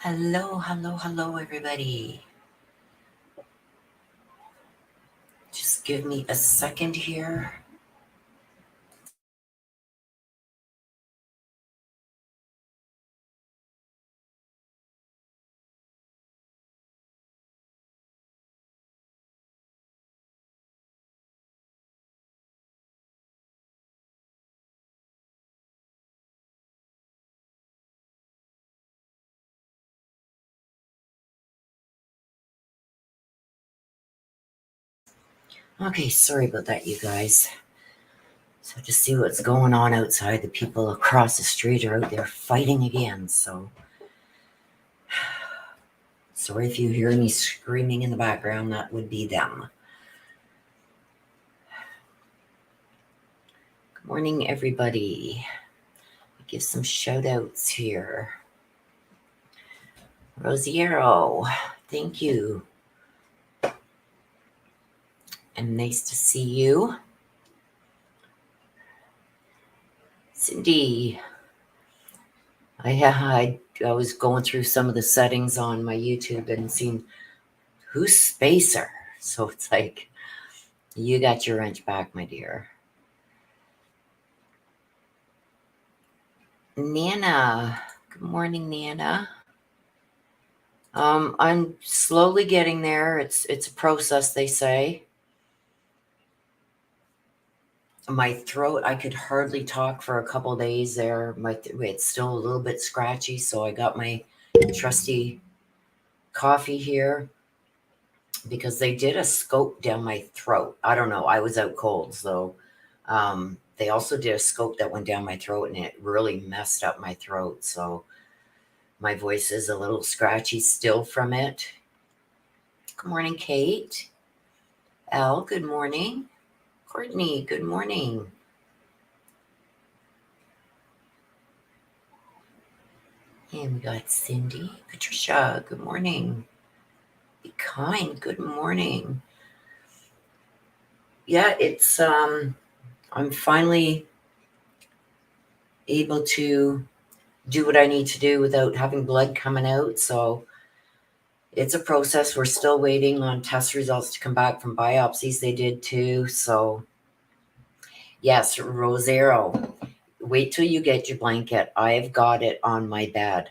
Hello, hello, hello, everybody. Just give me a second here. Okay, sorry about that, you guys. So to see what's going on outside, the people across the street are out there fighting again. So sorry if you hear me screaming in the background, that would be them. Good morning, everybody. Give some shout outs here. Rosiero, thank you. And nice to see you. Cindy, I was going through some of the settings on my YouTube and seeing who's Spacer. So it's like, you got your wrench back, my dear. Nana, good morning, Nana. I'm slowly getting there. It's a process, they say. My throat, I could hardly talk for a couple days there. It's still a little bit scratchy, so I got my trusty coffee here because they did a scope down my throat. I don't know. I was out cold, so they also did a scope that went down my throat, and it really messed up my throat. So my voice is a little scratchy still from it. Good morning, Kate. Elle, good morning. Courtney, good morning. And we got Cindy. Patricia, good morning. Be kind, good morning. Yeah, it's I'm finally able to do what I need to do without having blood coming out. So it's a process. We're still waiting on test results to come back from biopsies they did too. So yes, Rosero, wait till you get your blanket. I've got it on my bed,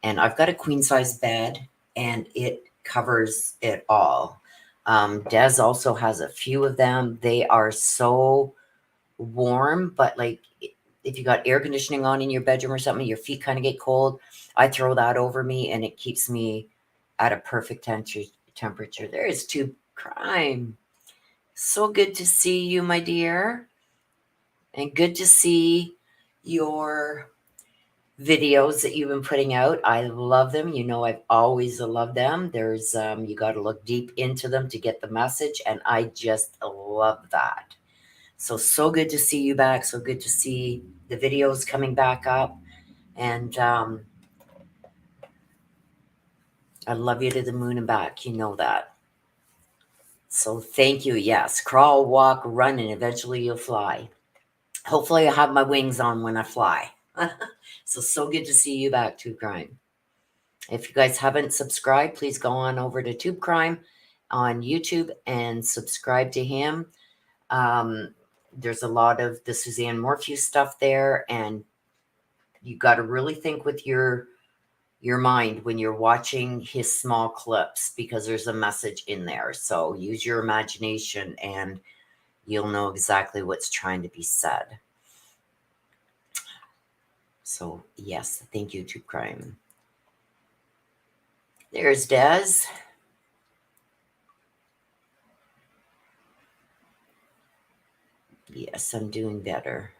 and I've got a queen size bed, and it covers it all. Des also has a few of them. They are so warm, but like if you got air conditioning on in your bedroom or something, your feet kind of get cold. I throw that over me, and it keeps me at a perfect temperature. There is Tube Crime. So good to see you, my dear. And good to see your videos that you've been putting out. I love them. You know, I've always loved them. There's you got to look deep into them to get the message, and I just love that. So good to see you back. So good to see the videos coming back up. And I love you to the moon and back. You know that. So thank you. Yes. Crawl, walk, run, and eventually you'll fly. Hopefully I have my wings on when I fly. So good to see you back, Tube Crime. If you guys haven't subscribed, please go on over to Tube Crime on YouTube and subscribe to him. There's a lot of the Suzanne Morphew stuff there, and you got to really think with your mind when you're watching his small clips, because there's a message in there. So use your imagination and you'll know exactly what's trying to be said. So yes, thank you, Tube Crime. There's Des. Yes, I'm doing better.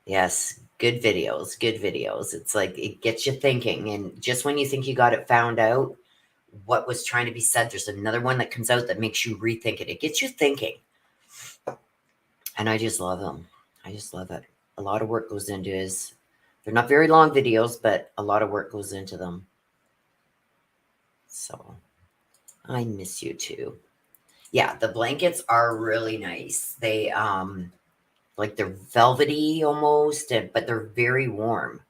Yes, good videos, good videos. It's like it gets you thinking. And just when you think you got it found out, what was trying to be said, there's another one that comes out that makes you rethink it. It gets you thinking. And I just love them. I just love it. A lot of work goes into his. They're not very long videos, but a lot of work goes into them. So I miss you too. Yeah, the blankets are really nice. They like they're velvety almost, but they're very warm.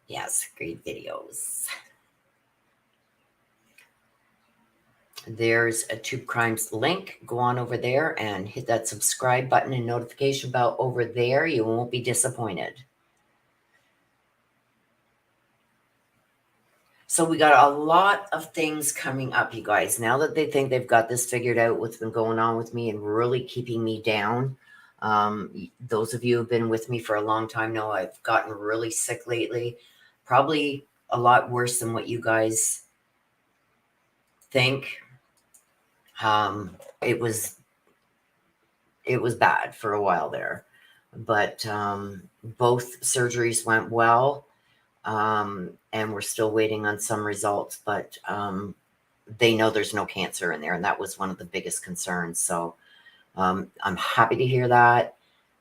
Yes, great videos. There's a Tube Crimes link. Go on over there and hit that subscribe button and notification bell over there. You won't be disappointed. So we got a lot of things coming up, you guys. Now that they think they've got this figured out, what's been going on with me and really keeping me down. Those of you who have been with me for a long time know I've gotten really sick lately. Probably a lot worse than what you guys think. It was bad for a while there, but both surgeries went well, and we're still waiting on some results, but they know there's no cancer in there, and that was one of the biggest concerns. So I'm happy to hear that.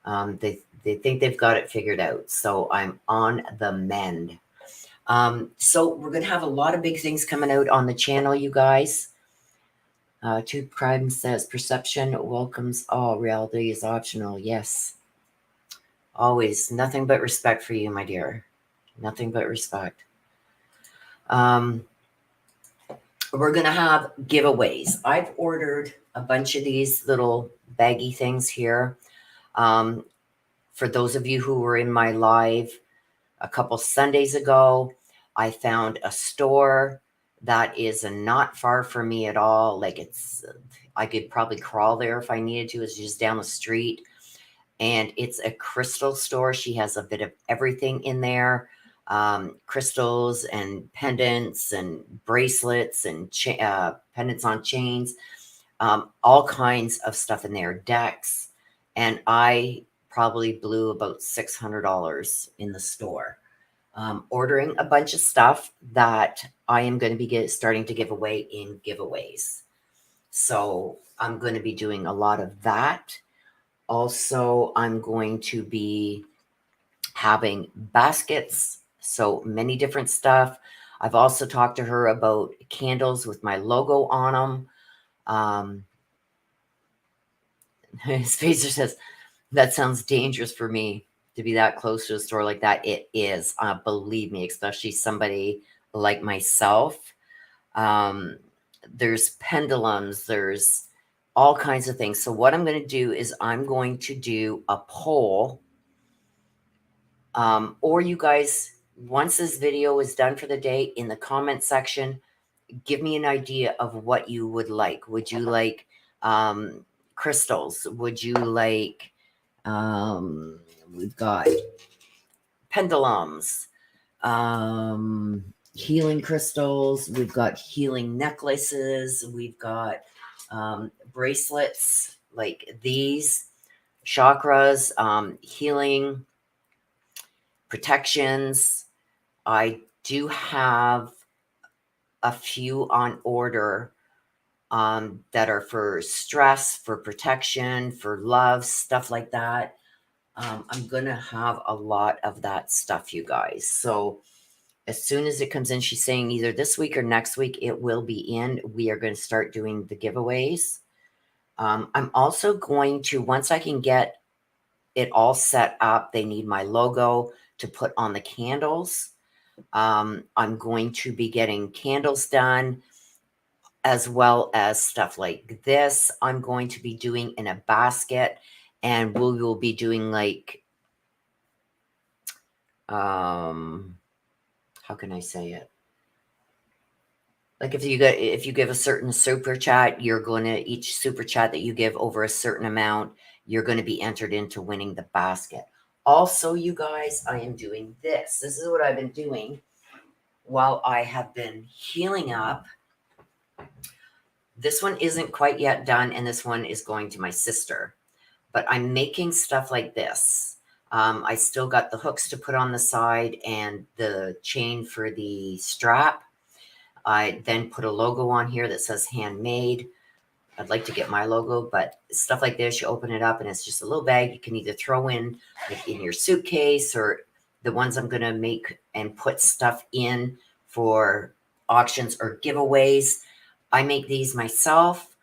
They think they've got it figured out, so I'm on the mend. So we're going to have a lot of big things coming out on the channel, you guys. Tube Crime says, perception welcomes all. Reality is optional. Yes. Always. Nothing but respect for you, my dear. Nothing but respect. We're going to have giveaways. I've ordered a bunch of these little baggy things here. For those of you who were in my live a couple Sundays ago, I found a store that is not far from me at all. Like I could probably crawl there if I needed to. It's just down the street. And it's a crystal store. She has a bit of everything in there. Crystals and pendants and bracelets and pendants on chains. All kinds of stuff in there. Decks. And I probably blew about $600 in the store. Ordering a bunch of stuff that I am going to be starting to give away in giveaways. So I'm going to be doing a lot of that. Also, I'm going to be having baskets, so many different stuff. I've also talked to her about candles with my logo on them. Spacer says, that sounds dangerous for me to be that close to a store like that. It is, believe me, especially somebody like myself. There's pendulums, there's all kinds of things. So what I'm going to do is I'm going to do a poll. Or you guys, once this video is done for the day, in the comment section, give me an idea of what you would like. Would you like crystals? Would you like, we've got pendulums, healing crystals. We've got healing necklaces. We've got bracelets like these, chakras, healing protections. I do have a few on order that are for stress, for protection, for love, stuff like that. I'm going to have a lot of that stuff, you guys. So as soon as it comes in, she's saying either this week or next week, it will be in. We are going to start doing the giveaways. I'm also going to, once I can get it all set up, they need my logo to put on the candles. I'm going to be getting candles done, as well as stuff like this. I'm going to be doing in a basket, and we will be doing like, how can I say it? Like if you give a certain super chat, you're going to, each super chat that you give over a certain amount, you're going to be entered into winning the basket. Also, you guys, I am doing this. This is what I've been doing while I have been healing up. This one isn't quite yet done, and this one is going to my sister. But I'm making stuff like this. I still got the hooks to put on the side and the chain for the strap. I then put a logo on here that says handmade. I'd like to get my logo, but stuff like this, you open it up and it's just a little bag. You can either throw in like in your suitcase, or the ones I'm going to make and put stuff in for auctions or giveaways. I make these myself.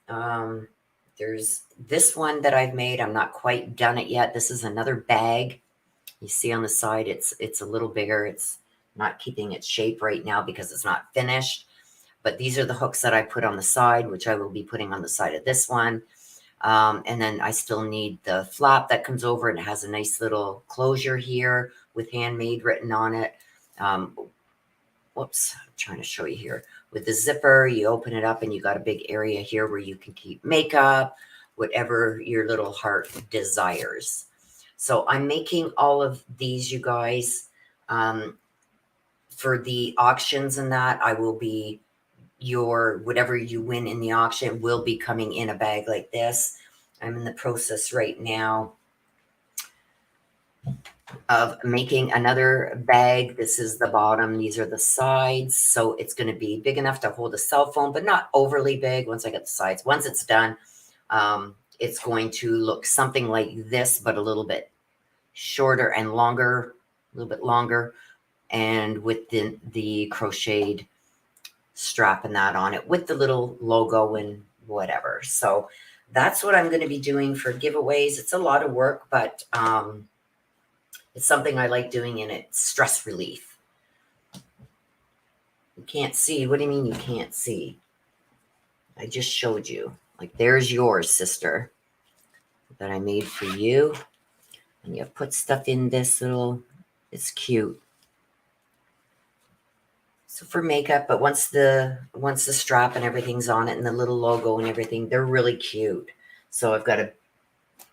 There's this one that I've made. I'm not quite done it yet. This is another bag You see on the side, it's a little bigger. It's not keeping its shape right now because it's not finished. But these are the hooks that I put on the side, which I will be putting on the side of this one. And then I still need the flap that comes over, and it has a nice little closure here with handmade written on it. Whoops, I'm trying to show you here. With the zipper, you open it up and you got a big area here where you can keep makeup, whatever your little heart desires. So I'm making all of these, you guys, for the auctions and that. I will be, your whatever you win in the auction will be coming in a bag like this. I'm in the process right now of making another bag. This is the bottom. These are the sides. So it's going to be big enough to hold a cell phone, but not overly big once I get the sides. Once it's done, it's going to look something like this, but a little bit shorter and longer, a little bit longer, and with the crocheted strap and that on it with the little logo and whatever. So that's what I'm going to be doing for giveaways. It's a lot of work, but it's something I like doing, and it's stress relief. You can't see. What do you mean you can't see? I just showed you. Like, there's yours, sister, that I made for you. And you put stuff in this little, it's cute. So for makeup, but once the strap and everything's on it and the little logo and everything, they're really cute. So I've got a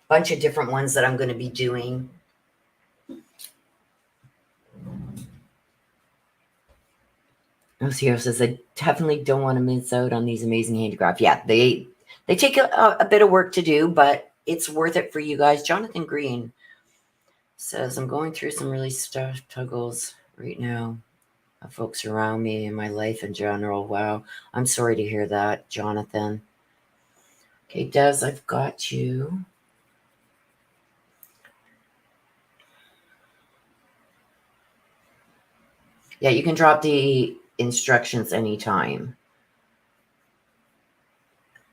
bunch of different ones that I'm going to be doing. Oh, Sierra says, I definitely don't want to miss out on these amazing handicraft. Yeah, they take a bit of work to do, but it's worth it for you guys. Jonathan Green says, I'm going through some really struggles right now. Folks around me in my life in general. Wow. I'm sorry to hear that, Jonathan. Okay, Des, I've got you. Yeah, you can drop the instructions anytime.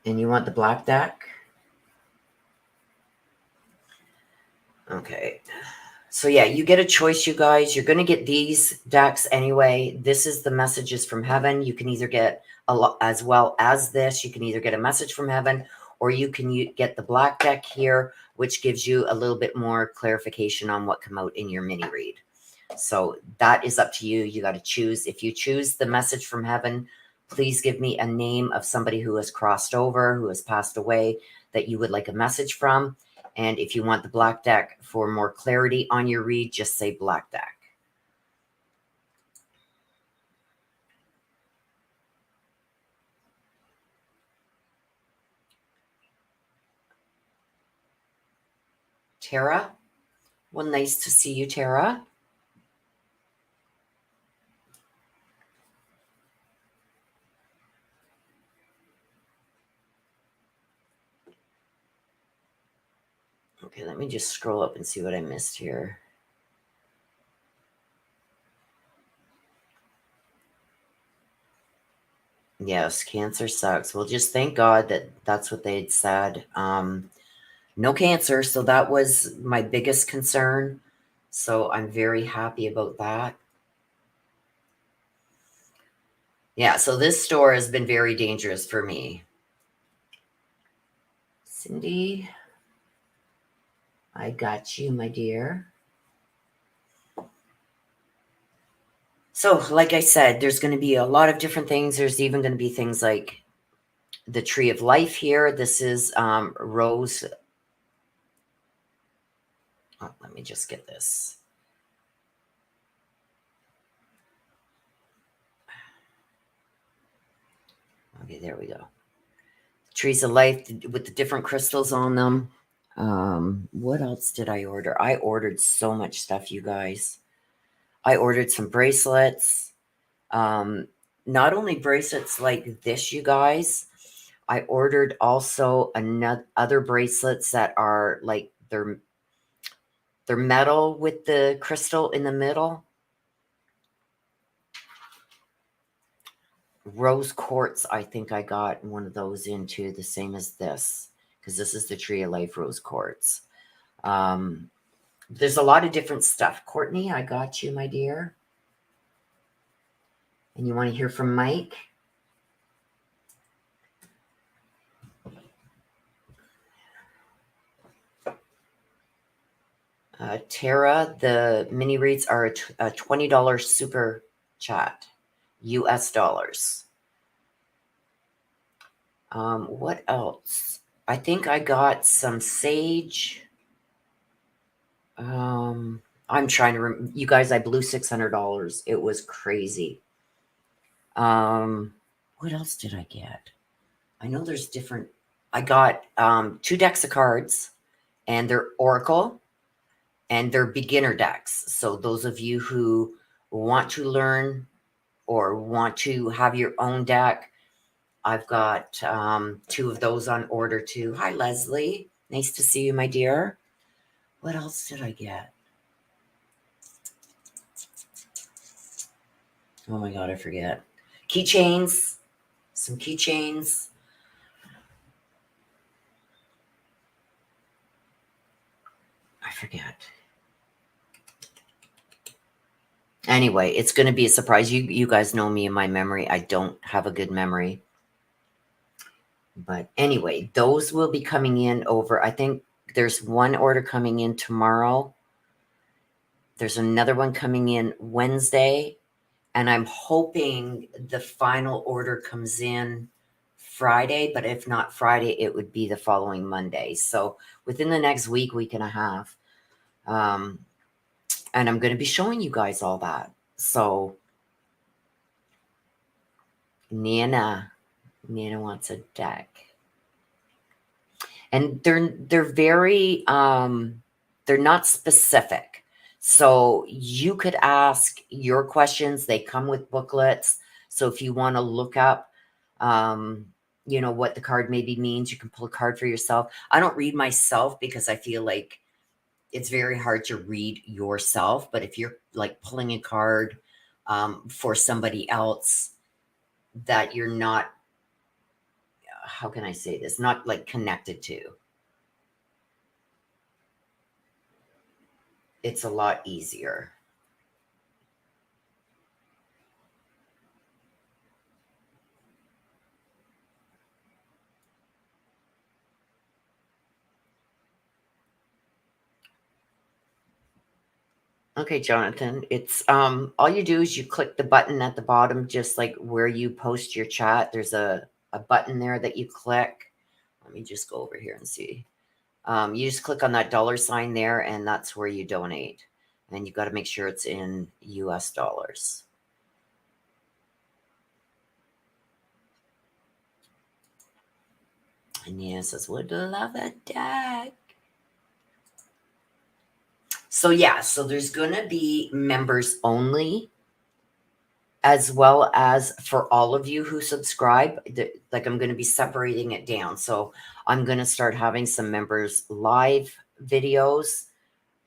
And you want the black deck? Okay. So yeah, you get a choice, you guys. You're going to get these decks anyway. This is the messages from heaven. You can either get a lot as well as this. You can either get a message from heaven, or you can get the black deck here, which gives you a little bit more clarification on what come out in your mini read. So that is up to you. You got to choose. If you choose the message from heaven, please give me a name of somebody who has crossed over, who has passed away, that you would like a message from. And if you want the black deck for more clarity on your read, just say black deck. Tara? Well, nice to see you, Tara. Okay, let me just scroll up and see what I missed here. Yes, cancer sucks. Well, just thank God that that's what they had said. No cancer, so that was my biggest concern. So I'm very happy about that. Yeah, so this store has been very dangerous for me. Cindy, I got you, my dear. So, like I said, there's going to be a lot of different things. There's even going to be things like the Tree of Life here. This is Rose. Oh, let me just get this. Okay, there we go. Trees of Life with the different crystals on them. What else did I order? I ordered so much stuff, you guys. I ordered some bracelets. Not only bracelets like this, you guys. I ordered also other bracelets that are like they're metal with the crystal in the middle. Rose quartz, I think I got one of those into the same as this, because this is the Tree of Life rose quartz. There's a lot of different stuff. Courtney, I got you, my dear. And you want to hear from Mike? Tara, the mini reads are a $20 super chat, US dollars. What else? I think I got some sage. I'm trying to you guys, I blew $600. It was crazy. What else did I get? I know there's different. I got 2 decks of cards, and they're Oracle, and they're beginner decks. So those of you who want to learn or want to have your own deck, I've got 2 of those on order too. Hi, Leslie. Nice to see you, my dear. What else did I get? Oh my God, I forget. Keychains. Some keychains. I forget. Anyway, it's going to be a surprise. You guys know me and my memory. I don't have a good memory. But anyway, those will be coming in over, I think there's one order coming in tomorrow. There's another one coming in Wednesday. And I'm hoping the final order comes in Friday. But if not Friday, it would be the following Monday. So within the next week and a half. And I'm going to be showing you guys all that. So Nana wants a deck. And they're very they're not specific. So you could ask your questions. They come with booklets. So if you want to look up you know, what the card maybe means, you can pull a card for yourself. I don't read myself because I feel like it's very hard to read yourself. But if you're like pulling a card for somebody else that you're not, how can I say this, not like connected to, it's a lot easier. Okay, Jonathan, it's all you do is you click the button at the bottom, just like where you post your chat. There's a button there that you click. Let me just go over here and see. You just click on that $sign there, and that's where you donate. And you got to make sure it's in US dollars. And Nina says, would love a deck. So yeah, so there's going to be members only, as well as for all of you who subscribe. Like I'm going to be separating it down. So I'm going to start having some members live videos.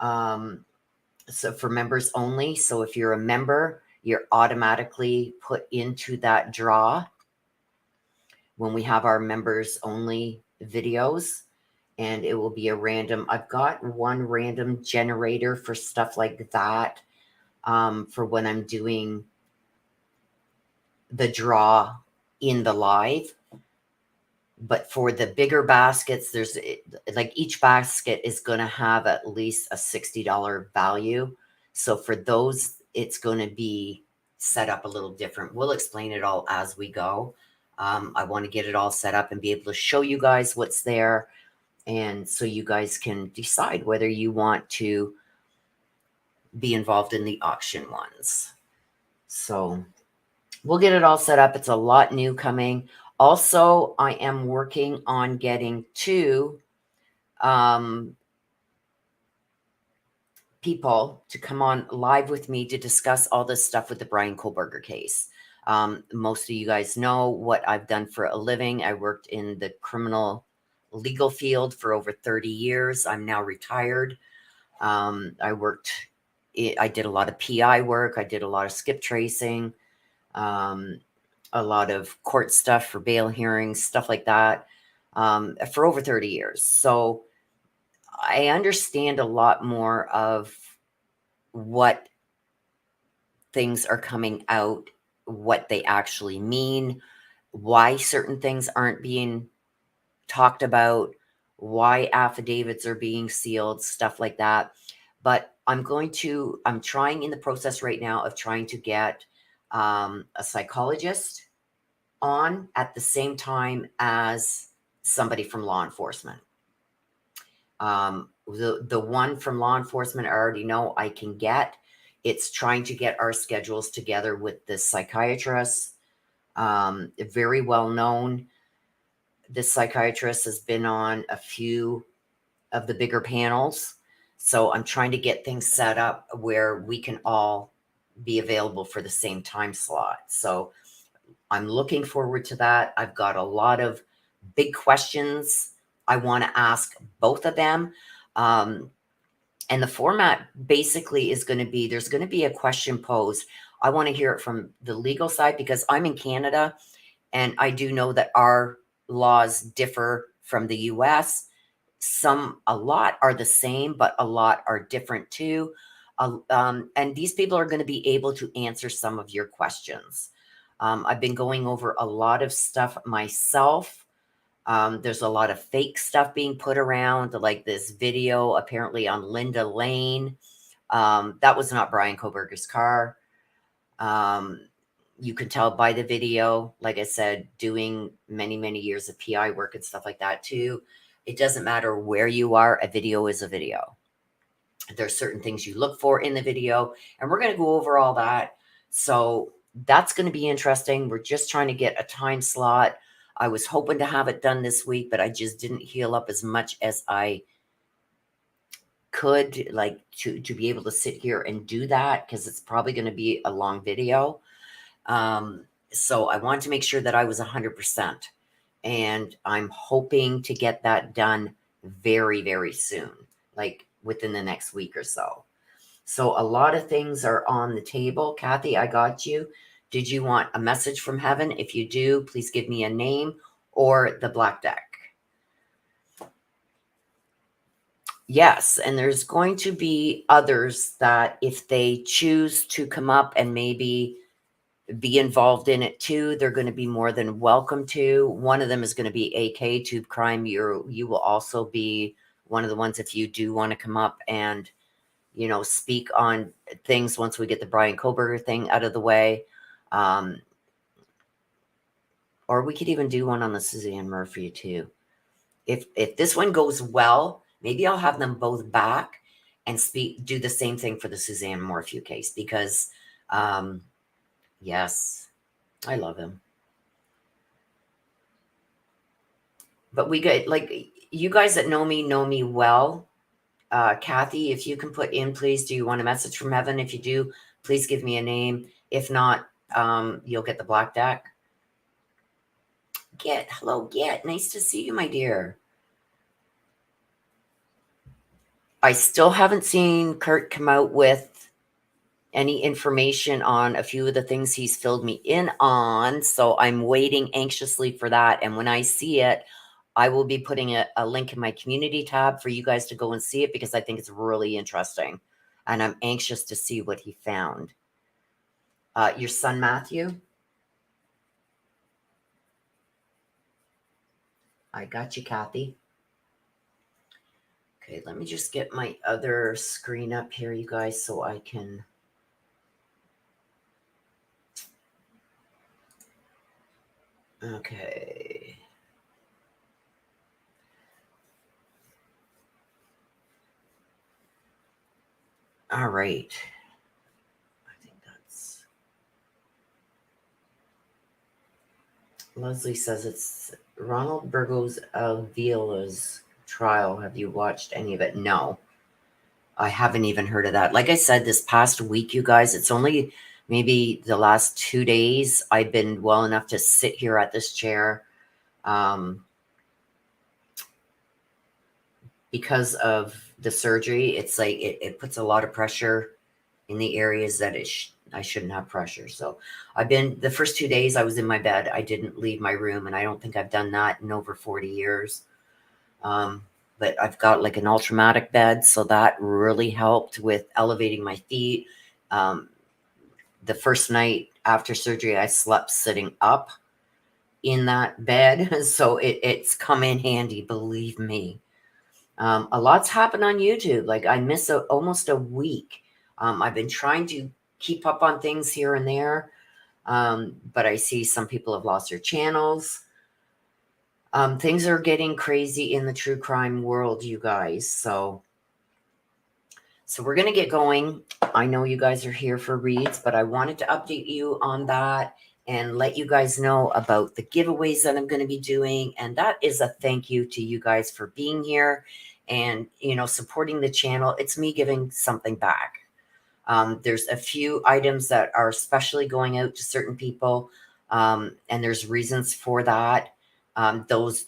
So for members only. So if you're a member, you're automatically put into that draw when we have our members only videos. And it will be a random. I've got one random generator for stuff like that. For when I'm doing the draw in the live. But for the bigger baskets, there's like each basket is going to have at least a $60 value. So for those, it's going to be set up a little different. We'll explain it all as we go. I want to get it all set up and be able to show you guys what's there. And so you guys can decide whether you want to be involved in the auction ones. So we'll get it all set up. It's a lot new coming. Also, I am working on getting 2 people to come on live with me to discuss all this stuff with the Brian Kohlberger case. Most of you guys know what I've done for a living. I worked in the criminal legal field for over 30 years. I'm now retired. I did a lot of PI work. I did a lot of skip tracing, a lot of court stuff for bail hearings, stuff like that, for over 30 years. So I understand a lot more of what things are coming out, what they actually mean, why certain things aren't being talked about, why affidavits are being sealed, stuff like that. But I'm trying in the process right now of trying to get a psychologist on at the same time as somebody from law enforcement. The one from law enforcement I already know I can get. It's trying to get our schedules together with the psychiatrist. Very well known. This psychiatrist has been on a few of the bigger panels. So I'm trying to get things set up where we can all be available for the same time slot. So I'm looking forward to that. I've got a lot of big questions I want to ask both of them. And the format basically is going to be, there's going to be a question posed. I want to hear it from the legal side because I'm in Canada and I do know that our laws differ from the US. A lot are the same, but a lot are different too. And these people are going to be able to answer some of your questions. I've been going over a lot of stuff myself. There's a lot of fake stuff being put around, like this video apparently on Linda Lane. That was not Brian Koberger's car. You can tell by the video, like I said, doing many, many years of PI work and stuff like that too. It doesn't matter where you are, a video is a video. There's certain things you look for in the video, and we're going to go over all that. So that's going to be interesting. We're just trying to get a time slot. I was hoping to have it done this week, but I just didn't heal up as much as I could, like to be able to sit here and do that, because it's probably going to be a long video. So I wanted to make sure that I was 100%, and I'm hoping to get that done very, very soon, like within the next week or so. So a lot of things are on the table. Kathy, I got you. Did you want a message from heaven? If you do, please give me a name or the black deck. Yes, and there's going to be others that if they choose to come up and maybe be involved in it too, they're going to be more than welcome to. One of them is going to be AK Tube Crime. You will also be one of the ones if you do want to come up and, you know, speak on things once we get the Brian Koberger thing out of the way. Or we could even do one on the Suzanne Murphy too. If this one goes well, maybe I'll have them both back and do the same thing for the Suzanne Morphew case, because yes, I love him. But we get, like, you guys that know me well. Kathy, if you can put in, please, do you want a message from heaven? If you do, please give me a name. If not, you'll get the black deck. Hello, nice to see you, my dear. I still haven't seen Kurt come out with any information on a few of the things he's filled me in on. So I'm waiting anxiously for that. And when I see it, I will be putting a link in my community tab for you guys to go and see it, because I think it's really interesting. And I'm anxious to see what he found. Your son, Matthew? I got you, Kathy. Okay, let me just get my other screen up here, you guys, so I can... Okay. All right. I think that's... Leslie says it's Ronald Burgos Avila's trial. Have you watched any of it? No. I haven't even heard of that. Like I said, this past week, you guys, it's only maybe the last 2 days I've been well enough to sit here at this chair. Because of the surgery, it's like it puts a lot of pressure in the areas that I shouldn't have pressure. So the first 2 days I was in my bed. I didn't leave my room, and I don't think I've done that in over 40 years. but I've got like an ultramatic bed, so that really helped with elevating my feet. The first night after surgery, I slept sitting up in that bed, so it's come in handy, believe me. A lot's happened on YouTube. Like I miss almost a week. I've been trying to keep up on things here and there, but I see some people have lost their channels. Things are getting crazy in the true crime world, you guys. So we're going to get going. I know you guys are here for reads, but I wanted to update you on that and let you guys know about the giveaways that I'm going to be doing. And that is a thank you to you guys for being here and, supporting the channel. It's me giving something back. There's a few items that are especially going out to certain people, and there's reasons for that. Those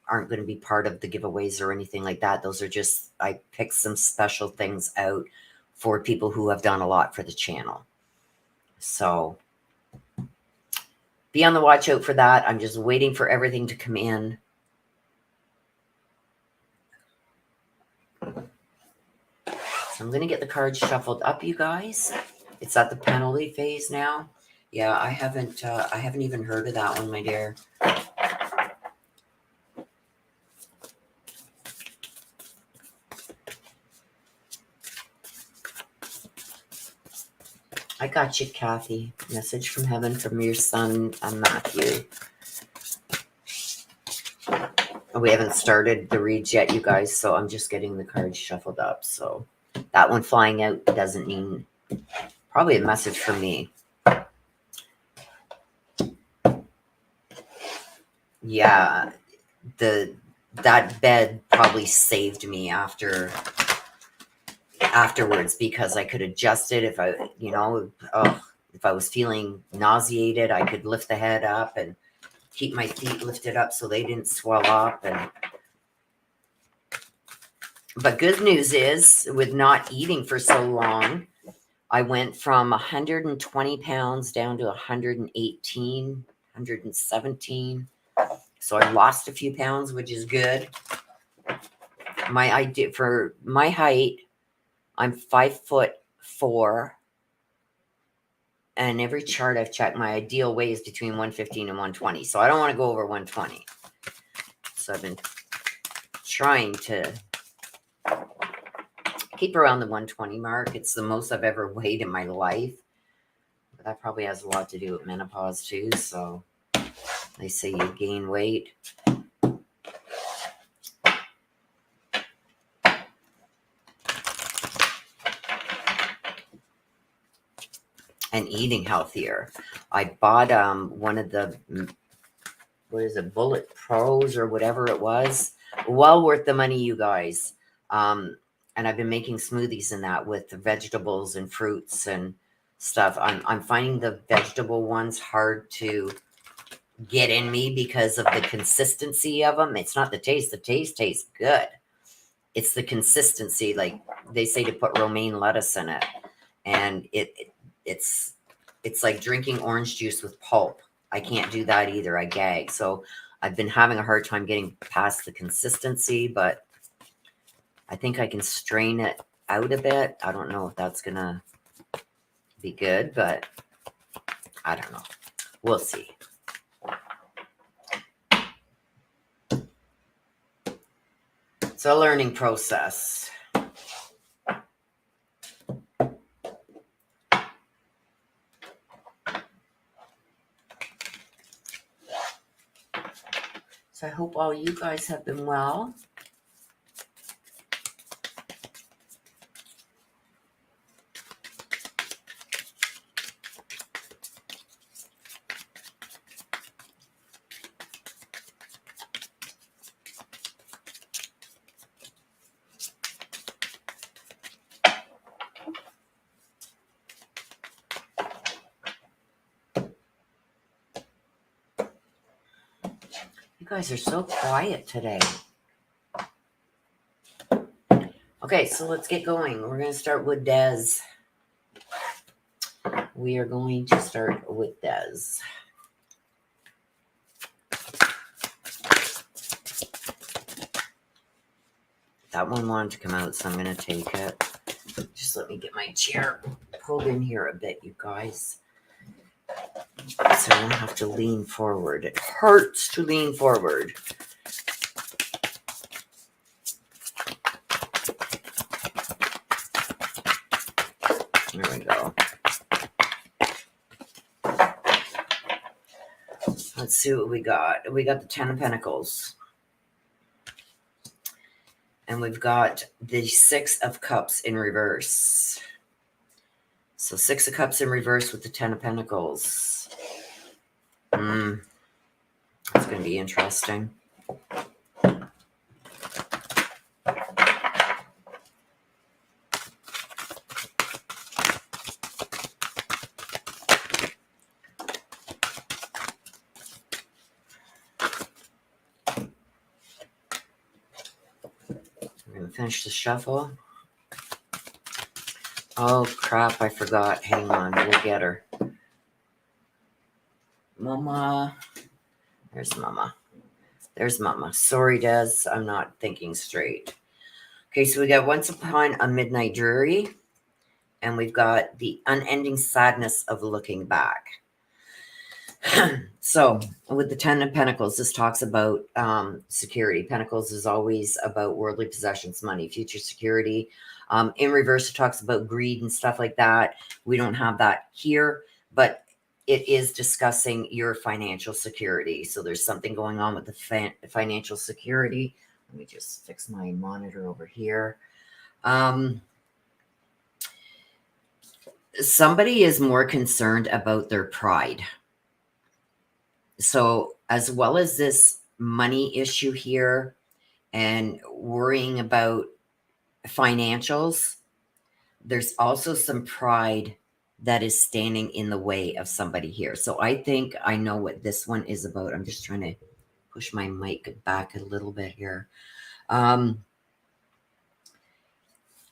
aren't going to be part of the giveaways or anything like that. Those are just, I picked some special things out for people who have done a lot for the channel. So be on the watch out for that. I'm just waiting for everything to come in. So I'm going to get the cards shuffled up, you guys. It's at the penalty phase now. Yeah, I haven't even heard of that one, my dear. I got you, Kathy. Message from heaven from your son, Matthew. We haven't started the reads yet, you guys, so I'm just getting the cards shuffled up. So that one flying out doesn't mean, probably a message for me. Yeah, that bed probably saved me afterwards, because I could adjust it if if I was feeling nauseated, I could lift the head up and keep my feet lifted up so they didn't swell up. But good news is, with not eating for so long, I went from 120 pounds down to 118, 117. So I lost a few pounds, which is good. For my height, I'm 5'4", and every chart I've checked, my ideal weight is between 115 and 120. So I don't want to go over 120. So I've been trying to keep around the 120 mark. It's the most I've ever weighed in my life. But that probably has a lot to do with menopause too. So they say you gain weight. And eating healthier. I bought one of the, Bullet Pros or whatever it was. Well worth the money, you guys. And I've been making smoothies in that with the vegetables and fruits and stuff. I'm finding the vegetable ones hard to get in me because of the consistency of them. It's not the taste. The taste tastes good. It's the consistency. Like they say to put romaine lettuce in it. And it's like drinking orange juice with pulp. I can't do that either. I gag. So I've been having a hard time getting past the consistency, but I think I can strain it out a bit. I don't know if that's going to be good, but I don't know. We'll see. It's a learning process. So I hope all you guys have been well. You guys are so quiet today. Okay, so let's get going. We're going to start with Des. We are going to start with Des. that one wanted to come out, so I'm going to take it. Just let me get my chair pulled in here a bit, you guys. So I don't have to lean forward. It hurts to lean forward. There we go. Let's see what we got. We got the Ten of Pentacles. And we've got the Six of Cups in reverse. So Six of Cups in reverse with the Ten of Pentacles. It's going to be interesting. We're going to finish the shuffle. Oh, crap, I forgot. Hang on, we'll get her. Mama. There's Mama. There's Mama. Sorry, Des, I'm not thinking straight. Okay, so we got Once Upon a Midnight Dreary, and we've got the unending sadness of looking back. So, with the Ten of Pentacles, this talks about security. Pentacles is always about worldly possessions, money, future security. In reverse, it talks about greed and stuff like that. We don't have that here, but it is discussing your financial security. So there's something going on with the financial security. Let me just fix my monitor over here. Somebody is more concerned about their pride. So as well as this money issue here and worrying about financials, there's also some pride that is standing in the way of somebody here. So I think I know what this one is about. I'm just trying to push my mic back a little bit here.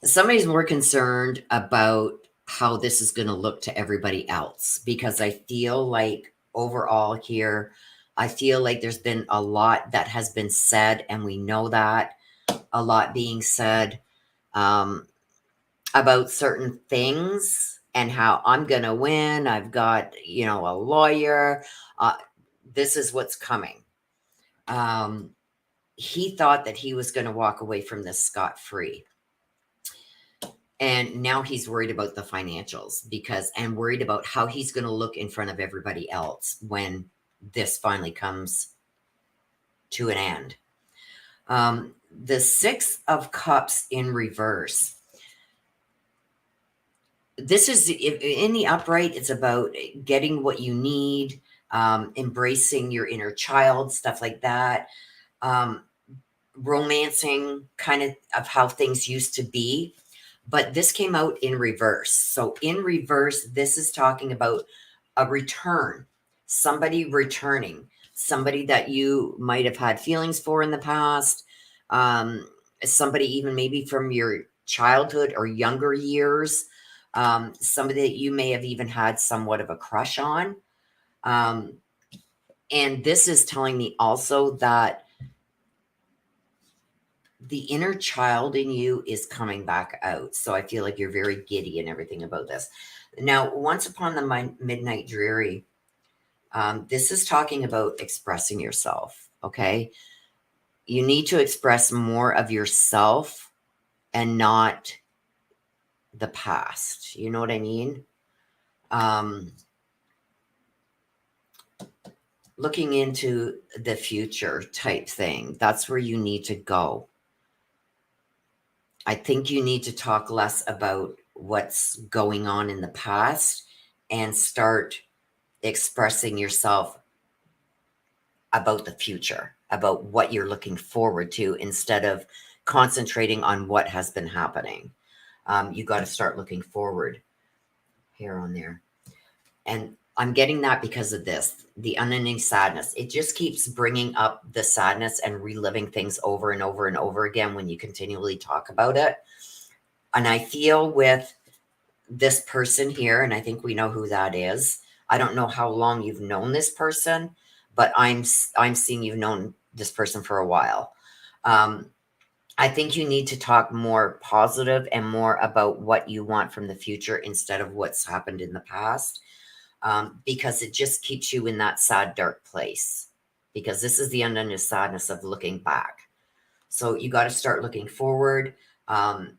Somebody's more concerned about how this is going to look to everybody else, because I feel like overall here, I feel like there's been a lot that has been said, and we know that a lot being said about certain things and how I'm going to win. I've got, a lawyer. This is what's coming. He thought that he was going to walk away from this scot-free. And now he's worried about the financials and worried about how he's going to look in front of everybody else when this finally comes to an end. The Six of Cups in reverse. This is in the upright. It's about getting what you need, embracing your inner child, stuff like that. Romancing kind of how things used to be. But this came out in reverse. So in reverse, this is talking about a return, somebody returning, somebody that you might have had feelings for in the past, somebody even maybe from your childhood or younger years, somebody that you may have even had somewhat of a crush on. And this is telling me also that the inner child in you is coming back out. So I feel like you're very giddy and everything about this. Now, Once Upon the Midnight Dreary, this is talking about expressing yourself, okay? You need to express more of yourself and not the past. You know what I mean? Looking into the future type thing. That's where you need to go. I think you need to talk less about what's going on in the past and start expressing yourself about the future, about what you're looking forward to, instead of concentrating on what has been happening. You got to start looking forward here on there. And I'm getting that because of this, the unending sadness. It just keeps bringing up the sadness and reliving things over and over and over again when you continually talk about it. And I feel with this person here, and I think we know who that is. I don't know how long you've known this person, but I'm seeing you've known this person for a while. I think you need to talk more positive and more about what you want from the future instead of what's happened in the past, because it just keeps you in that sad, dark place. Because this is the unending sadness of looking back. So you got to start looking forward. Try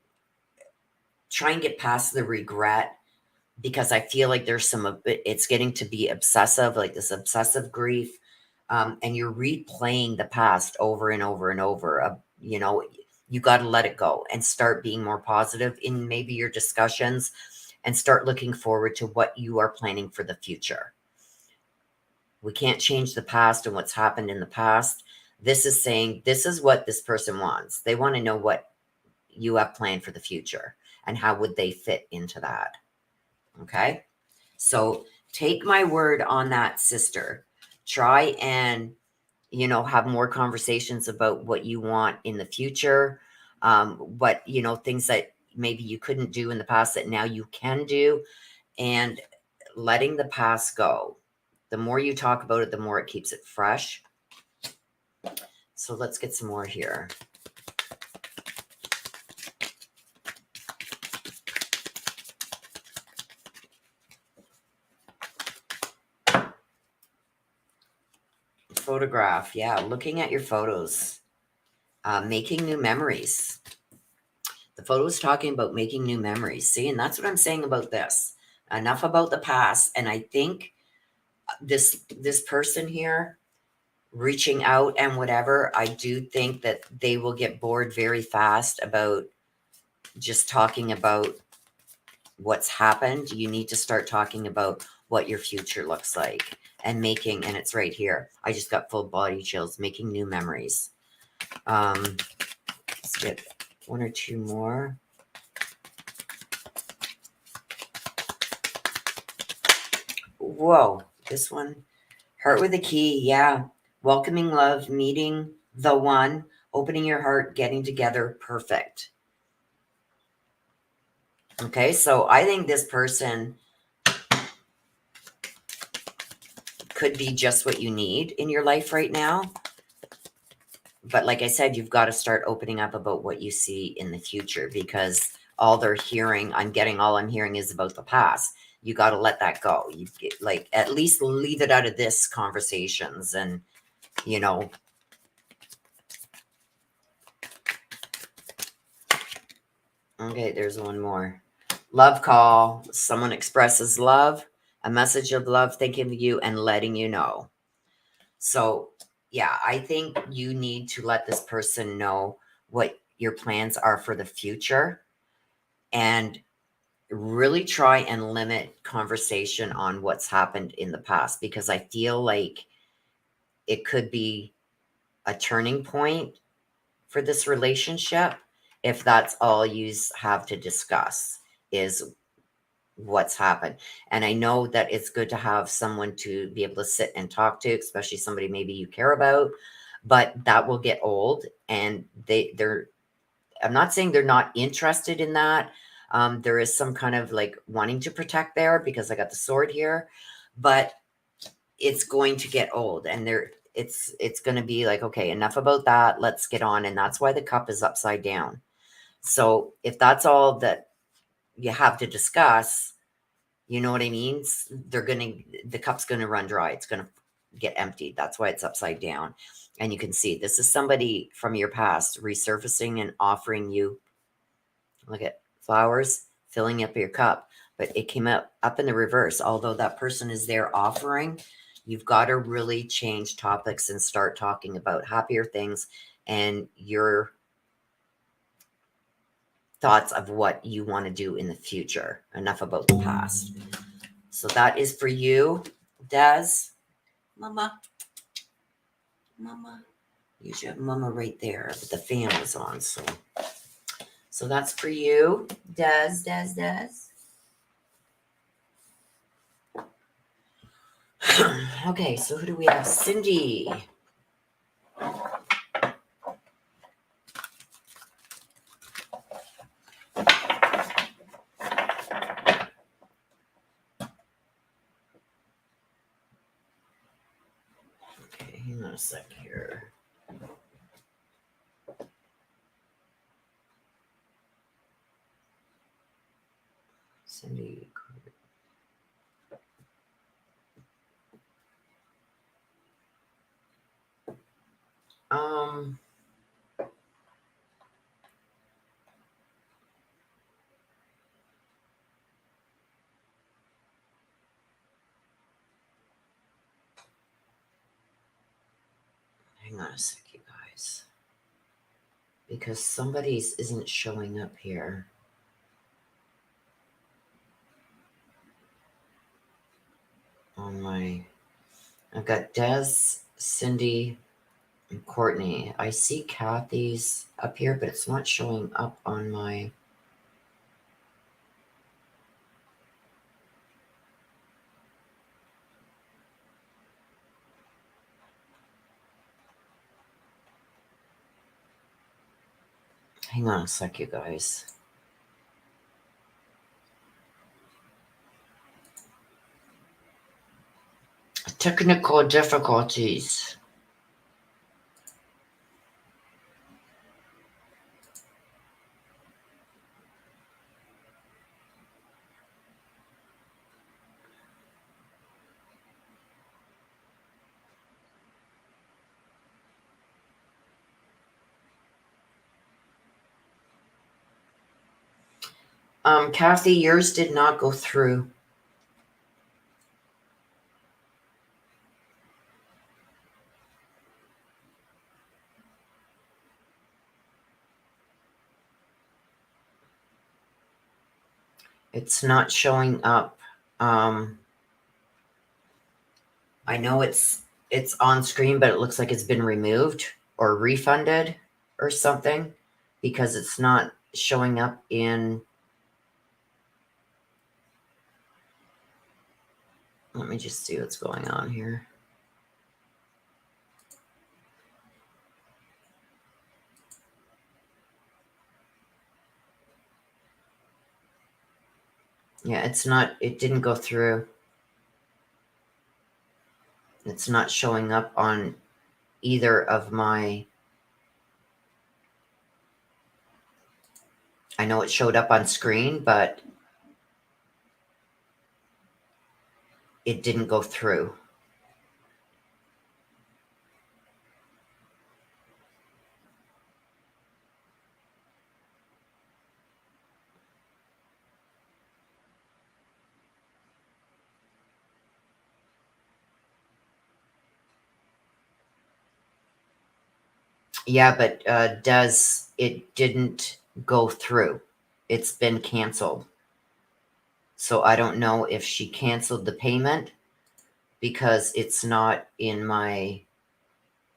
and get past the regret, because I feel like there's it's getting to be obsessive, like this obsessive grief. And you're replaying the past over and over and over. You got to let it go and start being more positive in maybe your discussions, and start looking forward to what you are planning for the future. We can't change the past and what's happened in the past. This is saying this is what this person wants. They want to know what you have planned for the future and how would they fit into that. Okay? So take my word on that, sister. Try and, have more conversations about what you want in the future. What, things that maybe you couldn't do in the past that now you can do, and letting the past go. The more you talk about it, the more it keeps it fresh. So let's get some more here. Photograph. Yeah, looking at your photos. Making new memories. The photo is talking about making new memories. See, and that's what I'm saying about this. Enough about the past. And I think this person here reaching out and whatever, I do think that they will get bored very fast about just talking about what's happened. You need to start talking about what your future looks like, and it's right here. I just got full body chills, making new memories. Let's get one or two more. Whoa, this one. Heart with a key, yeah. Welcoming love, meeting the one, opening your heart, getting together, perfect. Okay, so I think this person could be just what you need in your life right now. But like I said, you've got to start opening up about what you see in the future, because all I'm hearing is about the past. You got to let that go. You like at least leave it out of this conversations, and Okay, there's one more. Love call. Someone expresses love, a message of love, thinking of you and letting you know. So, yeah, I think you need to let this person know what your plans are for the future, and really try and limit conversation on what's happened in the past, because I feel like it could be a turning point for this relationship if that's all you have to discuss is what's happened. And I know that it's good to have someone to be able to sit and talk to, especially somebody maybe you care about, but that will get old, and I'm not saying they're not interested in that. There is some kind of like wanting to protect there, because I got the sword here, but it's going to get old, and it's going to be like, okay, enough about that. Let's get on. And that's why the cup is upside down. So if that's all that you have to discuss, you know what I mean? The cup's going to run dry. It's going to get emptied. That's why it's upside down. And you can see this is somebody from your past resurfacing and offering you, look at flowers, filling up your cup. But it came up in the reverse. Although that person is there offering, you've got to really change topics and start talking about happier things and your thoughts of what you want to do in the future. Enough about the past. So that is for you, Des. Mama. You should have Mama right there, but the fan is on. So that's for you, Des. Okay, so who do we have? Cindy. Okay, hang on a sec here. hang on a sec, you guys. Because somebody's isn't showing up here. On my, I've got Des, Cindy, and Courtney. I see Kathy's up here, but it's not showing up on my. Hang on a sec, you guys. Technical difficulties. Kathy, yours did not go through. It's not showing up. I know it's on screen, but it looks like it's been removed or refunded or something because it's not showing up in. Let me just see what's going on here. Yeah, it's not, it didn't go through. It's not showing up on either of my. I know it showed up on screen, but it didn't go through. Yeah, but it didn't go through. It's been canceled. So I don't know if she canceled the payment because it's not in my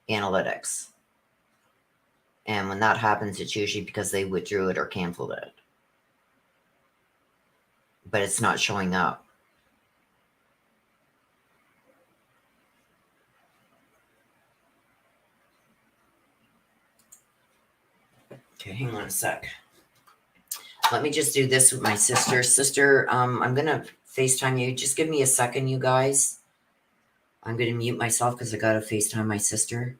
analytics. And when that happens, it's usually because they withdrew it or canceled it. But it's not showing up. Okay, hang on a sec. Let me just do this with my sister. Sister, I'm going to FaceTime you. Just give me a second, you guys. I'm going to mute myself because I got to FaceTime my sister.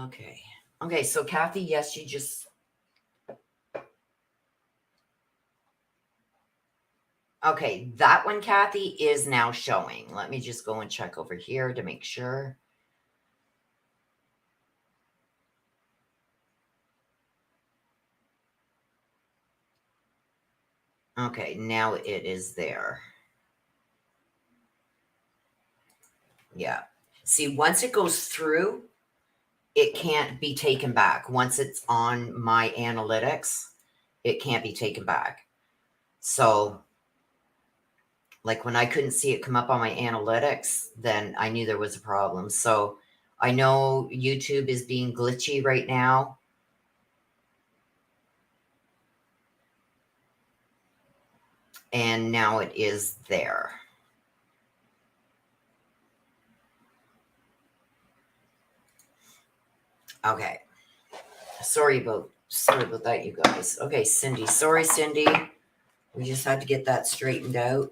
Okay. Okay, so Kathy, yes, you just... Okay, that one, Kathy, is now showing. Let me just go and check over here to make sure. Okay, now it is there. Yeah. See, once it goes through, it can't be taken back. Once it's on my analytics, it can't be taken back. So, like when I couldn't see it come up on my analytics, then I knew there was a problem. So I know YouTube is being glitchy right now. And now it is there. Okay. Sorry about that, you guys. Okay, Cindy. Sorry, Cindy. We just had to get that straightened out.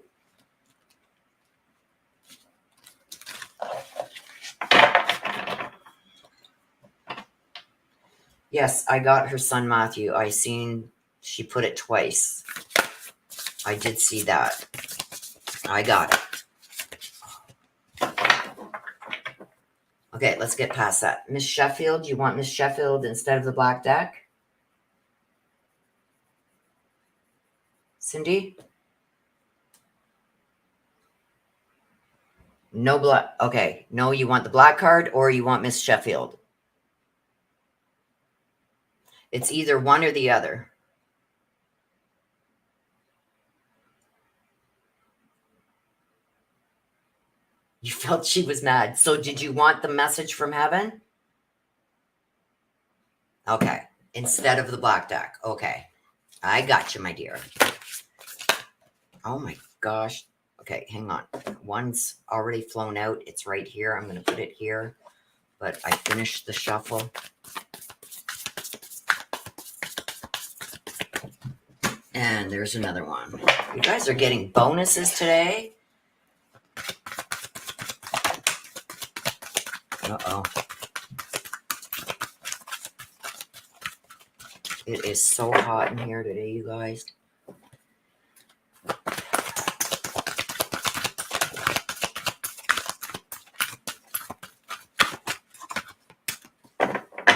Yes, I got her son Matthew. I seen she put it twice. I did see that. I got it. Okay, let's get past that. Miss Sheffield, you want Miss Sheffield instead of the black deck? Cindy? No black. Okay, no, you want the black card or you want Miss Sheffield? It's either one or the other. You felt she was mad. So did you want the message from heaven? Okay, instead of the black deck. Okay, I got you, my dear. Oh my gosh. Okay, hang on. One's already flown out. It's right here. I'm going to put it here. But I finished the shuffle. And there's another one. You guys are getting bonuses today. Uh-oh. It is so hot in here today, you guys.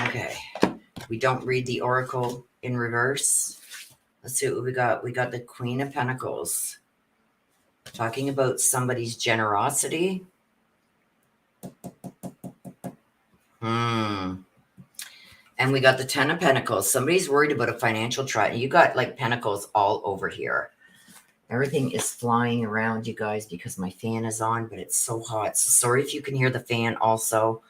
Okay. We don't read the Oracle in reverse. Let's see what we got. We got the Queen of Pentacles. Talking about somebody's generosity. And we got the Ten of Pentacles. Somebody's worried about a financial trial. You got like pentacles all over here. Everything is flying around, you guys, because my fan is on, but it's so hot. So sorry if you can hear the fan also.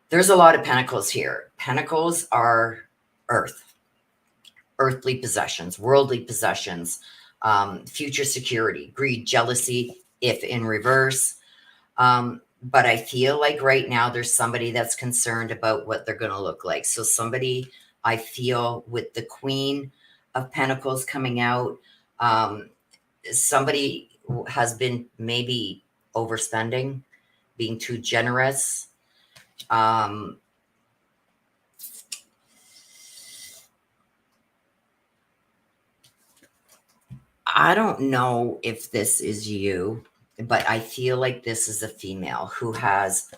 There's a lot of pentacles here. Pentacles are earth, earthly possessions, worldly possessions, future security, greed, jealousy, if in reverse. But I feel like right now there's somebody that's concerned about what they're going to look like. So somebody, I feel, with the Queen of Pentacles coming out, somebody has been maybe overspending, being too generous. I don't know if this is you, but I feel like this is a female who has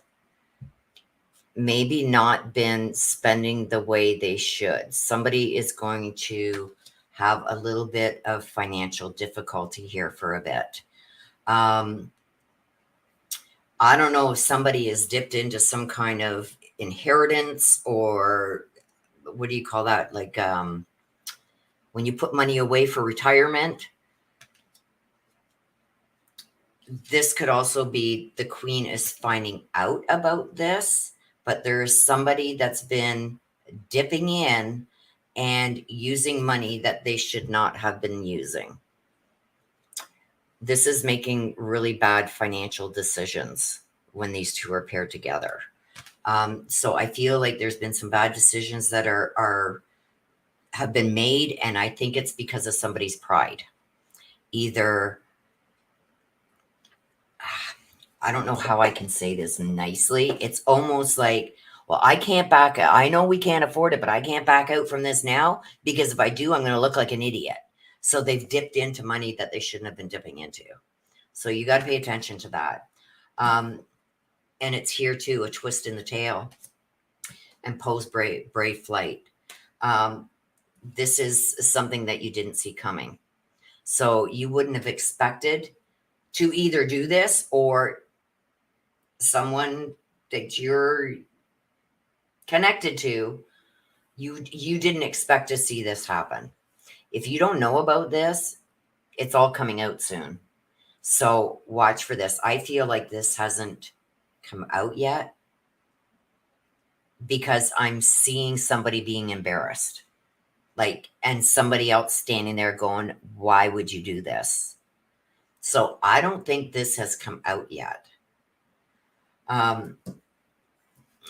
maybe not been spending the way they should. Somebody is going to have a little bit of financial difficulty here for a bit. I don't know if somebody is dipped into some kind of inheritance, or what do you call that? Like when you put money away for retirement. This could also be the Queen is finding out about this, but there's somebody that's been dipping in and using money that they should not have been using. This is making really bad financial decisions when these two are paired together. So I feel like there's been some bad decisions that have been made, and I think it's because of somebody's pride. Either, I don't know how I can say this nicely. It's almost like Well, I can't back out. I know we can't afford it, but I can't back out from this now because if I do, I'm going to look like an idiot. So they've dipped into money that they shouldn't have been dipping into. So you got to pay attention to that. And it's here too, a twist in the tail and pose brave flight. This is something that you didn't see coming. So you wouldn't have expected to either do this or someone that you're connected to, you didn't expect to see this happen. If you don't know about this, it's all coming out soon. So watch for this. I feel like this hasn't come out yet because I'm seeing somebody being embarrassed. Like, and somebody else standing there going, why would you do this? So I don't think this has come out yet.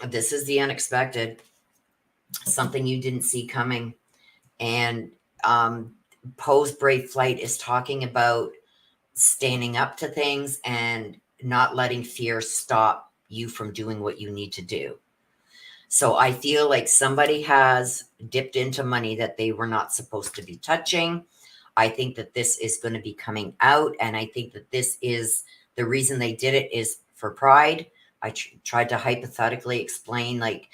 This is the unexpected, something you didn't see coming. And pose brave flight is talking about standing up to things and not letting fear stop you from doing what you need to do. So I feel like somebody has dipped into money that they were not supposed to be touching. I think that this is going to be coming out. And I think that this is the reason they did it is for pride. I tried to hypothetically explain, like,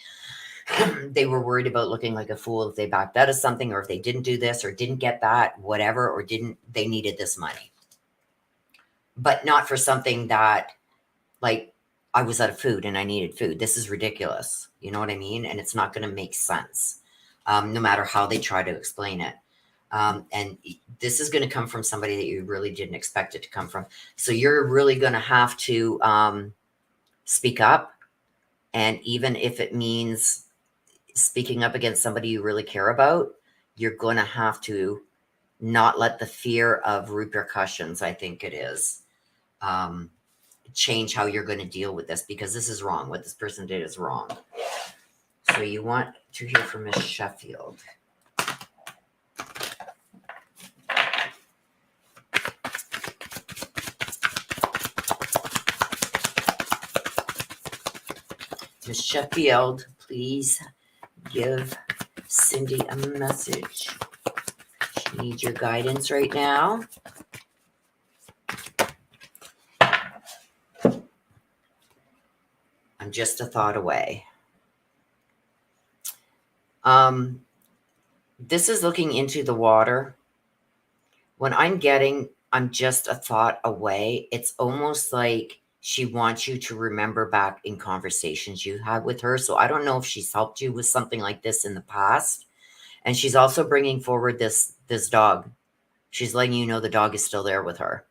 they were worried about looking like a fool if they backed out of something, or if they didn't do this or didn't get that, whatever, or they needed this money. But not for something that, like, I was out of food and I needed food. This is ridiculous. You know what I mean? And it's not going to make sense, no matter how they try to explain it. And this is going to come from somebody that you really didn't expect it to come from. So you're really going to have to speak up. And even if it means speaking up against somebody you really care about, you're going to have to not let the fear of repercussions, I think it is, change how you're going to deal with this, because this is wrong. What this person did is wrong. So you want to hear from Miss Sheffield. Miss Sheffield, please give Cindy a message. She needs your guidance right now. I'm just a thought away. This is looking into the water. When I'm just a thought away, it's almost like she wants you to remember back in conversations you had with her. So I don't know if she's helped you with something like this in the past. And she's also bringing forward this dog. She's letting you know the dog is still there with her.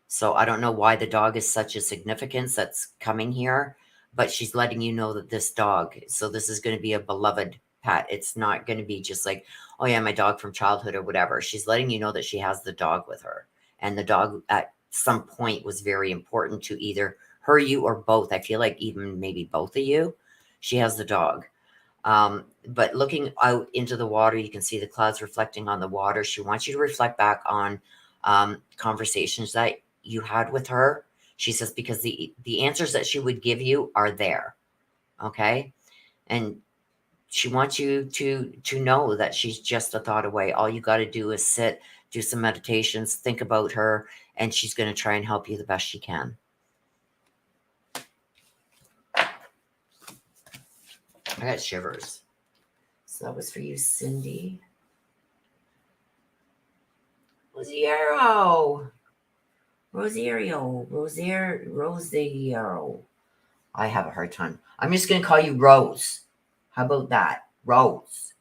So I don't know why the dog is such a significance that's coming here, but she's letting you know that this dog, so this is going to be a beloved pet. It's not going to be just like, oh yeah, my dog from childhood or whatever. She's letting you know that she has the dog with her. And the dog at some point was very important to either her, you, or both. I feel like even maybe both of you. She has the dog. But looking out into the water, you can see the clouds reflecting on the water. She wants you to reflect back on conversations that you had with her. She says, because the answers that she would give you are there. Okay. And she wants you to know that she's just a thought away. All you got to do is sit, do some meditations, think about her, and she's going to try and help you the best she can. I got shivers. So that was for you, Cindy. Rosiero. I have a hard time. I'm just going to call you Rose. How about that? Rose.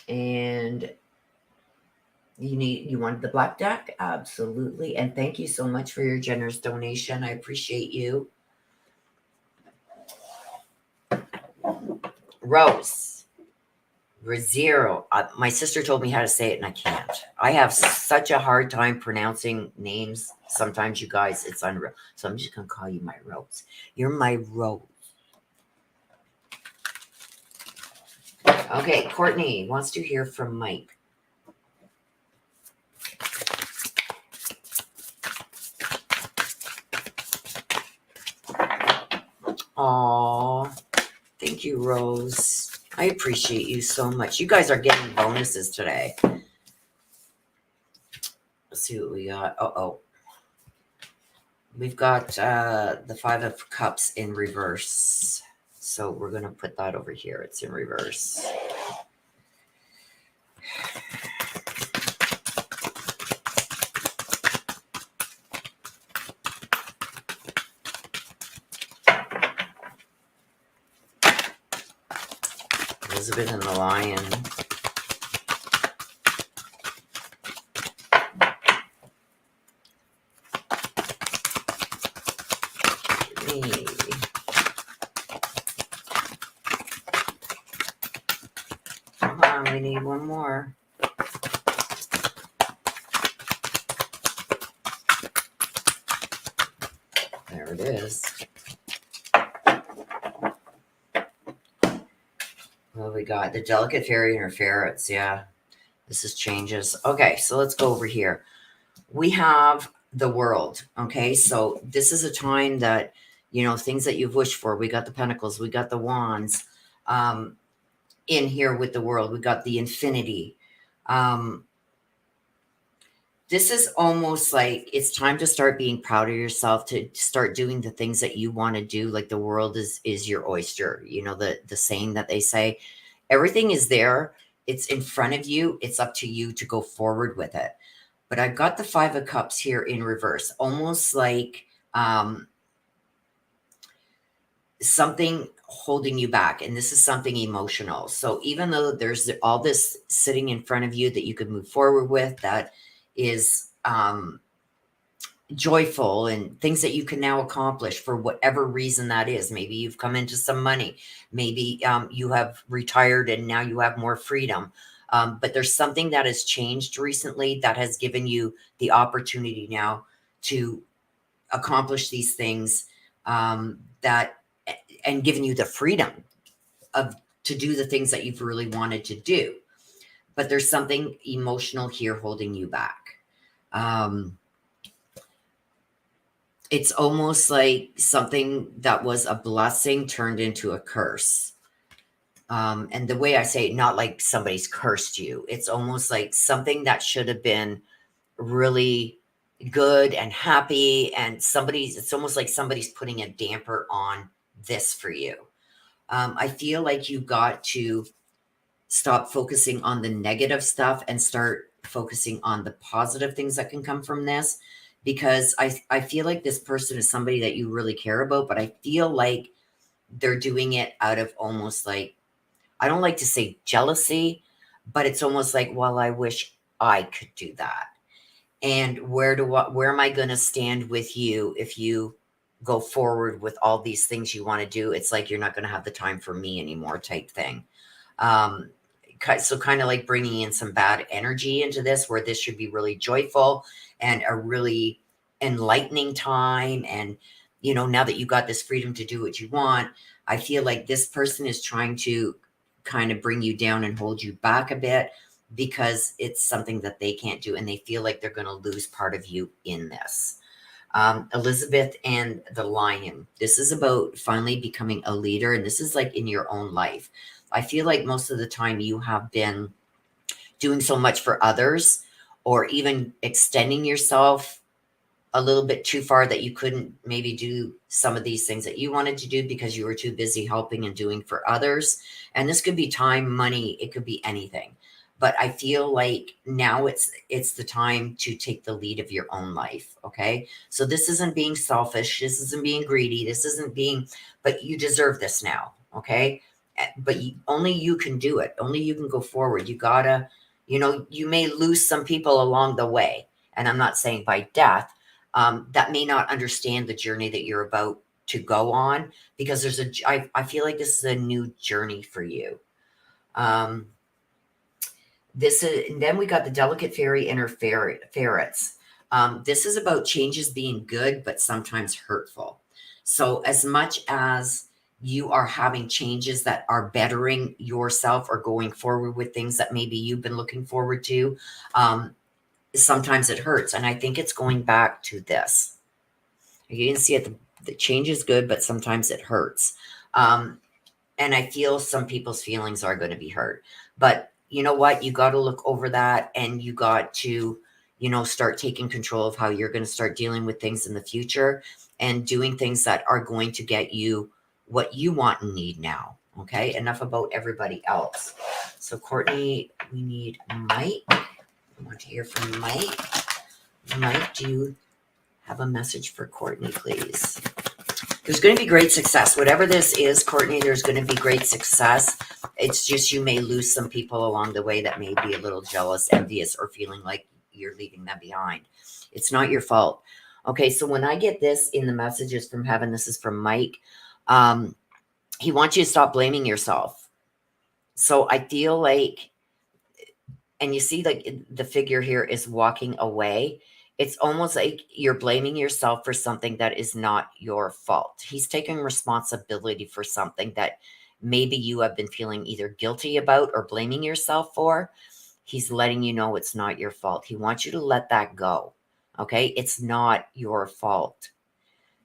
And you wanted the black deck? Absolutely. And thank you so much for your generous donation. I appreciate you. Rose. Rosiero. My sister told me how to say it and I can't. I have such a hard time pronouncing names. Sometimes, you guys, it's unreal. So I'm just going to call you my Rose. You're my Rose. Okay, Courtney wants to hear from Mike. Aw, thank you, Rose. I appreciate you so much. You guys are getting bonuses today. Let's see what we got. Oh, we've got the Five of Cups in reverse. So we're going to put that over here. It's in reverse. Elizabeth and the Lion. Come on, we need one more. There it is. Well, we got the Delicate Fairy and her ferrets. Yeah, this is changes. Okay, so let's go over here. We have the World. Okay, so this is a time that, you know, things that you've wished for. We got the Pentacles. We got the Wands. In here with the World, we got the Infinity. This is almost like it's time to start being proud of yourself, to start doing the things that you want to do. Like the world is your oyster. You know, the saying that they say, everything is there. It's in front of you. It's up to you to go forward with it. But I've got the Five of Cups here in reverse, almost like something holding you back. And this is something emotional. So even though there's all this sitting in front of you that you could move forward with, that is joyful and things that you can now accomplish for whatever reason that is. Maybe you've come into some money. Maybe you have retired and now you have more freedom. But there's something that has changed recently that has given you the opportunity now to accomplish these things, that and given you the freedom of to do the things that you've really wanted to do. But there's something emotional here holding you back. It's almost like something that was a blessing turned into a curse. And the way I say it, not like somebody's cursed you. It's almost like something that should have been really good and happy, and it's almost like somebody's putting a damper on this for you. I feel like you got to stop focusing on the negative stuff and start focusing on the positive things that can come from this, because I feel like this person is somebody that you really care about, but I feel like they're doing it out of almost like, I don't like to say jealousy, but it's almost like, well, I wish I could do that. And where am I going to stand with you if you go forward with all these things you want to do? It's like you're not going to have the time for me anymore, type thing. So kind of like bringing in some bad energy into this, where this should be really joyful and a really enlightening time. And, you know, now that you got this freedom to do what you want, I feel like this person is trying to kind of bring you down and hold you back a bit, because it's something that they can't do, and they feel like they're going to lose part of you in this. Elizabeth and the Lion. This is about finally becoming a leader, and this is like in your own life. I feel like most of the time you have been doing so much for others, or even extending yourself a little bit too far, that you couldn't maybe do some of these things that you wanted to do because you were too busy helping and doing for others. And this could be time, money, it could be anything. But I feel like now it's the time to take the lead of your own life. Okay. So this isn't being selfish. This isn't being greedy. This isn't being, but you deserve this now. Okay. But only you can do it. Only you can go forward. You gotta, you know, you may lose some people along the way. And I'm not saying by death, that may not understand the journey that you're about to go on, because I feel like this is a new journey for you. And then we got the Delicate Fairy and her ferrets. This is about changes being good, but sometimes hurtful. So as much as you are having changes that are bettering yourself or going forward with things that maybe you've been looking forward to, sometimes it hurts. And I think it's going back to this. You can see at the The change is good, but sometimes it hurts. And I feel some people's feelings are going to be hurt. But you know what? You got to look over that, and you got to, start taking control of how you're going to start dealing with things in the future and doing things that are going to get you what you want and need now. Okay. Enough about everybody else. So, Courtney, we need Mike. I want to hear from Mike. Mike, do you have a message for Courtney, please? There's going to be great success. Whatever this is, Courtney, there's going to be great success. It's just you may lose some people along the way that may be a little jealous, envious, or feeling like you're leaving them behind. It's not your fault. Okay, so when I get this in the messages from heaven, this is from Mike. He wants you to stop blaming yourself. So I feel like, and you see like the figure here is walking away. It's almost like you're blaming yourself for something that is not your fault. He's taking responsibility for something that maybe you have been feeling either guilty about or blaming yourself for. He's letting you know it's not your fault. He wants you to let that go. Okay? It's not your fault.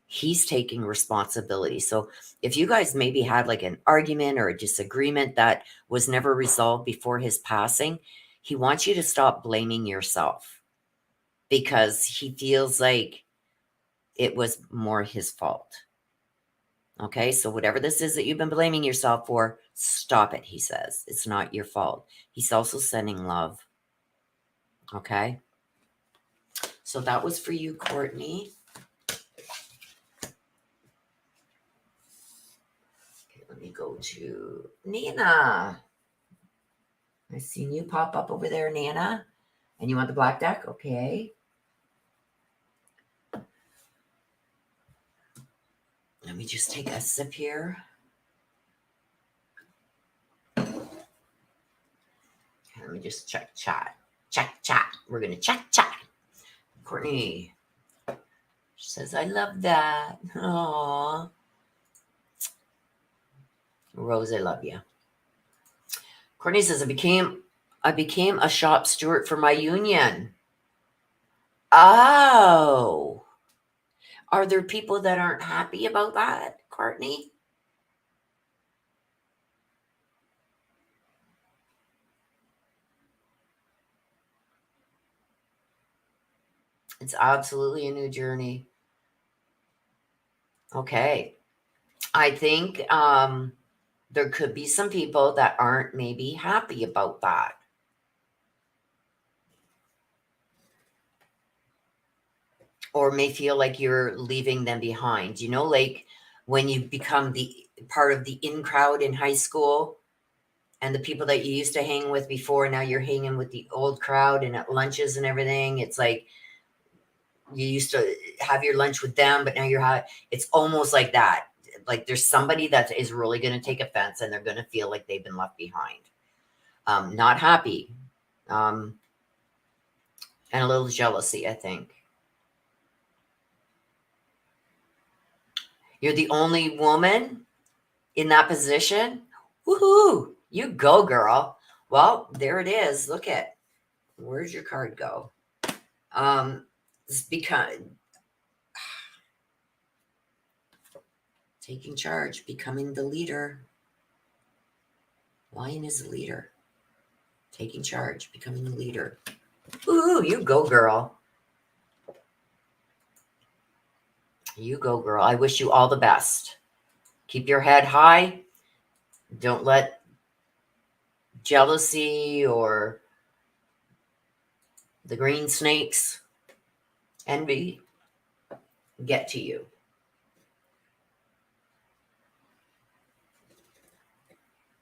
He's taking responsibility. So if you guys maybe had like an argument or a disagreement that was never resolved before his passing, he wants you to stop blaming yourself, because he feels like it was more his fault. Okay, so whatever this is that you've been blaming yourself for, stop it, he says. It's not your fault. He's also sending love. Okay, so that was for you, Courtney. Okay, let me go to Nana. I've seen you pop up over there, Nana. And you want the black deck? Okay. Let me just take a sip here. Okay, let me just check chat. Check chat. We're going to check chat. Courtney says, I love that. Aww. Rose, I love you. Courtney says, I became a shop steward for my union. Oh. Are there people that aren't happy about that, Courtney? It's absolutely a new journey. Okay. I think there could be some people that aren't maybe happy about that. Or may feel like you're leaving them behind. Like when you become the part of the in crowd in high school, and the people that you used to hang with before, now you're hanging with the old crowd and at lunches and everything. It's like you used to have your lunch with them, but now it's almost like that. Like there's somebody that is really going to take offense, and they're going to feel like they've been left behind. Not happy. And a little jealousy, I think. You're the only woman in that position. Woohoo! You go, girl. Well, there it is. Look at, where'd your card go? It's taking charge, becoming the leader. Lion is the leader. Taking charge, becoming the leader. Ooh, you go, girl. You go, girl. I wish you all the best. Keep your head high. Don't let jealousy or the green snakes, envy, get to you.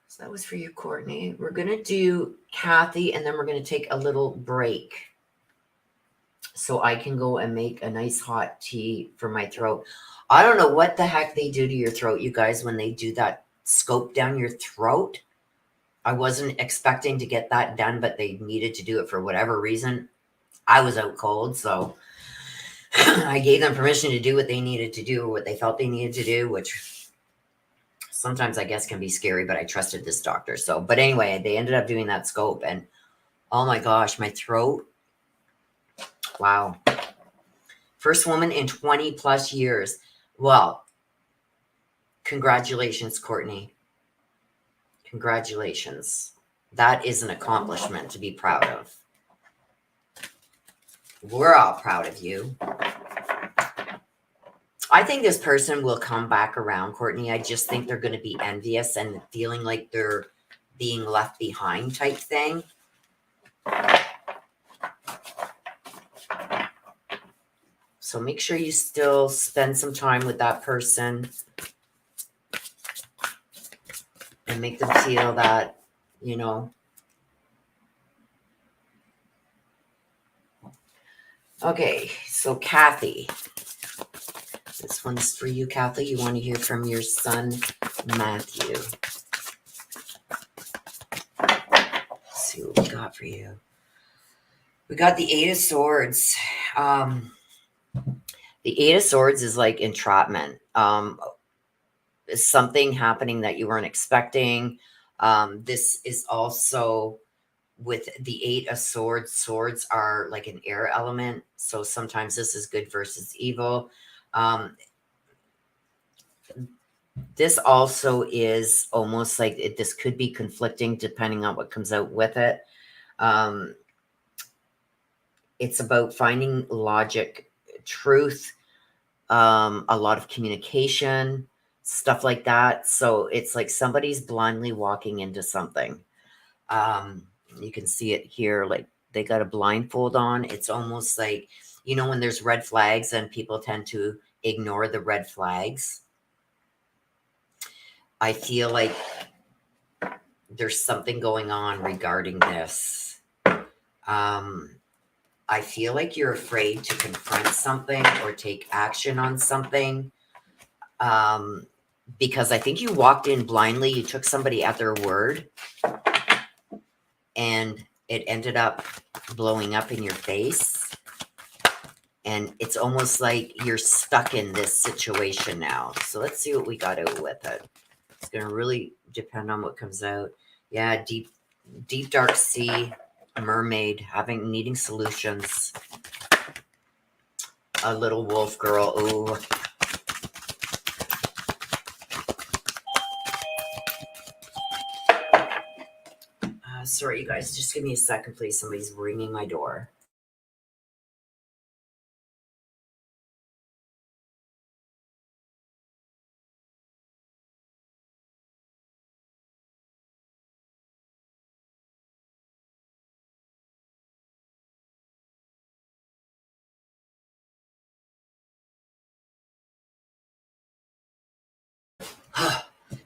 So that was for you, Courtney. We're going to do Kathy, and then we're going to take a little break so I can go and make a nice hot tea for my throat. I don't know what the heck they do to your throat, you guys, when they do that scope down your throat. I wasn't expecting to get that done, but they needed to do it for whatever reason. I was out cold, so I gave them permission to do what they needed to do, or what they felt they needed to do, which sometimes I guess can be scary, but I trusted this doctor. So, but anyway, they ended up doing that scope, and oh my gosh, my throat. Wow. First woman in 20 plus years. Well, congratulations, Courtney. Congratulations. That is an accomplishment to be proud of. We're all proud of you. I think this person will come back around, Courtney. I just think they're going to be envious and feeling like they're being left behind type thing. So make sure you still spend some time with that person and make them feel that, you know. Okay, so Kathy. This one's for you, Kathy. You want to hear from your son, Matthew. Let's see what we got for you. We got the Eight of Swords. The Eight of Swords is like entrapment. Something happening that you weren't expecting. This is also with the Eight of Swords. Swords are like an air element. So sometimes this is good versus evil. This also is almost like this could be conflicting depending on what comes out with it. It's about finding logic, truth, a lot of communication, stuff like that. So it's like somebody's blindly walking into something. You can see it here, like they got a blindfold on. It's almost like, you know, when there's red flags and people tend to ignore the red flags. I feel like there's something going on regarding this. I feel like you're afraid to confront something or take action on something. Because I think you walked in blindly. You took somebody at their word and it ended up blowing up in your face. And it's almost like you're stuck in this situation now. So let's see what we got out with it. It's going to really depend on what comes out. Yeah, deep dark sea, mermaid, needing solutions. A little wolf girl. Ooh. Sorry, you guys. Just give me a second, please. Somebody's ringing my door.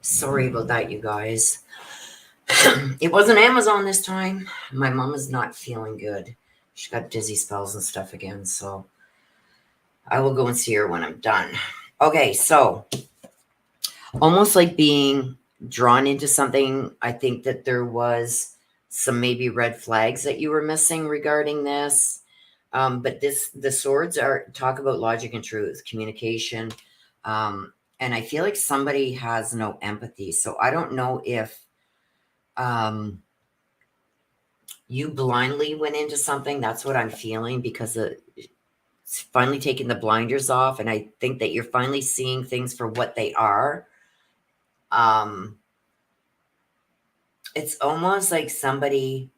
Sorry about that, you guys. It wasn't Amazon this time. My mom is not feeling good. She got dizzy spells and stuff again, so I will go and see her when I'm done. Okay, so almost like being drawn into something. I think that there was some maybe red flags that you were missing regarding this. But the swords talk about logic and truth, communication. And I feel like somebody has no empathy. So I don't know if you blindly went into something. That's what I'm feeling, because it's finally taking the blinders off. And I think that you're finally seeing things for what they are. It's almost like somebody...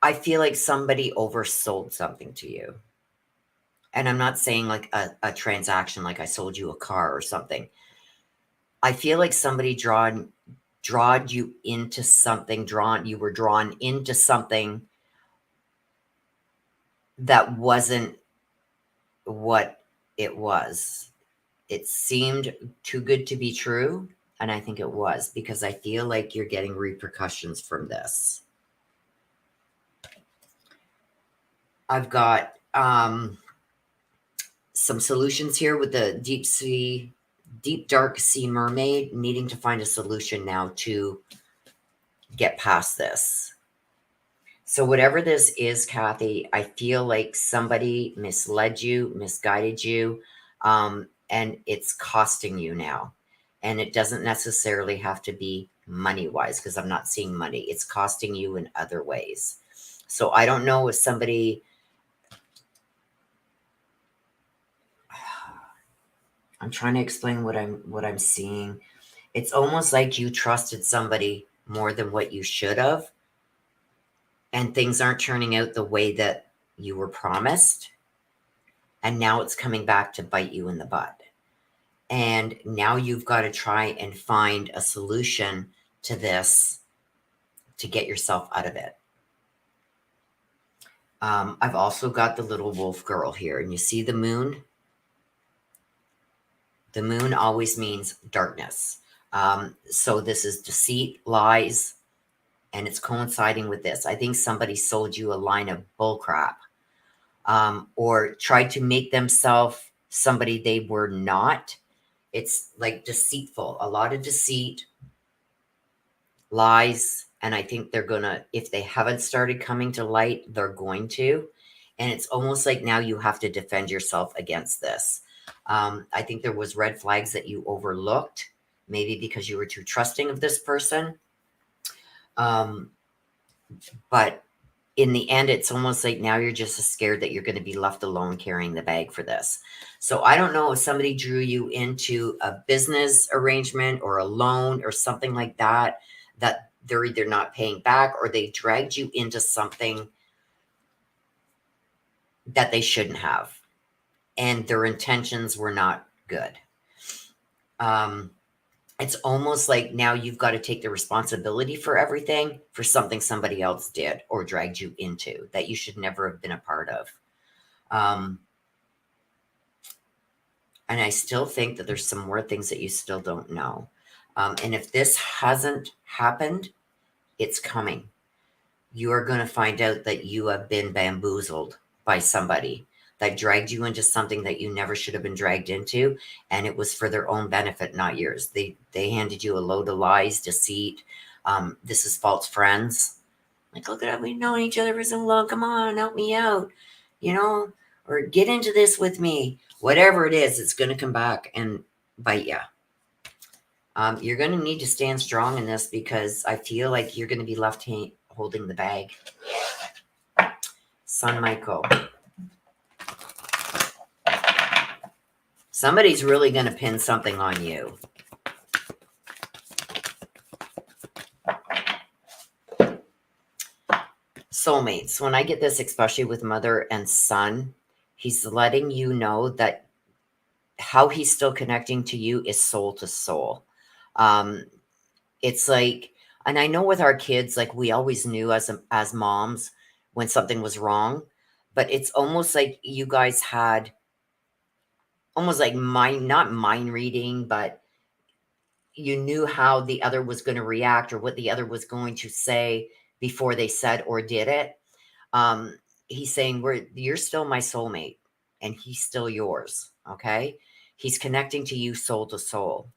I feel like somebody oversold something to you. And I'm not saying like a transaction, like I sold you a car or something. I feel like somebody drawed you into something, you were drawn into something that wasn't what it was. It seemed too good to be true. And I think it was, because I feel like you're getting repercussions from this. I've got some solutions here with the deep dark sea mermaid, needing to find a solution now to get past this. So whatever this is, Kathy, I feel like somebody misled you, misguided you, and it's costing you now. And it doesn't necessarily have to be money-wise, because I'm not seeing money. It's costing you in other ways. So I don't know if somebody... I'm trying to explain what I'm seeing. It's almost like you trusted somebody more than what you should have, and things aren't turning out the way that you were promised. And now it's coming back to bite you in the butt. And now you've got to try and find a solution to this to get yourself out of it. I've also got the little wolf girl here, and you see the moon? The moon always means darkness. So this is deceit, lies, and it's coinciding with this. I think somebody sold you a line of bullcrap, or tried to make themselves somebody they were not. It's like deceitful, a lot of deceit, lies, and I think they're gonna, if they haven't started coming to light, they're going to. And it's almost like now you have to defend yourself against this. I think there was red flags that you overlooked, maybe because you were too trusting of this person. But in the end, it's almost like now you're just scared that you're going to be left alone carrying the bag for this. So I don't know if somebody drew you into a business arrangement or a loan or something like that, that they're either not paying back, or they dragged you into something that they shouldn't have, and their intentions were not good. It's almost like now you've got to take the responsibility for everything for something somebody else did or dragged you into that you should never have been a part of. And I still think that there's some more things that you still don't know. And if this hasn't happened, it's coming. You are going to find out that you have been bamboozled by somebody that dragged you into something that you never should have been dragged into, and it was for their own benefit, not yours. They handed you a load of lies, deceit. This is false friends. Like, look at that, we've known each other for so long. Come on, help me out, or get into this with me. Whatever it is, it's going to come back and bite you. You're going to need to stand strong in this, because I feel like you're going to be left holding the bag. Sun Michael. Somebody's really going to pin something on you. Soulmates. When I get this, especially with mother and son, he's letting you know that how he's still connecting to you is soul to soul. It's like, and I know with our kids, like, we always knew as moms when something was wrong, but it's almost like you guys had almost like not mind reading, but you knew how the other was going to react or what the other was going to say before they said or did it. He's saying, you're still my soulmate, and he's still yours. Okay. He's connecting to you soul to soul.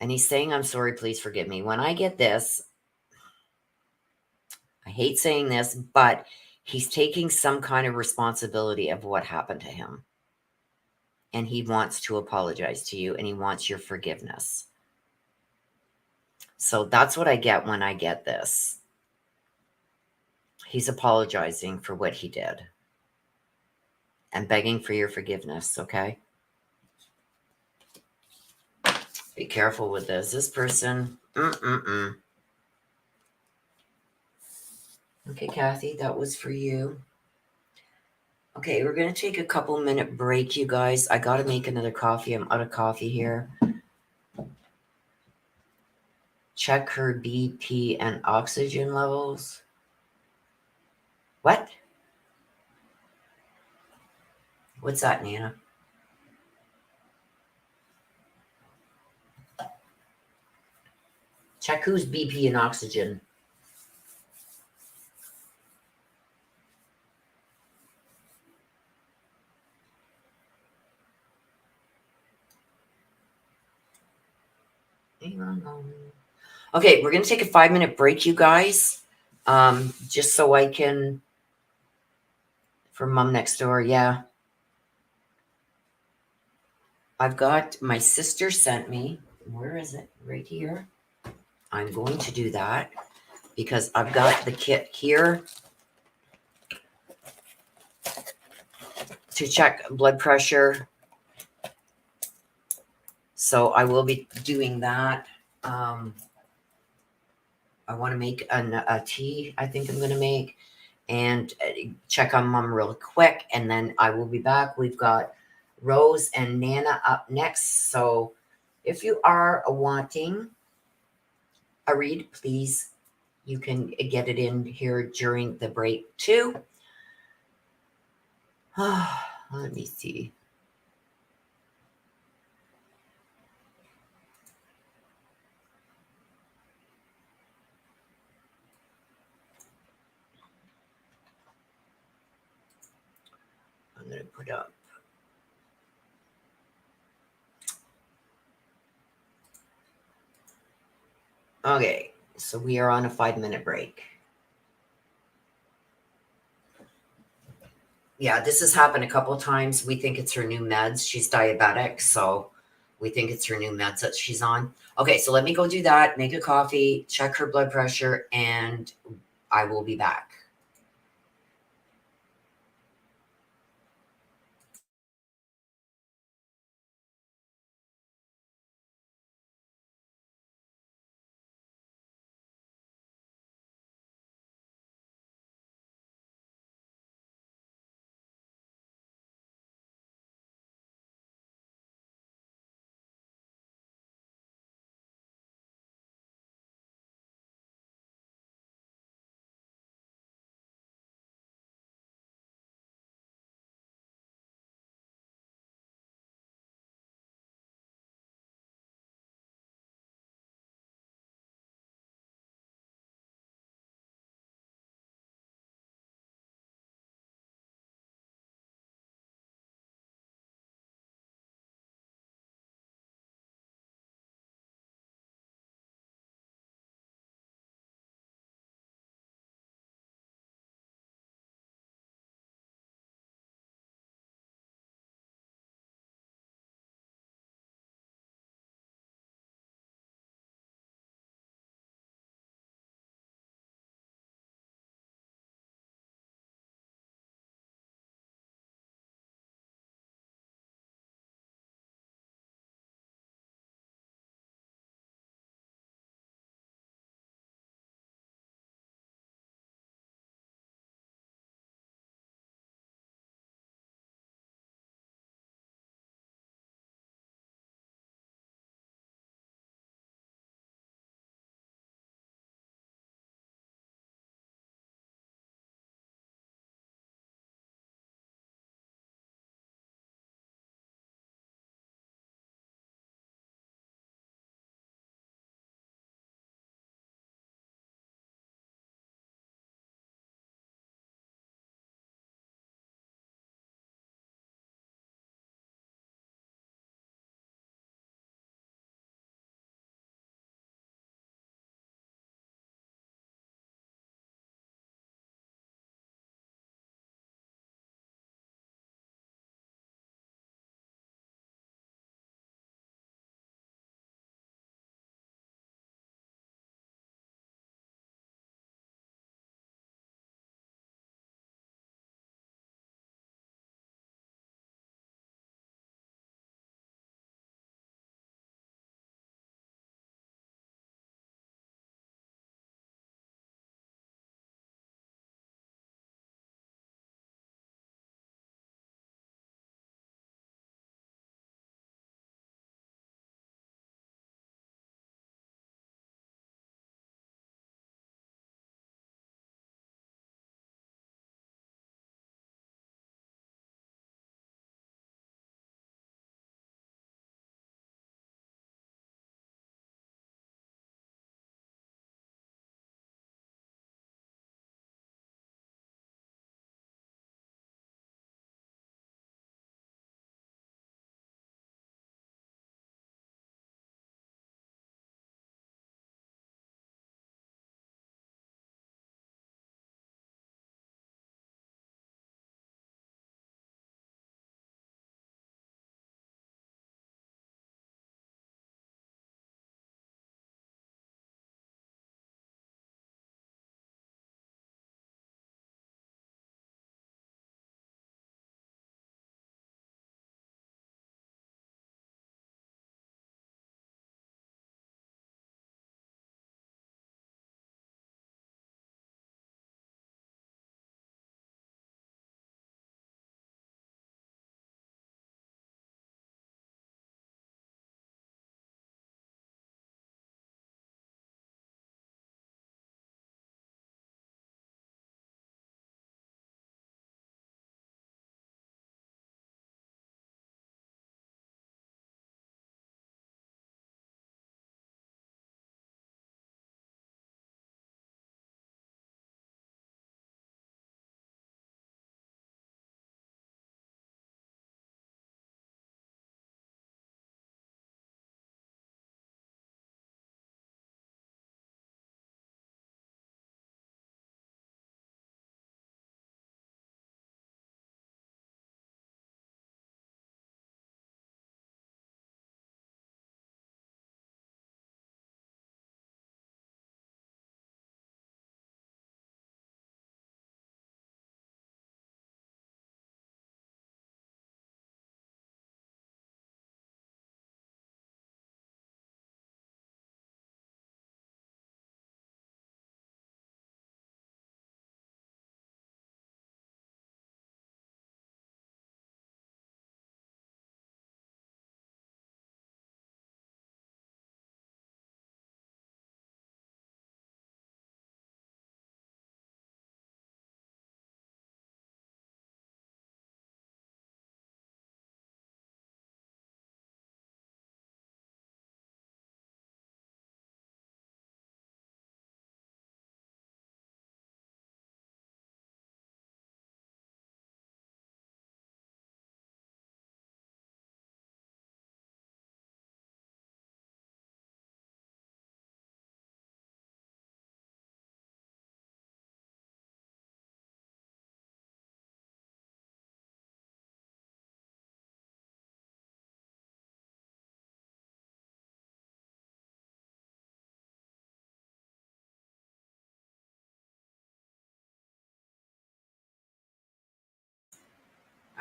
And he's saying, I'm sorry, please forgive me. When I get this, I hate saying this, but he's taking some kind of responsibility of what happened to him. And he wants to apologize to you, and he wants your forgiveness. So that's what I get when I get this. He's apologizing for what he did and begging for your forgiveness, okay? Be careful with this. This person, Okay, Kathy, that was for you. Okay, we're going to take a couple-minute break, you guys. I got to make another coffee. I'm out of coffee here. Check her BP and oxygen levels. What? What's that, Nana? Check who's BP and oxygen. Okay, we're going to take a 5-minute break, you guys. Just so I can... For Mom Next Door, yeah. I've got... My sister sent me Where is it? Right here. I'm going to do that because I've got the kit here to check blood pressure. So I will be doing that. I want to make a tea, I think I'm going to make, and check on mom real quick. And then I will be back. We've got Rose and Nana up next. So if you are wanting a read, please, you can get it in here during the break too. Let me see. I'm going to put up. Okay, so we are on a 5-minute break. Yeah, this has happened a couple of times. We think it's her new meds. She's diabetic, so we think it's her new meds that she's on. Okay, so let me go do that, make a coffee, check her blood pressure, and I will be back.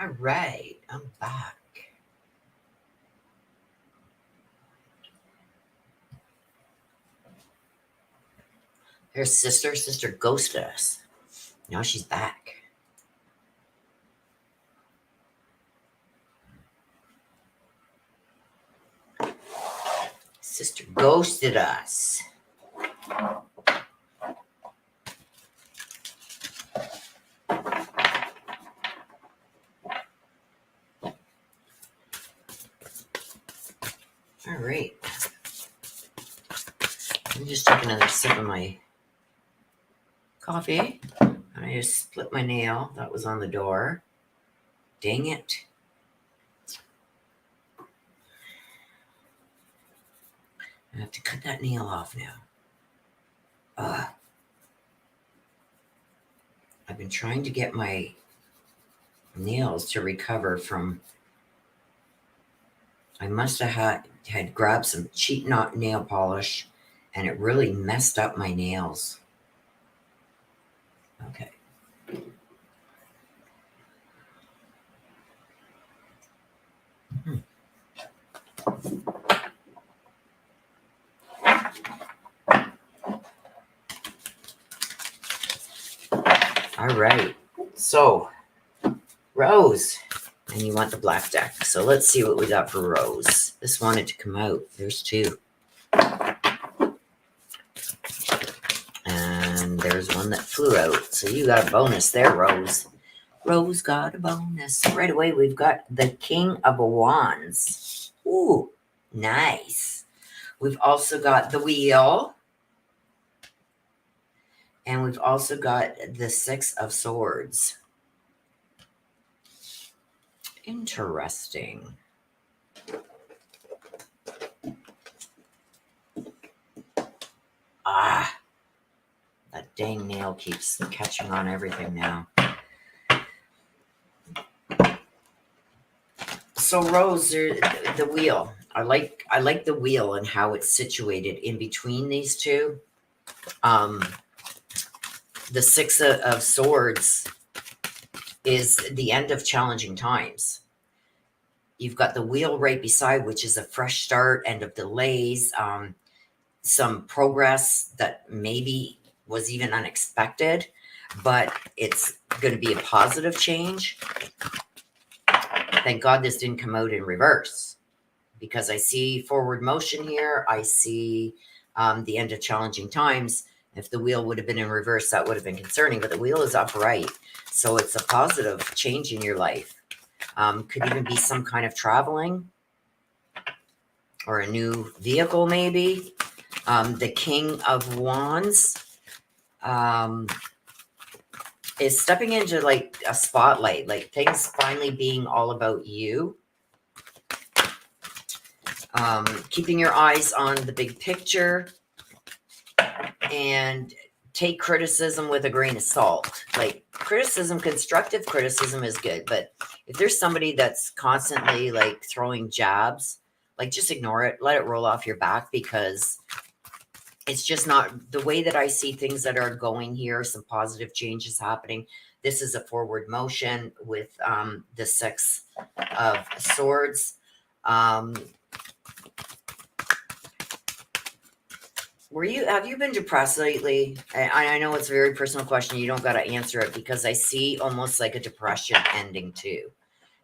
All right, I'm back. There's sister. Sister ghosted us. Now she's back. Sister ghosted us. All right. I'm just taking another sip of my coffee. I just split my nail. That was on the door. Dang it. I have to cut that nail off now. I've been trying to get my nails to recover from. I must have had grabbed some cheap nail polish, and it really messed up my nails. Okay. All right. So, Rose. And you want the black deck. So let's see what we got for Rose. This wanted to come out. There's two. And there's one that flew out. So you got a bonus there, Rose. Rose got a bonus. Right away, we've got the King of Wands. Ooh, nice. We've also got the Wheel. And we've also got the Six of Swords. Interesting. Ah, that dang nail keeps catching on everything now. So Rose, the Wheel. I like the Wheel and how it's situated in between these two. The Six of Swords is the end of challenging times. You've got the Wheel right beside, which is a fresh start, end of delays, some progress that maybe was even unexpected, but it's going to be a positive change. Thank God this didn't come out in reverse, because I see forward motion here. I see the end of challenging times. If the Wheel would have been in reverse, that would have been concerning, but the Wheel is upright. So it's a positive change in your life. Could even be some kind of traveling or a new vehicle, maybe. The King of Wands is stepping into like a spotlight, like things finally being all about you. Keeping your eyes on the big picture, and take criticism with a grain of salt. Like criticism, constructive criticism is good, but if there's somebody that's constantly like throwing jabs, like just ignore it, let it roll off your back, because it's just not the way that I see things that are going here. Some positive changes happening. This is a forward motion with the Six of Swords. Have you been depressed lately? I know it's a very personal question. You don't got to answer it, because I see almost like a depression ending too.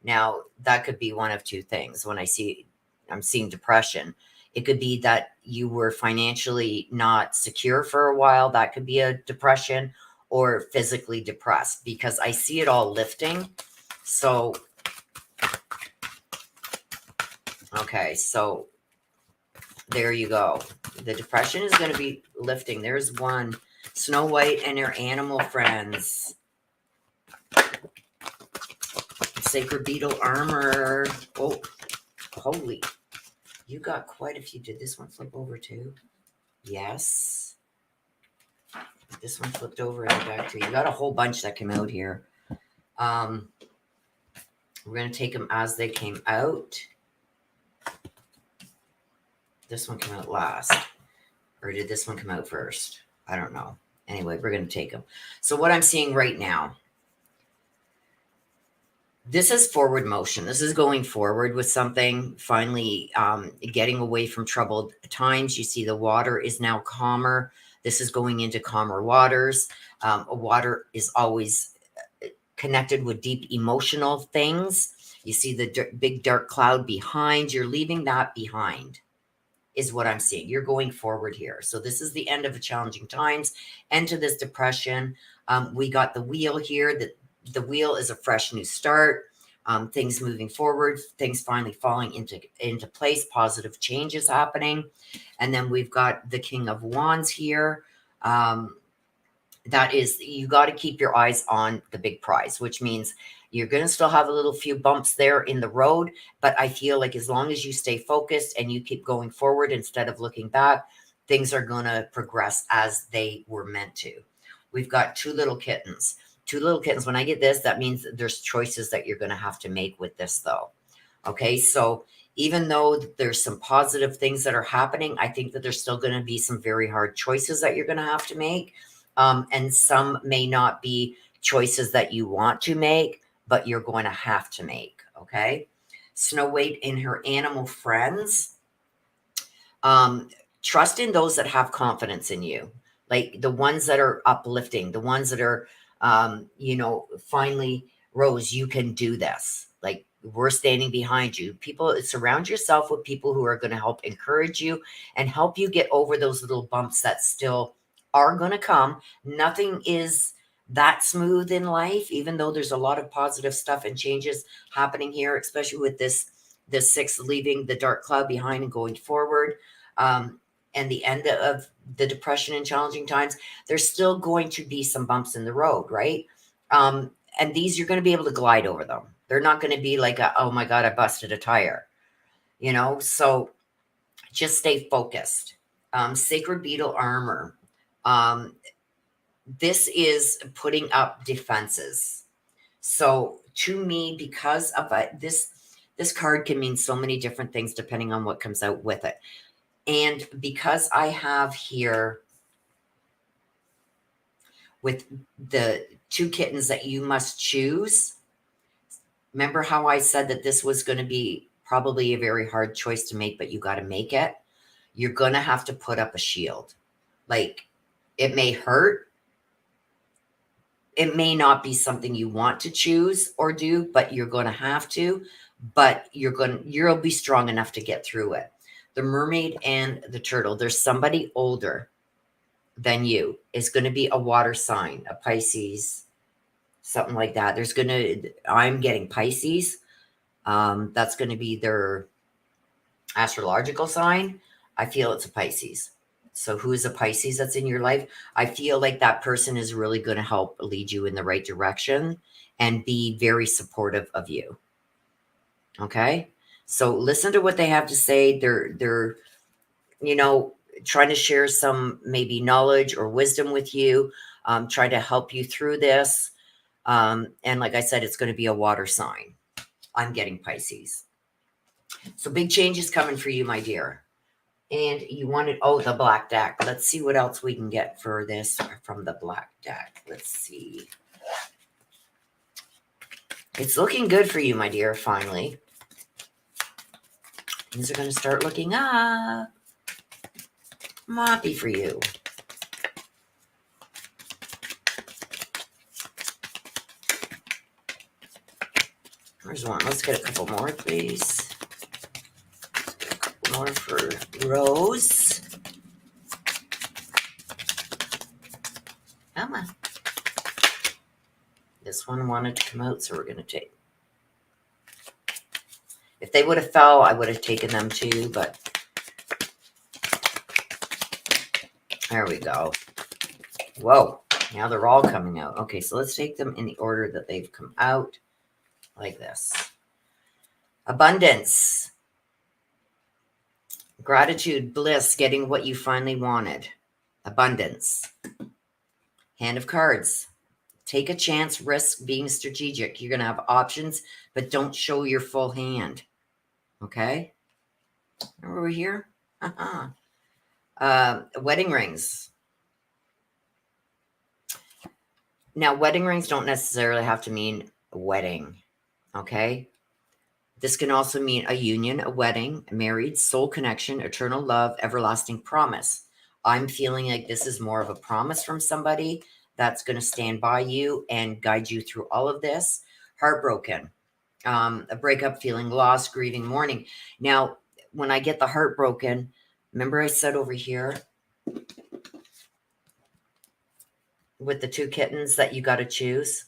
Now, that could be one of two things. When I'm seeing depression, it could be that you were financially not secure for a while. That could be a depression, or physically depressed, because I see it all lifting. So, okay, so there you go. The depression is going to be lifting. There's one. Snow White and her animal friends. Sacred beetle armor. Oh, holy. You got quite a few. Did this one flip over too? Yes. This one flipped over in the back too. You got a whole bunch that came out here. We're going to take them as they came out. This one came out last. Or did this one come out first? I don't know. Anyway, we're going to take them. So what I'm seeing right now, This is forward motion. This is going forward with something, finally getting away from troubled times. You see the water is now calmer. This is going into calmer waters. Water is always connected with deep emotional things. You see the big dark cloud behind. You're leaving that behind, is what I'm seeing. You're going forward here. So this is the end of the challenging times, end to this depression. We got the wheel here. The wheel is a fresh new start. Things moving forward, things finally falling into place, positive changes happening. And then we've got the King of Wands here. That is, you got to keep your eyes on the big prize, which means you're going to still have a little few bumps there in the road. But I feel like as long as you stay focused and you keep going forward instead of looking back, things are going to progress as they were meant to. We've got two little kittens. Two little kittens. When I get this, that means that there's choices that you're going to have to make with this, though. Okay, so even though there's some positive things that are happening, I think that there's still going to be some very hard choices that you're going to have to make. And some may not be choices that you want to make, but you're going to have to make. Okay. Snow White and her animal friends. Trust in those that have confidence in you, like the ones that are uplifting, the ones that are, finally, Rose, you can do this. Like, we're standing behind you. People, surround yourself with people who are going to help encourage you and help you get over those little bumps that still are going to come. Nothing is that smooth in life, even though there's a lot of positive stuff and changes happening here, especially with this six leaving the dark cloud behind and going forward. And the end of the depression and challenging times, there's still going to be some bumps in the road, right? And these, you're going to be able to glide over them. They're not going to be like, oh my God, I busted a tire, so just stay focused. Sacred beetle armor. This is putting up defenses. So to me, because of this card can mean so many different things depending on what comes out with it. And because I have here with the two kittens that you must choose, remember how I said that this was going to be probably a very hard choice to make, but you got to make it. You're going to have to put up a shield. Like, it may hurt. It may not be something you want to choose or do, but you're going to have to. But you'll be strong enough to get through it. The mermaid and the turtle. There's somebody older than you. Is going to be a water sign, a Pisces, something like that. I'm getting Pisces. That's going to be their astrological sign. I feel it's a Pisces. So who is a Pisces that's in your life? I feel like that person is really going to help lead you in the right direction and be very supportive of you. Okay. So listen to what they have to say. They're trying to share some maybe knowledge or wisdom with you, try to help you through this. And like I said, it's going to be a water sign. I'm getting Pisces. So big changes coming for you, my dear. And you wanted, the black deck. Let's see what else we can get for this from the black deck. Let's see. It's looking good for you, my dear, finally. Things are going to start looking up. I'm happy for you. There's one. Let's get a couple more, please. A couple more for Rose. Come on. This one wanted to come out, so we're going to take. If they would have fell, I would have taken them too, but there we go. Whoa. Now they're all coming out. Okay, so let's take them in the order that they've come out. Like this. Abundance. Gratitude, bliss, getting what you finally wanted. Abundance. Hand of cards. Take a chance, risk being strategic. You're going to have options, but don't show your full hand. Okay? Over here. Wedding rings. Now, wedding rings don't necessarily have to mean a wedding. Okay. This can also mean a union, a wedding, a married, soul connection, eternal love, everlasting promise. I'm feeling like this is more of a promise from somebody that's going to stand by you and guide you through all of this. Heartbroken, a breakup, feeling lost, grieving, mourning. Now, when I get the heartbroken, remember I said over here with the 2 kittens that you got to choose?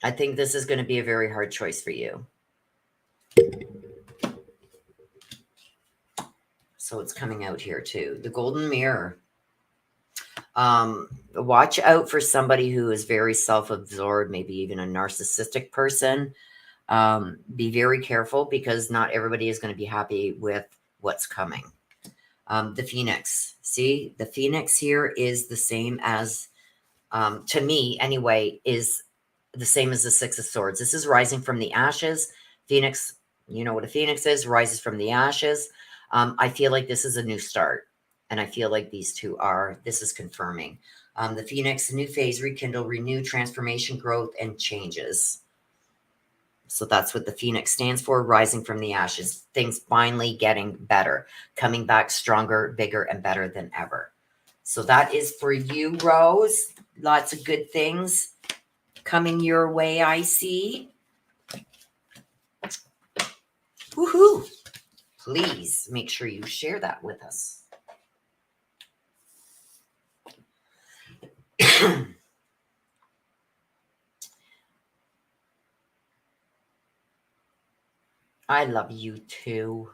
I think this is going to be a very hard choice for you. So it's coming out here too. The golden mirror. Watch out for somebody who is very self-absorbed, maybe even a narcissistic person. Be very careful because not everybody is going to be happy with what's coming. The Phoenix. See, the Phoenix here is the same as, to me anyway, is the same as the Six of Swords. This is rising from the ashes. Phoenix, you know what a Phoenix is, rises from the ashes. I feel like this is a new start. And I feel like these two are, this is confirming. The Phoenix, new phase, rekindle, renew, transformation, growth, and changes. So that's what the Phoenix stands for, rising from the ashes. Things finally getting better, coming back stronger, bigger, and better than ever. So that is for you, Rose. Lots of good things coming your way, I see. Woohoo! Please make sure you share that with us. I love you too.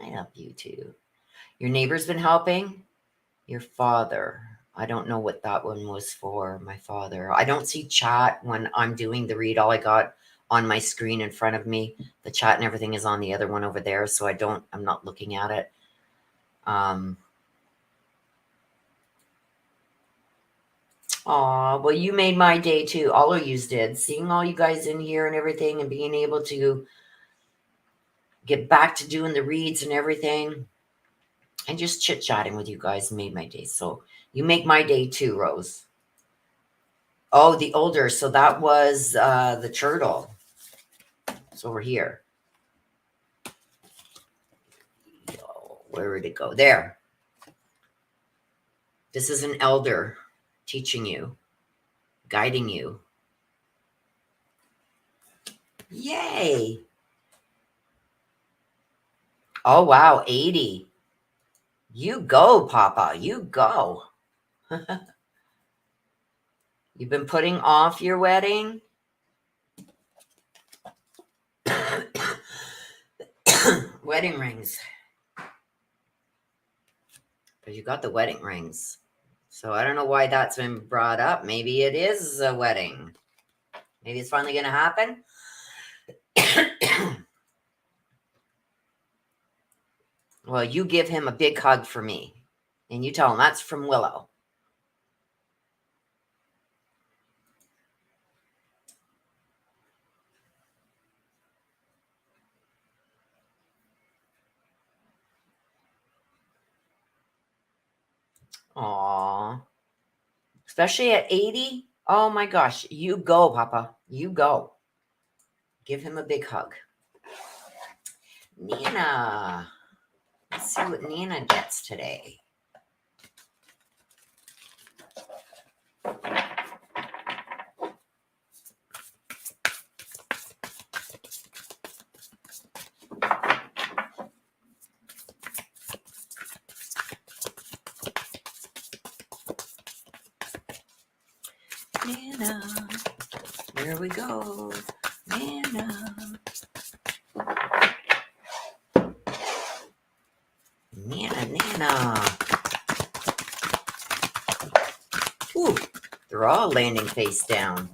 I love you too. Your neighbor's been helping? Your father. I don't know what that one was for, my father. I don't see chat when I'm doing the read. All I got on my screen in front of me, the chat and everything is on the other one over there, so I'm not looking at it. Aw, well, you made my day too. All of yous did. Seeing all you guys in here and everything and being able to get back to doing the reads and everything and just chit-chatting with you guys made my day. So you make my day too, Rose. Oh, the older. So that was the turtle. It's over here. Where did it go? There. This is an elder teaching you, guiding you. Yay. Oh, wow. 80. You go, Papa. You go. You've been putting off your wedding? Wedding rings. Because you got the wedding rings. So I don't know why that's been brought up. Maybe it is a wedding. Maybe it's finally going to happen. Well, you give him a big hug for me. And you tell him that's from Willow. Aww. Especially at 80. Oh my gosh. You go, Papa. You go. Give him a big hug. Nina. Let's see what Nina gets today. Nina. Here we go. Nina. Nina. Ooh, they're all landing face down.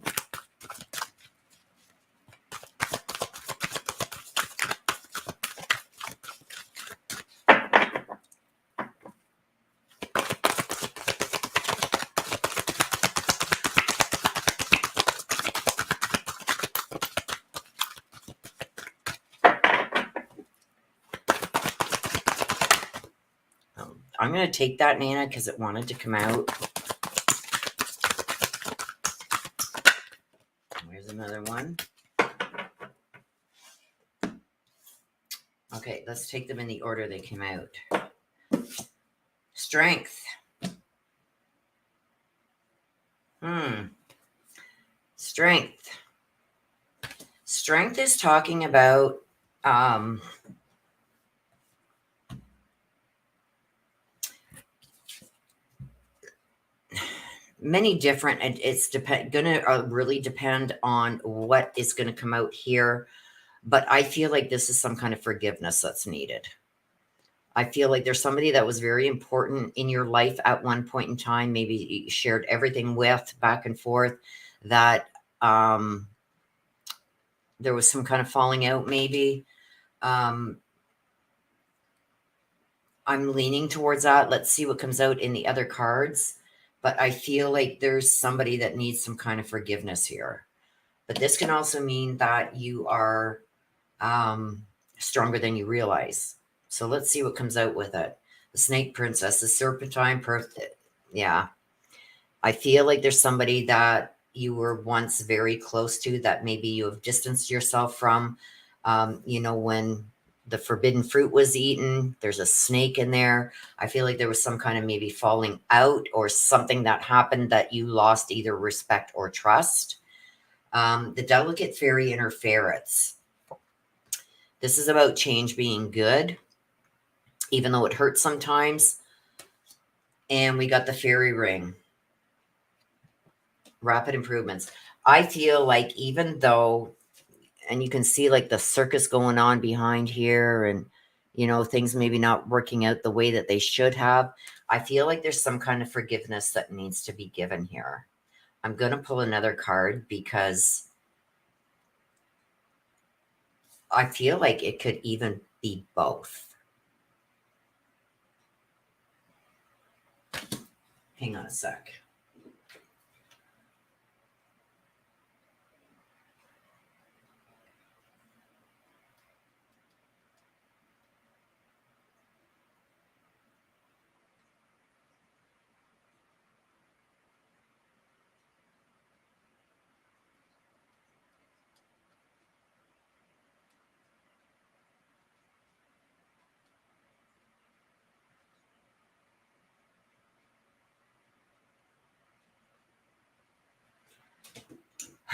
I'm going to take that, Nana, because it wanted to come out. Here's another one. Okay, let's take them in the order they came out. Strength. Strength. Strength is talking about many different, it's gonna really depend on what is going to come out here, but I feel like this is some kind of forgiveness that's needed. I feel like there's somebody that was very important in your life at one point in time, maybe you shared everything with, back and forth, that there was some kind of falling out maybe. I'm leaning towards that. Let's see what comes out in the other cards. But I feel like there's somebody that needs some kind of forgiveness here. But this can also mean that you are stronger than you realize. So let's see what comes out with it. The Snake Princess, the Serpentine yeah. I feel like there's somebody that you were once very close to that maybe you have distanced yourself from. When the forbidden fruit was eaten, there's a snake in there. I feel like there was some kind of maybe falling out or something that happened that you lost either respect or trust. The Delicate Fairy Interference. This is about change being good, even though it hurts sometimes. And we got the Fairy Ring. Rapid improvements. I feel like even though, and you can see like the circus going on behind here and, things maybe not working out the way that they should have. I feel like there's some kind of forgiveness that needs to be given here. I'm going to pull another card because I feel like it could even be both. Hang on a sec.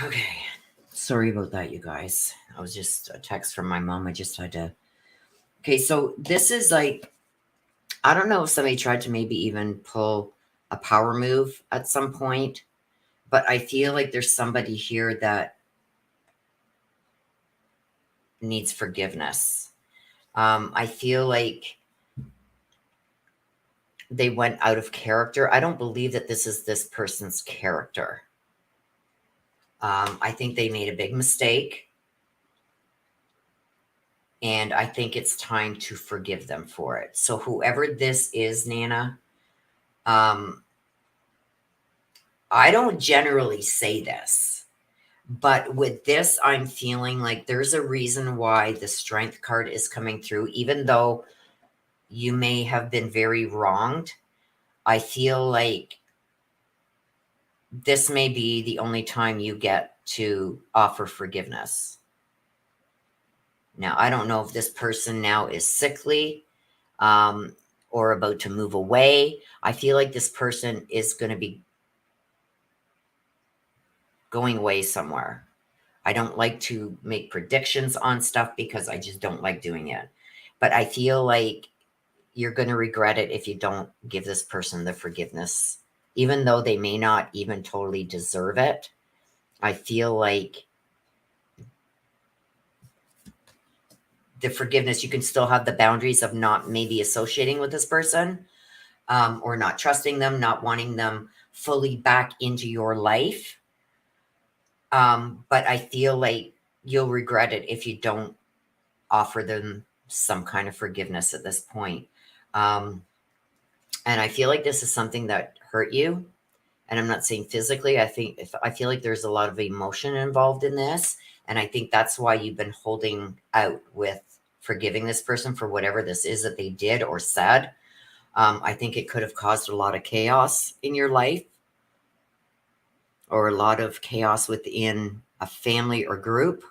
Okay. Sorry about that, you guys. I was just a text from my mom. I just had to. Okay, so this is like, I don't know if somebody tried to maybe even pull a power move at some point, but I feel like there's somebody here that needs forgiveness. I feel like they went out of character. I don't believe that this is this person's character. I think they made a big mistake. And I think it's time to forgive them for it. So whoever this is, Nana, I don't generally say this, but with this, I'm feeling like there's a reason why the Strength card is coming through, even though you may have been very wronged. I feel like this may be the only time you get to offer forgiveness. Now, I don't know if this person now is sickly or about to move away. I feel like this person is going to be going away somewhere. I don't like to make predictions on stuff because I just don't like doing it. But I feel like you're going to regret it if you don't give this person the forgiveness, even though they may not even totally deserve it. I feel like the forgiveness, you can still have the boundaries of not maybe associating with this person or not trusting them, not wanting them fully back into your life. But I feel like you'll regret it if you don't offer them some kind of forgiveness at this point. And I feel like this is something that hurt you. And I'm not saying physically. I feel like there's a lot of emotion involved in this. And I think that's why you've been holding out with forgiving this person for whatever this is that they did or said. I think it could have caused a lot of chaos in your life or a lot of chaos within a family or group.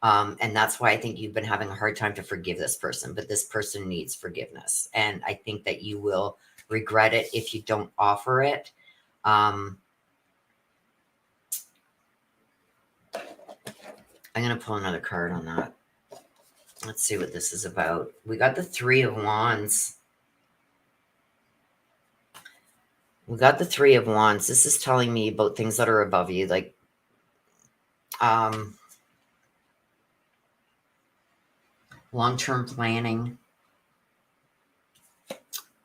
And that's why I think you've been having a hard time to forgive this person, but this person needs forgiveness. And I think that you will regret it if you don't offer it. I'm going to pull another card on that. Let's see what this is about. We got the Three of Wands. We got the Three of Wands. This is telling me about things that are above you, like long-term planning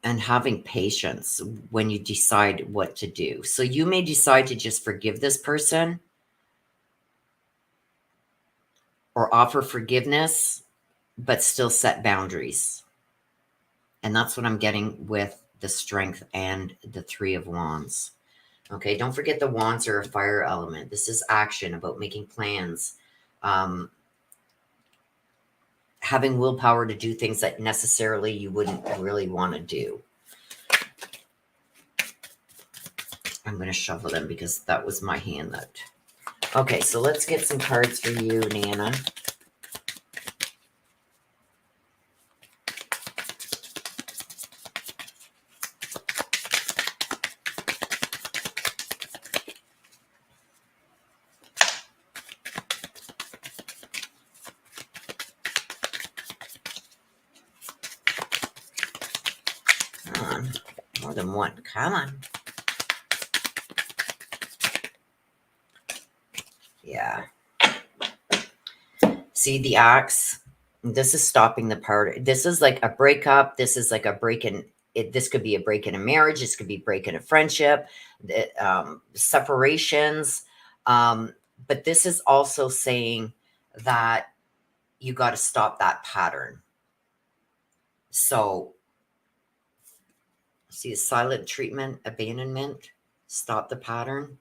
and having patience when you decide what to do. So you may decide to just forgive this person or offer forgiveness, but still set boundaries. And that's what I'm getting with the Strength and the Three of Wands. Okay, don't forget the Wands are a fire element. This is action, about making plans, having willpower to do things that necessarily you wouldn't really want to do. I'm going to shuffle them because that was my hand that... Okay, so let's get some cards for you, Nana. Come on, more than one. Come on. Yeah. See the axe? This is stopping the part. This is like a breakup. This is like a break in. This could be a break in a marriage. This could be a break in a friendship, separations. But this is also saying that you got to stop that pattern. So, see, silent treatment, abandonment, stop the pattern.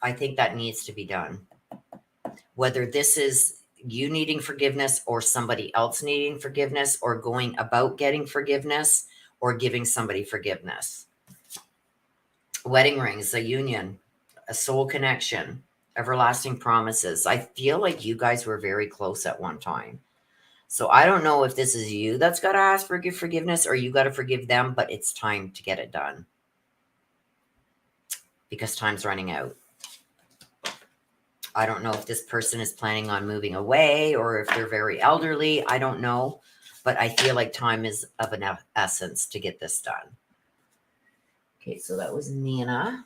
I think that needs to be done. Whether this is you needing forgiveness or somebody else needing forgiveness or going about getting forgiveness or giving somebody forgiveness. Wedding rings, a union, a soul connection, everlasting promises. I feel like you guys were very close at one time. So I don't know if this is you that's got to ask for forgiveness or you got to forgive them, but it's time to get it done because time's running out. I don't know if this person is planning on moving away or if they're very elderly. I don't know, but I feel like time is of an essence to get this done. Okay, so that was Nina.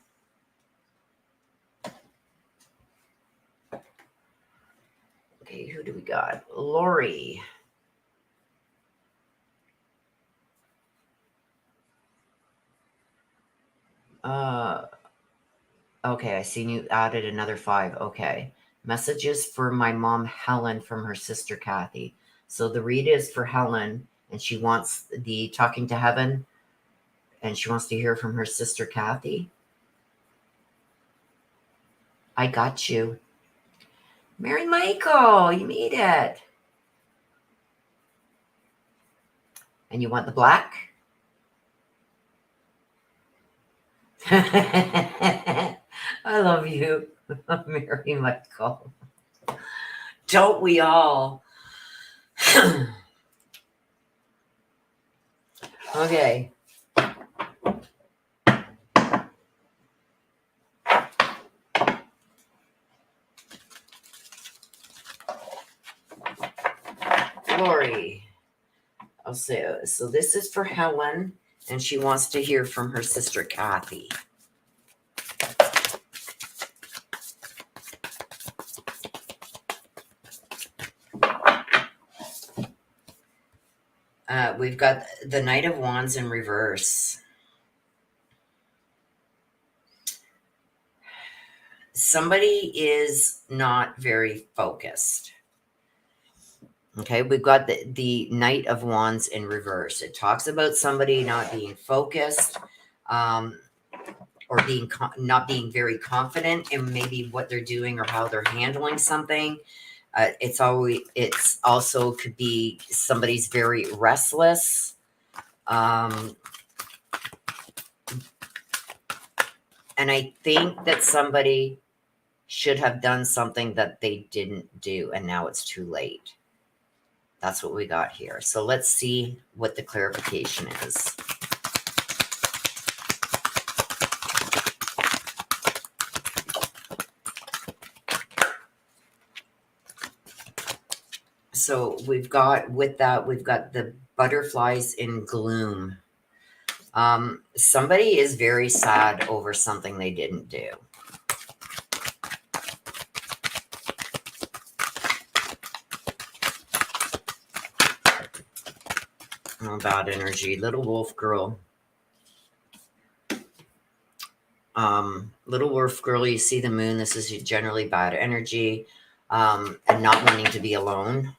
Okay, who do we got? Lori. Okay, I seen you added another 5. Okay. Messages for my mom, Helen, from her sister, Kathy. So the read is for Helen, and she wants the talking to heaven, and she wants to hear from her sister, Kathy. I got you. Mary Michael, you made it. And you want the black? I love you, Mary Michael. Don't we all? Okay. Lori. I'll say so. This is for Helen, and she wants to hear from her sister, Kathy. We've got the Knight of Wands in reverse. Somebody is not very focused. Okay, we've got the Knight of Wands in reverse. It talks about somebody not being focused, or being not being very confident in maybe what they're doing or how they're handling something. It's also could be somebody's very restless. And I think that somebody should have done something that they didn't do, and now it's too late. That's what we got here. So let's see what the clarification is. So we've got, with that, we've got the butterflies in gloom. Somebody is very sad over something they didn't do. Oh, bad energy. Little wolf girl. Little wolf girl, you see the moon. This is generally bad energy, and not wanting to be alone.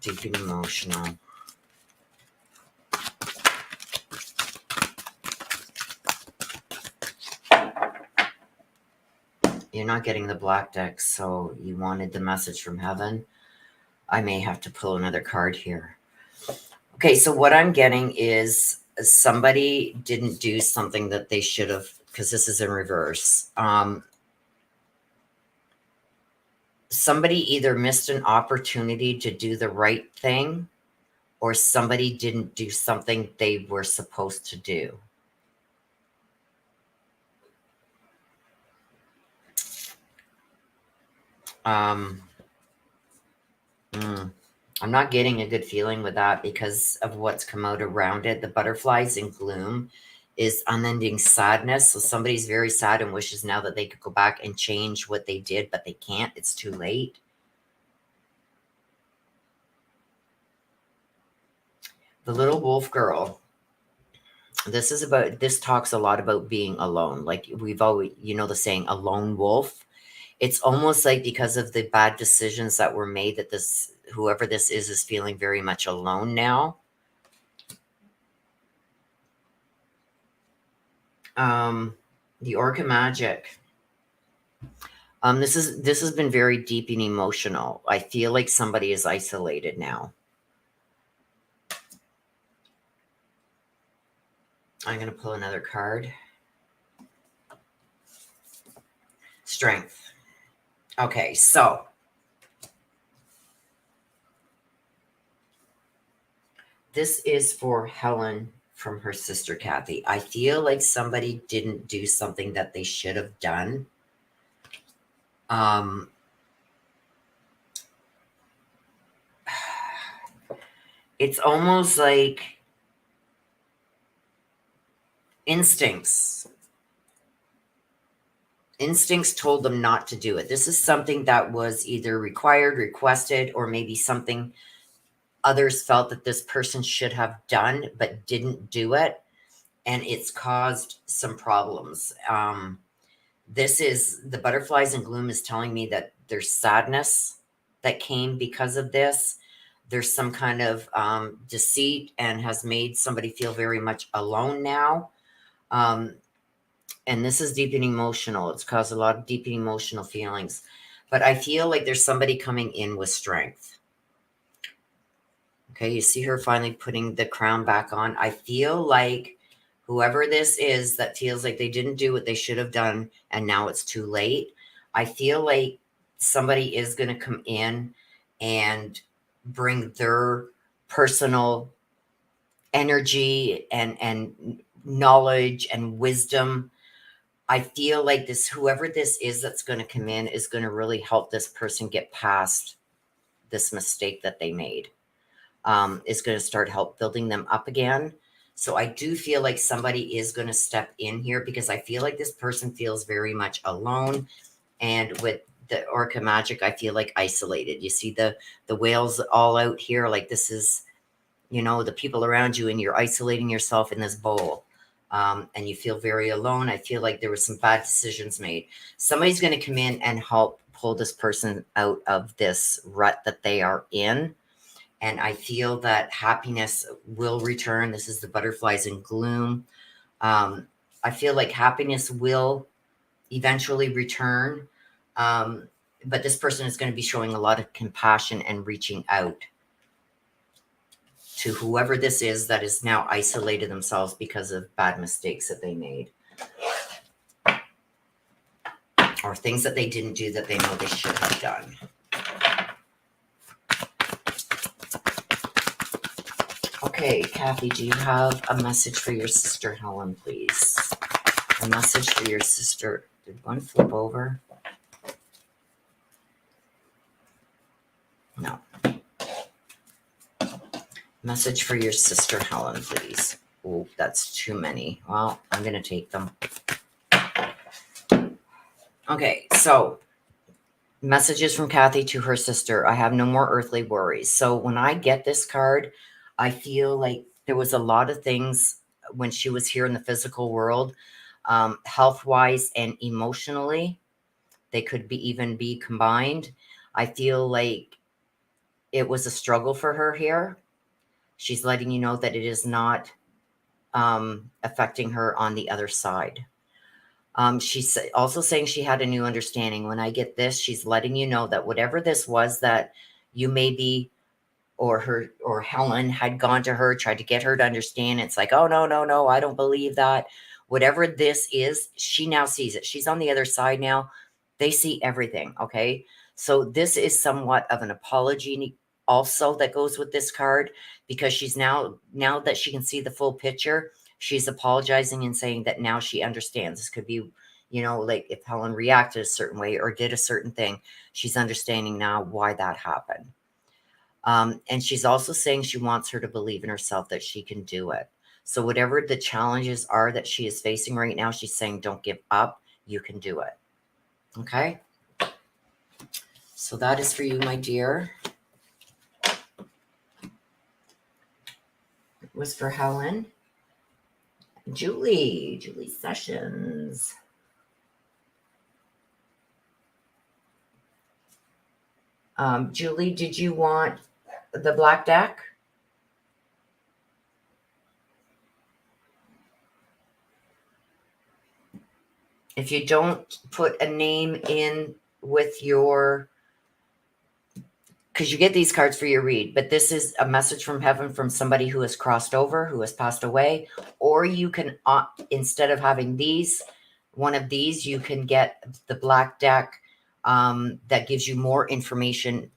Deep and emotional. You're not getting the black deck, so you wanted the message from heaven. I may have to pull another card here. Okay, so what I'm getting is somebody didn't do something that they should have, because this is in reverse. Somebody either missed an opportunity to do the right thing, or somebody didn't do something they were supposed to do. I'm not getting a good feeling with that because of what's come out around it. The butterflies in gloom is unending sadness. So somebody's very sad and wishes now that they could go back and change what they did, but they can't. It's too late. The little wolf girl. This talks a lot about being alone. Like we've always, the saying, a lone wolf. It's almost like because of the bad decisions that were made that whoever this is feeling very much alone now. The Orca Magic. This has been very deep and emotional. I feel like somebody is isolated now. I'm going to pull another card. Strength. Okay, so this is for Helen from her sister Kathy. I feel like somebody didn't do something that they should have done. It's almost like instincts told them not to do it. This is something that was either required, requested, or maybe something others felt that this person should have done but didn't do it, and it's caused some problems. This is the butterflies in gloom is telling me that there's sadness that came because of this. There's some kind of deceit and has made somebody feel very much alone now. And this is deep and emotional. It's caused a lot of deep and emotional feelings. But I feel like there's somebody coming in with strength. Okay, you see her finally putting the crown back on. I feel like whoever this is that feels like they didn't do what they should have done and now it's too late. I feel like somebody is going to come in and bring their personal energy and knowledge and wisdom. I feel like whoever this is that's going to come in is going to really help this person get past this mistake that they made. Is going to start help building them up again. So I do feel like somebody is going to step in here because I feel like this person feels very much alone. And with the Orca Magic, I feel like isolated. You see the whales all out here. Like this is, the people around you and you're isolating yourself in this bowl. And you feel very alone. I feel like there were some bad decisions made. Somebody's going to come in and help pull this person out of this rut that they are in. And I feel that happiness will return. This is the butterflies in gloom. I feel like happiness will eventually return. But this person is going to be showing a lot of compassion and reaching out to whoever this is that is now isolated themselves because of bad mistakes that they made or things that they didn't do that they know they should have done. Okay, Kathy, do you have a message for your sister Helen, please? A message for your sister. Did one flip over? No. Message for your sister Helen, please. Oh, that's too many. Well, I'm going to take them. Okay, so messages from Kathy to her sister. I have no more earthly worries. So when I get this card, I feel like there was a lot of things when she was here in the physical world, health-wise and emotionally. They could be even be combined. I feel like it was a struggle for her here. She's letting you know that it is not affecting her on the other side. She's also saying she had a new understanding. When I get this, she's letting you know that whatever this was that you maybe or Helen had gone to her, tried to get her to understand. It's like, oh, no, I don't believe that. Whatever this is, she now sees it. She's on the other side now. They see everything, okay? So this is somewhat of an apology also that goes with this card because she's now that she can see the full picture, she's apologizing and saying that now she understands. This could be, like if Helen reacted a certain way or did a certain thing, she's understanding now why that happened. And she's also saying she wants her to believe in herself, that she can do it. So whatever the challenges are that she is facing right now, she's saying, don't give up. You can do it. Okay. So that is for you, my dear. It was for Helen. Julie Sessions. Julie, did you want the black deck? If you don't put a name in with your, because you get these cards for your read, but this is a message from heaven from somebody who has crossed over, who has passed away, or you can, instead of having one of these, you can get the black deck that gives you more information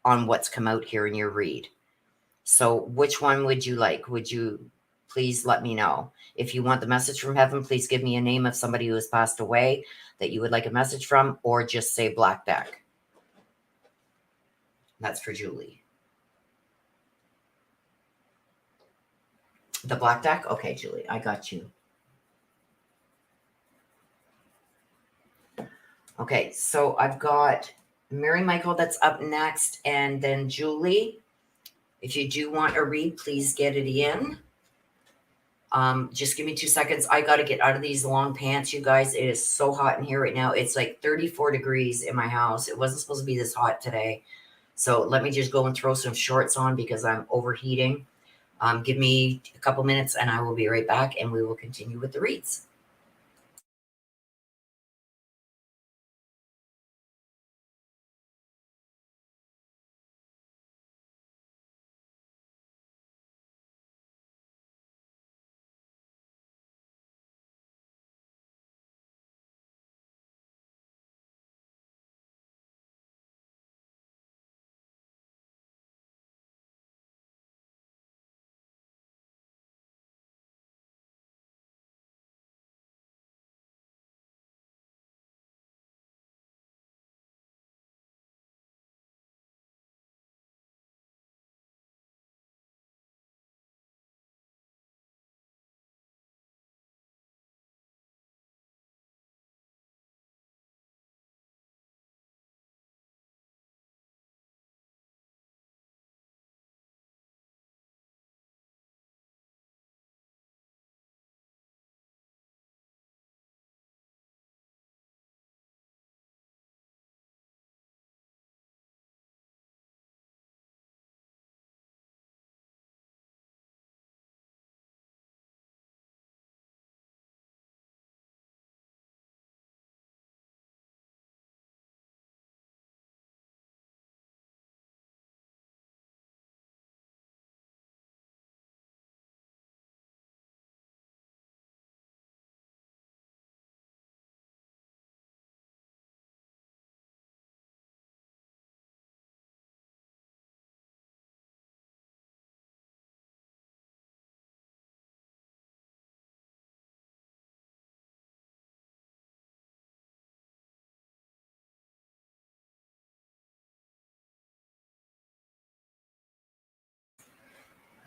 on what's come out here in your read. So which one would you like? Would you please let me know? If you want the message from heaven, please give me a name of somebody who has passed away that you would like a message from, or just say black deck. That's for Julie. The black deck? Okay, Julie, I got you. Okay, so I've got Mary Michael that's up next, and then Julie. If you do want a read, please get it in. Just give me 2 seconds. I got to get out of these long pants, you guys. It is so hot in here right now. It's like 34 degrees in my house. It wasn't supposed to be this hot today. So let me just go and throw some shorts on because I'm overheating. Give me a couple minutes and I will be right back and we will continue with the reads.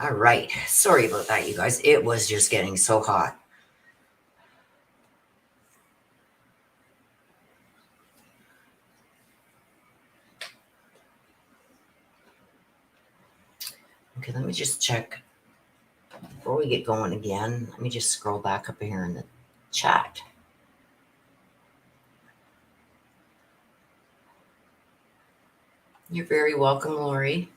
All right. Sorry about that, you guys. It was just getting so hot. Okay, let me just check. Before we get going again, let me just scroll back up here in the chat. You're very welcome, Lori.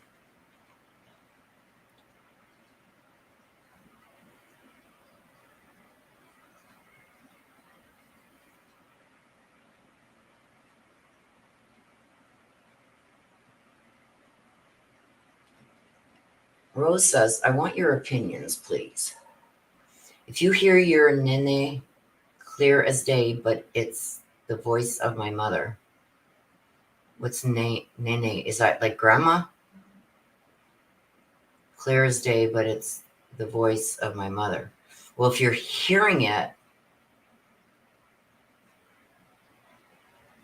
Rose says, I want your opinions, please. If you hear your nene clear as day, but it's the voice of my mother. What's nene? Is that like grandma? Clear as day, but it's the voice of my mother. Well, if you're hearing it,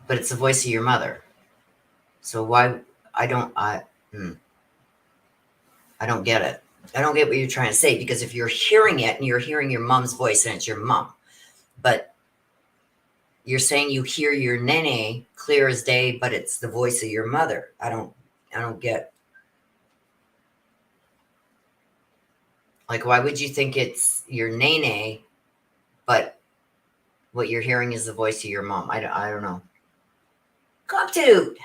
but it's the voice of your mother. So why? I don't get it. I don't get what you're trying to say, because if you're hearing it and you're hearing your mom's voice and it's your mom, but you're saying you hear your nene clear as day, but it's the voice of your mother. I don't get, like, why would you think it's your nene, but what you're hearing is the voice of your mom? I don't know. Come to.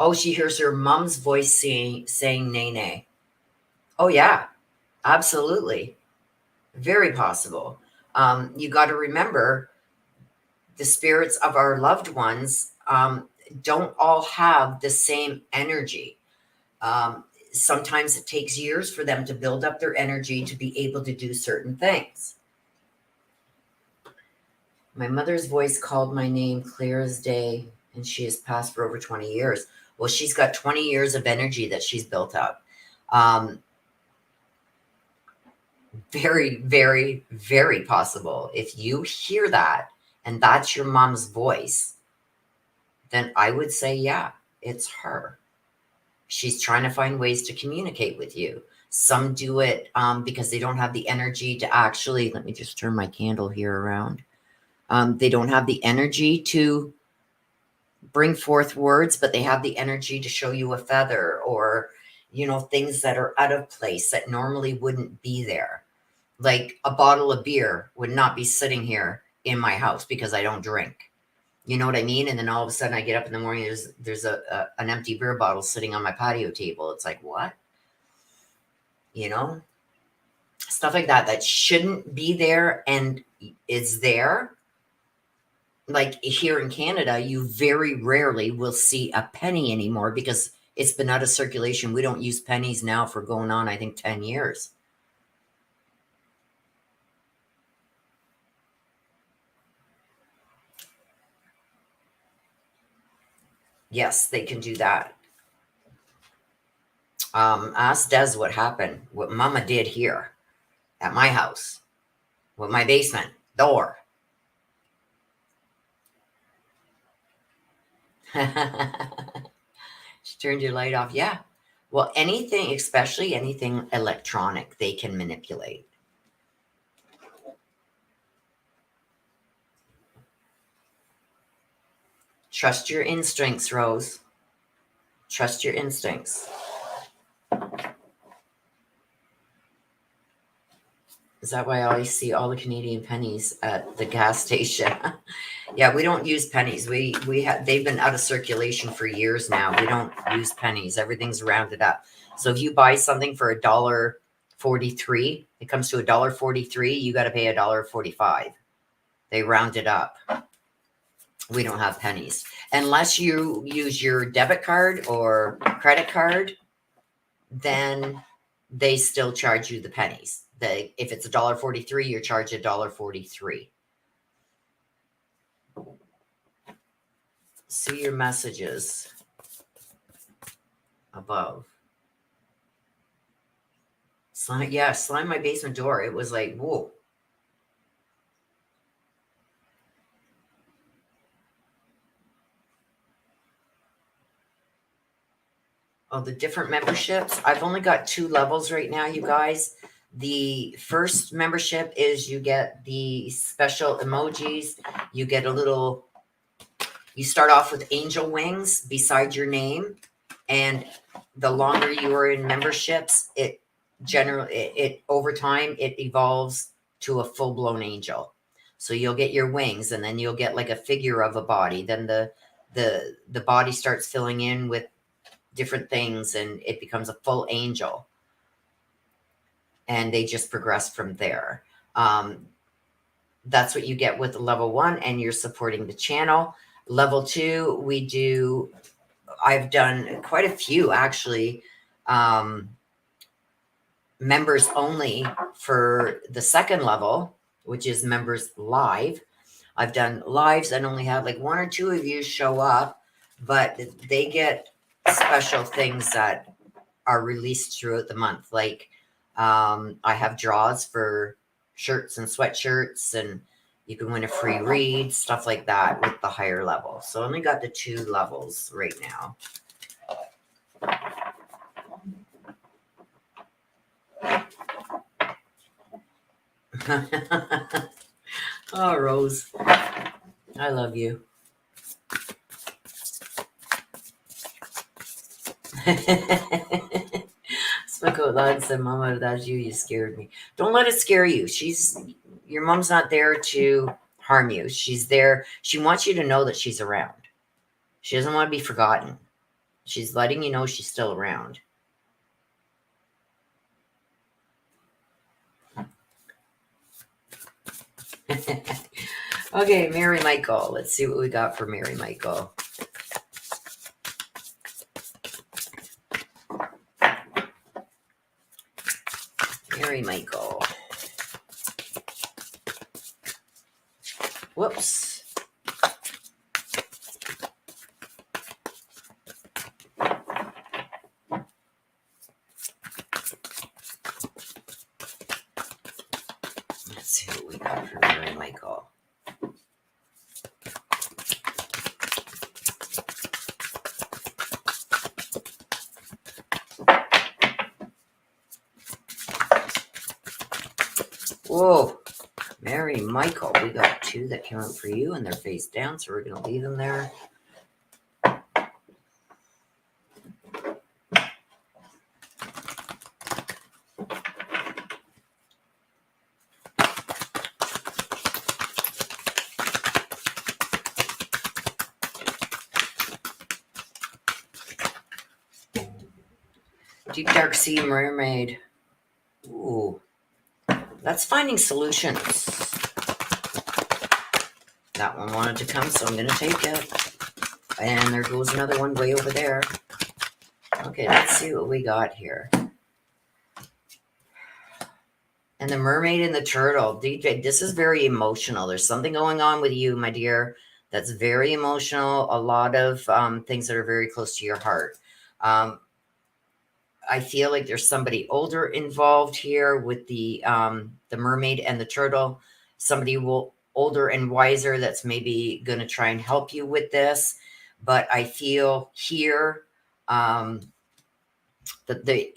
Oh, she hears her mom's voice saying nene. Oh, yeah, absolutely. Very possible. You got to remember, the spirits of our loved ones don't all have the same energy. Sometimes it takes years for them to build up their energy to be able to do certain things. My mother's voice called my name clear as day, and she has passed for over 20 years. Well, she's got 20 years of energy that she's built up. Very, very, very possible. If you hear that and that's your mom's voice, then I would say, yeah, it's her. She's trying to find ways to communicate with you. Some do it because they don't have the energy to actually, let me just turn my candle here around. They don't have the energy to bring forth words, but they have the energy to show you a feather, or, things that are out of place that normally wouldn't be there. Like a bottle of beer would not be sitting here in my house because I don't drink. You know what I mean? And then all of a sudden I get up in the morning, there's an empty beer bottle sitting on my patio table. It's like, what? Stuff like that shouldn't be there and is there. Like here in Canada, you very rarely will see a penny anymore because it's been out of circulation. We don't use pennies now for going on, I think, 10 years. Yes, they can do that. Ask Des what happened, what Mama did here at my house with my basement door. She turned your light off. Yeah. Well, anything, especially anything electronic, they can manipulate. Trust your instincts, Rose. Trust your instincts. Is that why I always see all the Canadian pennies at the gas station? Yeah, we don't use pennies. They've been out of circulation for years now. We don't use pennies. Everything's rounded up. So if you buy something for $1.43, it comes to $1.43. You got to pay $1.45. They round it up. We don't have pennies unless you use your debit card or credit card. Then they still charge you the pennies. If it's $1.43, you're charged $1.43. See your messages above. Slime my basement door. It was like, whoa. Oh, the different memberships. I've only got 2 levels right now, you guys. The first membership is you get the special emojis. You get a little, you start off with angel wings beside your name. And the longer you are in memberships, it generally, it over time, it evolves to a full-blown angel. So you'll get your wings, and then you'll get like a figure of a body. Then the body starts filling in with different things, and it becomes a full angel, and they just progress from there. That's what you get with level 1, and you're supporting the channel. Level 2, I've done quite a few actually, members only for the second level, which is members live. I've done lives and only have like 1 or 2 of you show up, but they get special things that are released throughout the month. Like I have draws for shirts and sweatshirts, and you can win a free read, stuff like that with the higher level. So I only got the 2 levels right now. Oh, Rose, I love you. Spoke out loud and said, Mama, that's you. You scared me. Don't let it scare you. Your mom's not there to harm you. She's there. She wants you to know that she's around. She doesn't want to be forgotten. She's letting you know she's still around. Okay, Mary Michael. Let's see what we got for Mary Michael. Mary Michael. Whoops. Let's see what we got for Mary Michael. Whoa, Mary Michael, we got 2 that came out for you, and they're face down, so we're going to leave them there. Deep Dark Sea Mermaid. Ooh. That's finding solutions. That one wanted to come, so I'm going to take it. And there goes another one way over there. Okay, let's see what we got here. And the mermaid and the turtle. DJ, this is very emotional. There's something going on with you, my dear, that's very emotional. A lot of things that are very close to your heart. I feel like there's somebody older involved here with the mermaid and the turtle. Somebody older and wiser that's maybe going to try and help you with this. But I feel here that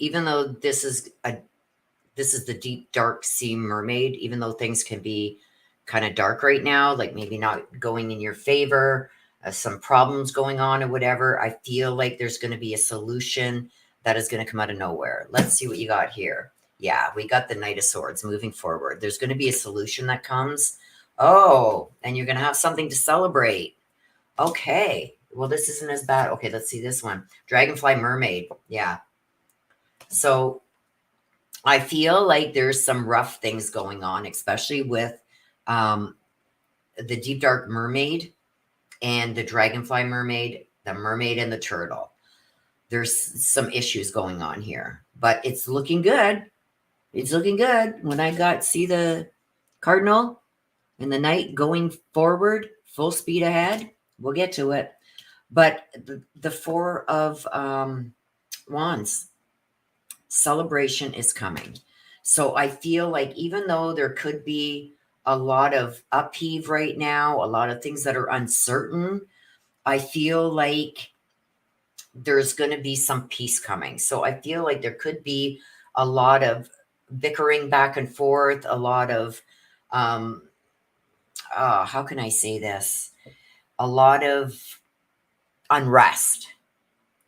even though this is the deep dark sea mermaid, even though things can be kind of dark right now, like maybe not going in your favor, some problems going on or whatever, I feel like there's going to be a solution that is going to come out of nowhere. Let's see what you got here. Yeah, we got the Knight of Swords moving forward. There's going to be a solution that comes. Oh, and you're going to have something to celebrate. Okay. Well, this isn't as bad. Okay, let's see this one. Dragonfly Mermaid. Yeah. So I feel like there's some rough things going on, especially with the Deep Dark Mermaid and the Dragonfly Mermaid, the mermaid and the turtle. There's some issues going on here, but it's looking good. It's looking good. When I see the cardinal and the knight going forward, full speed ahead, we'll get to it. But the 4 of wands, celebration is coming. So I feel like even though there could be a lot of upheave right now, a lot of things that are uncertain, I feel like there's going to be some peace coming. So I feel like there could be a lot of bickering back and forth, a lot of, how can I say this? A lot of unrest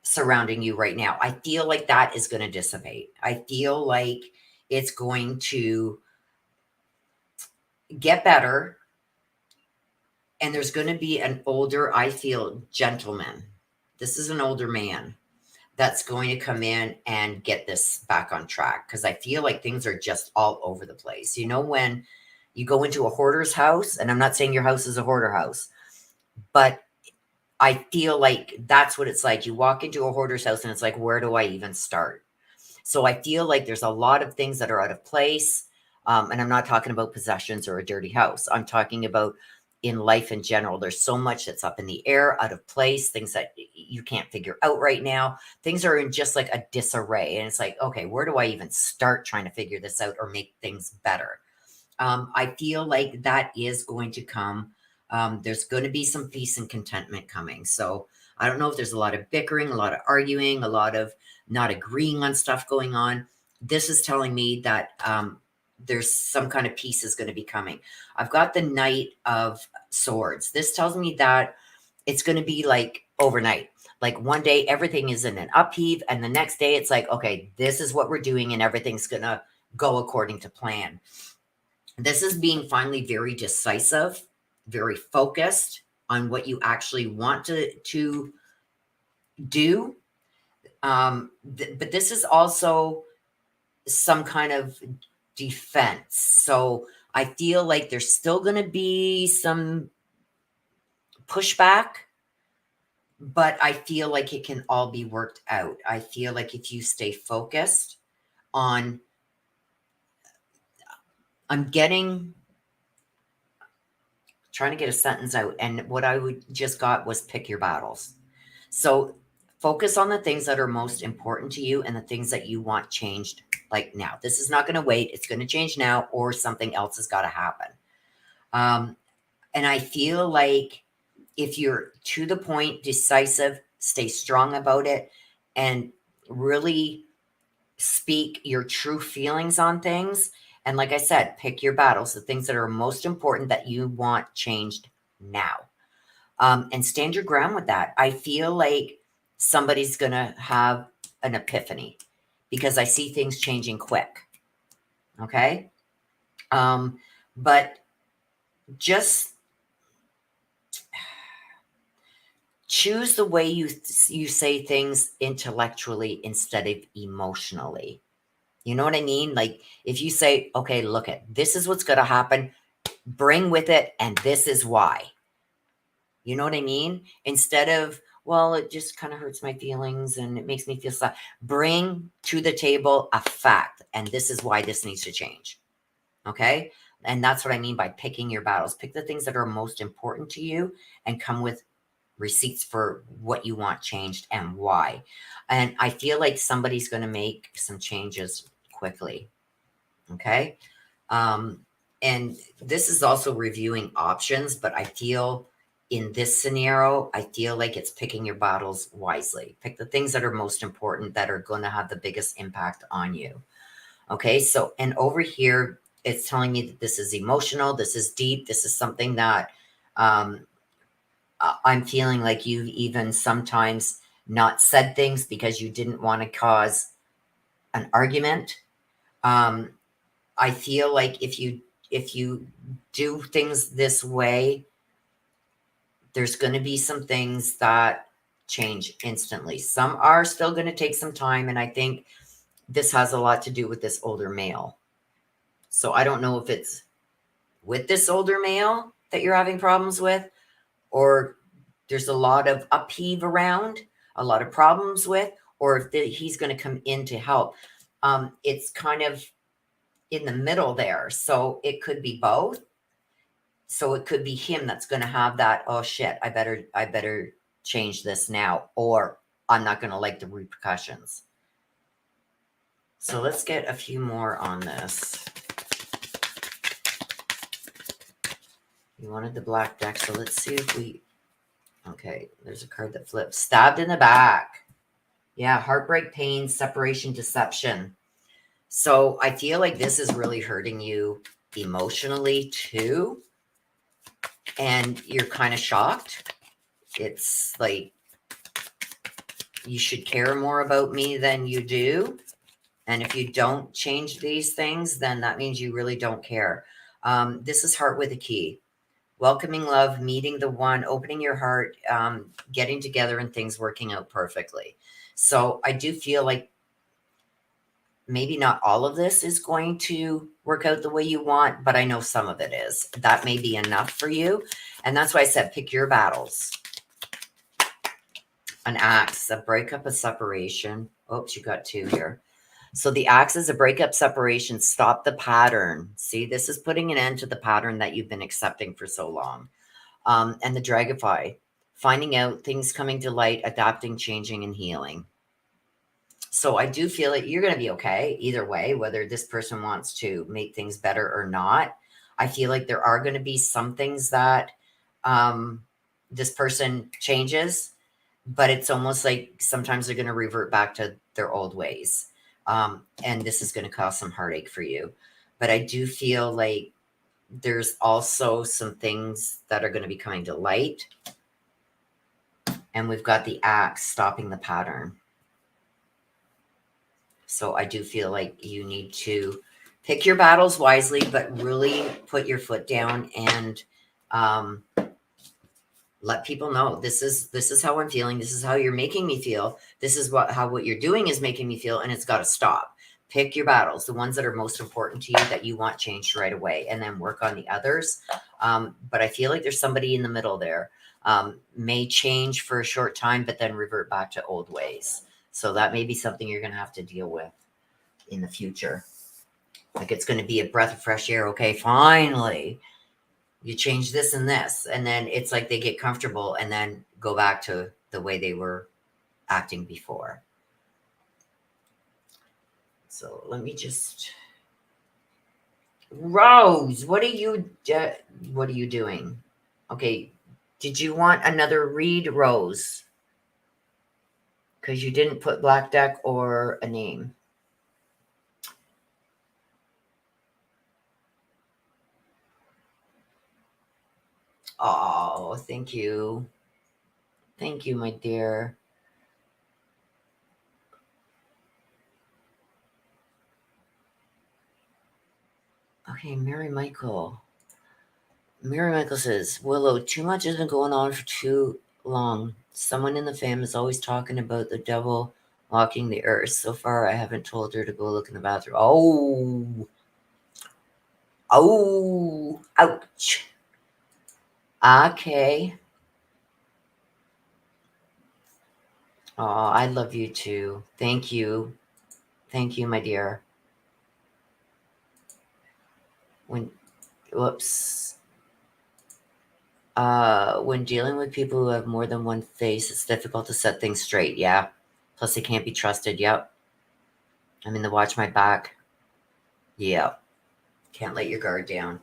surrounding you right now. I feel like that is going to dissipate. I feel like it's going to get better. And there's going to be an older, I feel, gentleman. This is an older man that's going to come in and get this back on track, because I feel like things are just all over the place. You know, when you go into a hoarder's house, and I'm not saying your house is a hoarder house, but I feel like that's what it's like. You walk into a hoarder's house and it's like, where do I even start? So I feel like there's a lot of things that are out of place. And I'm not talking about possessions or a dirty house. I'm talking about in life in general. There's so much that's up in the air, out of place, things that you can't figure out right now. Things are in just like a disarray. And it's like, okay, where do I even start trying to figure this out or make things better? I feel like that is going to come. There's going to be some peace and contentment coming. So I don't know if there's a lot of bickering, a lot of arguing, a lot of not agreeing on stuff going on. This is telling me that there's some kind of peace is going to be coming. I've got the Knight of Swords. This tells me that it's going to be like overnight. Like one day everything is in an upheave, and the next day it's like, okay, this is what we're doing, and everything's going to go according to plan. This is being finally very decisive, very focused on what you actually want to do. But this is also some kind of defense. So I feel like there's still going to be some pushback, but I feel like it can all be worked out. I feel like if you stay focused on, I'm trying to get a sentence out, and what I would just got was pick your battles. So focus on the things that are most important to you and the things that you want changed like now. This is not going to wait. It's going to change now, or something else has got to happen. And I feel like if you're to the point, decisive, stay strong about it, and really speak your true feelings on things. And like I said, pick your battles, the things that are most important that you want changed now. And stand your ground with that. I feel like somebody's going to have an epiphany because I see things changing quick. Okay. But just choose the way you say things intellectually instead of emotionally. You know what I mean? Like if you say, okay, look at this is what's going to happen, bring with it, and this is why. You know what I mean? Instead of, well, it just kind of hurts my feelings and it makes me feel sad. Bring to the table a fact, and this is why this needs to change. Okay? And that's what I mean by picking your battles. Pick the things that are most important to you and come with receipts for what you want changed and why. And I feel like somebody's going to make some changes quickly. Okay. And this is also reviewing options, but I feel in this scenario, I feel like it's picking your battles wisely. Pick the things that are most important, that are going to have the biggest impact on you. Okay. So, and over here, it's telling me that this is emotional. This is deep. This is something that, I'm feeling like you've even sometimes not said things because you didn't want to cause an argument. I feel like if you do things this way, there's going to be some things that change instantly. Some are still going to take some time, and I think this has a lot to do with this older male. So I don't know if it's with this older male that you're having problems with, or there's a lot of upheave around, a lot of problems with, or if he's going to come in to help. It's kind of in the middle there. So it could be both. So it could be him that's going to have that, oh shit, I better change this now, or I'm not going to like the repercussions. So let's get a few more on this. You wanted the black deck, so let's see if we, okay, there's a card that flips. Stabbed in the back. Yeah, heartbreak, pain, separation, deception. So I feel like this is really hurting you emotionally too. And you're kind of shocked. It's like, you should care more about me than you do. And if you don't change these things, then that means you really don't care. This is heart with a key. Welcoming love, meeting the one, opening your heart, getting together and things working out perfectly. So I do feel like maybe not all of this is going to work out the way you want, but I know some of it is. That may be enough for you. And that's why I said pick your battles. An axe, a breakup, a separation. Oops, you got two here. So the axe is a breakup, separation, stop the pattern. See, this is putting an end to the pattern that you've been accepting for so long. And the dragonfly, finding out things coming to light, adapting, changing, and healing. So I do feel that you're going to be okay either way, whether this person wants to make things better or not. I feel like there are going to be some things that this person changes, but it's almost like sometimes they're going to revert back to their old ways. And this is going to cause some heartache for you. But I do feel like there's also some things that are going to be coming to light. And we've got the axe stopping the pattern. So I do feel like you need to pick your battles wisely, but really put your foot down and let people know this is how I'm feeling. This is how you're making me feel. This is what you're doing is making me feel, and it's got to stop. Pick your battles, the ones that are most important to you that you want changed right away, and then work on the others. But I feel like there's somebody in the middle there. May change for a short time, but then revert back to old ways. So that may be something you're going to have to deal with in the future. Like it's going to be a breath of fresh air. Okay, finally, you change this and this. And then it's like they get comfortable and then go back to the way they were acting before. So let me just... Rose, what are you doing? Okay, did you want another read, Rose? Because you didn't put Black Deck or a name. Oh, thank you. Thank you, my dear. Okay, Mary Michael. Mary Michael says, Willow, too much has been going on for too long. Someone in the fam is always talking about the devil walking the earth. So far, I haven't told her to go look in the bathroom. Oh. Oh. Ouch. Okay. Oh, I love you too. Thank you. Thank you, my dear. Whoops. When dealing with people who have more than one face, it's difficult to set things straight. Yeah. Plus, they can't be trusted. Yep. I mean, to watch my back. Yep. Can't let your guard down.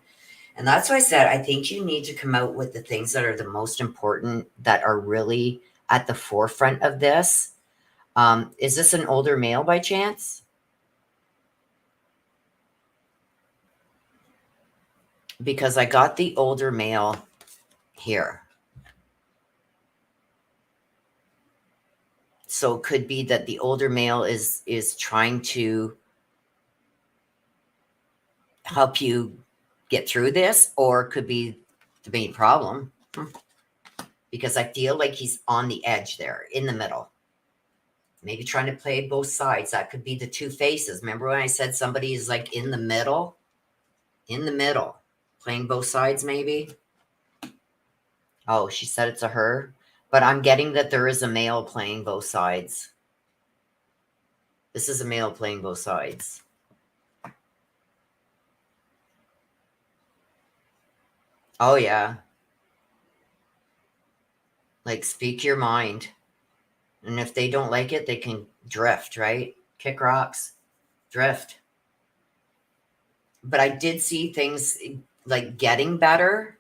And that's why I said, I think you need to come out with the things that are the most important, that are really at the forefront of this. Is this an older male by chance? Because I got the older male here. So it could be that the older male is trying to help you get through this, or it could be the main problem. Because I feel like he's on the edge there, in the middle. Maybe trying to play both sides. That could be the two faces. Remember when I said somebody is like in the middle? In the middle. Playing both sides, maybe? Oh, she said it's a her. But I'm getting that there is a male playing both sides. This is a male playing both sides. Oh, yeah. Like, speak your mind. And if they don't like it, they can drift, right? Kick rocks. Drift. But I did see things like getting better.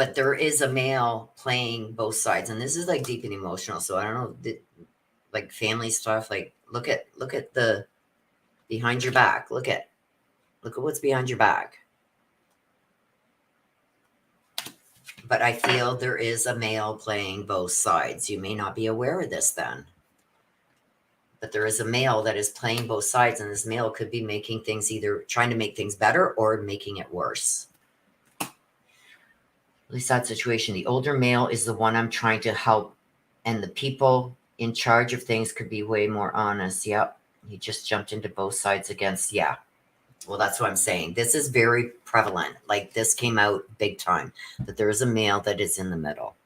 But there is a male playing both sides, and this is like deep and emotional. So I don't know, like family stuff. Like look at the behind your back. Look at what's behind your back. But I feel there is a male playing both sides. You may not be aware of this then. But there is a male that is playing both sides, and this male could be making things, either trying to make things better or making it worse. At least that situation. The older male is the one I'm trying to help, and the people in charge of things could be way more honest. Yep. He just jumped into both sides against, yeah. Well, that's what I'm saying. This is very prevalent. Like this came out big time, that there is a male that is in the middle.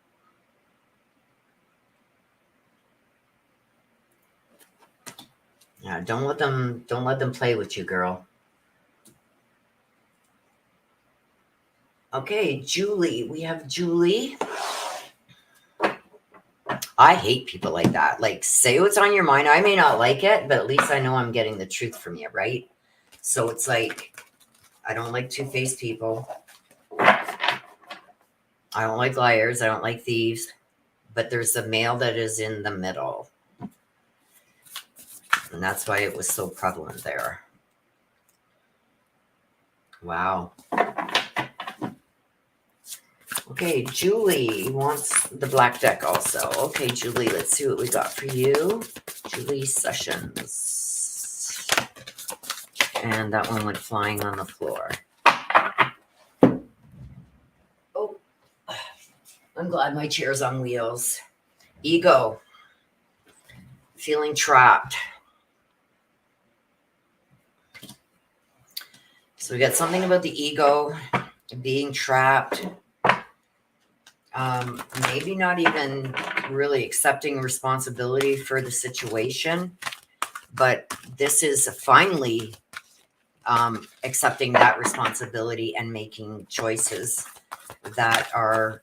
Yeah, don't let them play with you, girl. Okay, Julie. We have Julie. I hate people like that. Like, say what's on your mind. I may not like it, but at least I know I'm getting the truth from you, right? So it's like, I don't like two-faced people. I don't like liars. I don't like thieves. But there's a male that is in the middle. And that's why it was so prevalent there. Wow. Okay, Julie wants the black deck also. Okay, Julie, let's see what we got for you. Julie Sessions. And that one went flying on the floor. Oh, I'm glad my chair's on wheels. Ego. Feeling trapped. So we got something about the ego, being trapped. Maybe not even really accepting responsibility for the situation, but this is finally accepting that responsibility and making choices that are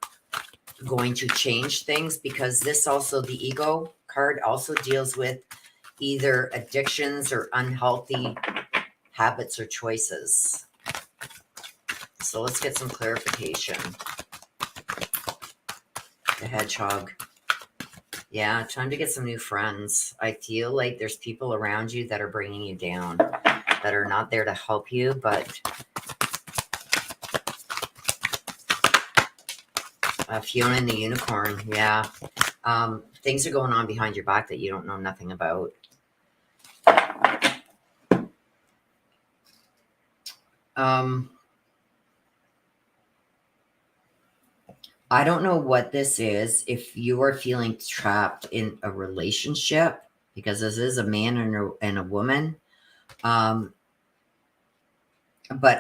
going to change things, because this also, the ego card also deals with either addictions or unhealthy habits or choices. So let's get some clarification. The hedgehog. Yeah, time to get some new friends. I feel like there's people around you that are bringing you down, that are not there to help you, but Fiona and the unicorn. Yeah. Things are going on behind your back that you don't know nothing about. I don't know what this is. If you are feeling trapped in a relationship, because this is a man and a woman. But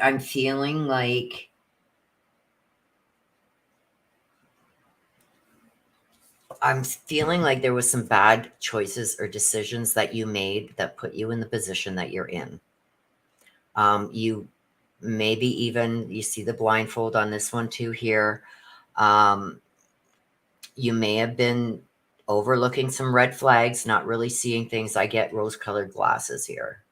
I'm feeling like there was some bad choices or decisions that you made that put you in the position that you're in. You maybe even, you see the blindfold on this one too here. You may have been overlooking some red flags, not really seeing things. I get rose-colored glasses here.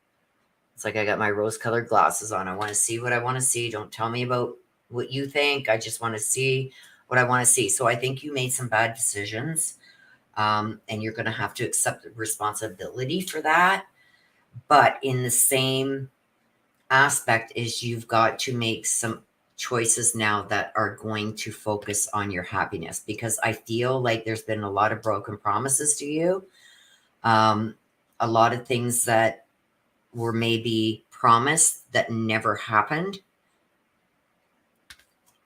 It's like I got my rose-colored glasses on. I want to see what I want to see. Don't tell me about what you think. I just want to see what I want to see. So I think you made some bad decisions, and you're going to have to accept the responsibility for that. But in the same aspect is, you've got to make some choices now that are going to focus on your happiness, because I feel like there's been a lot of broken promises to you. A lot of things that were maybe promised that never happened.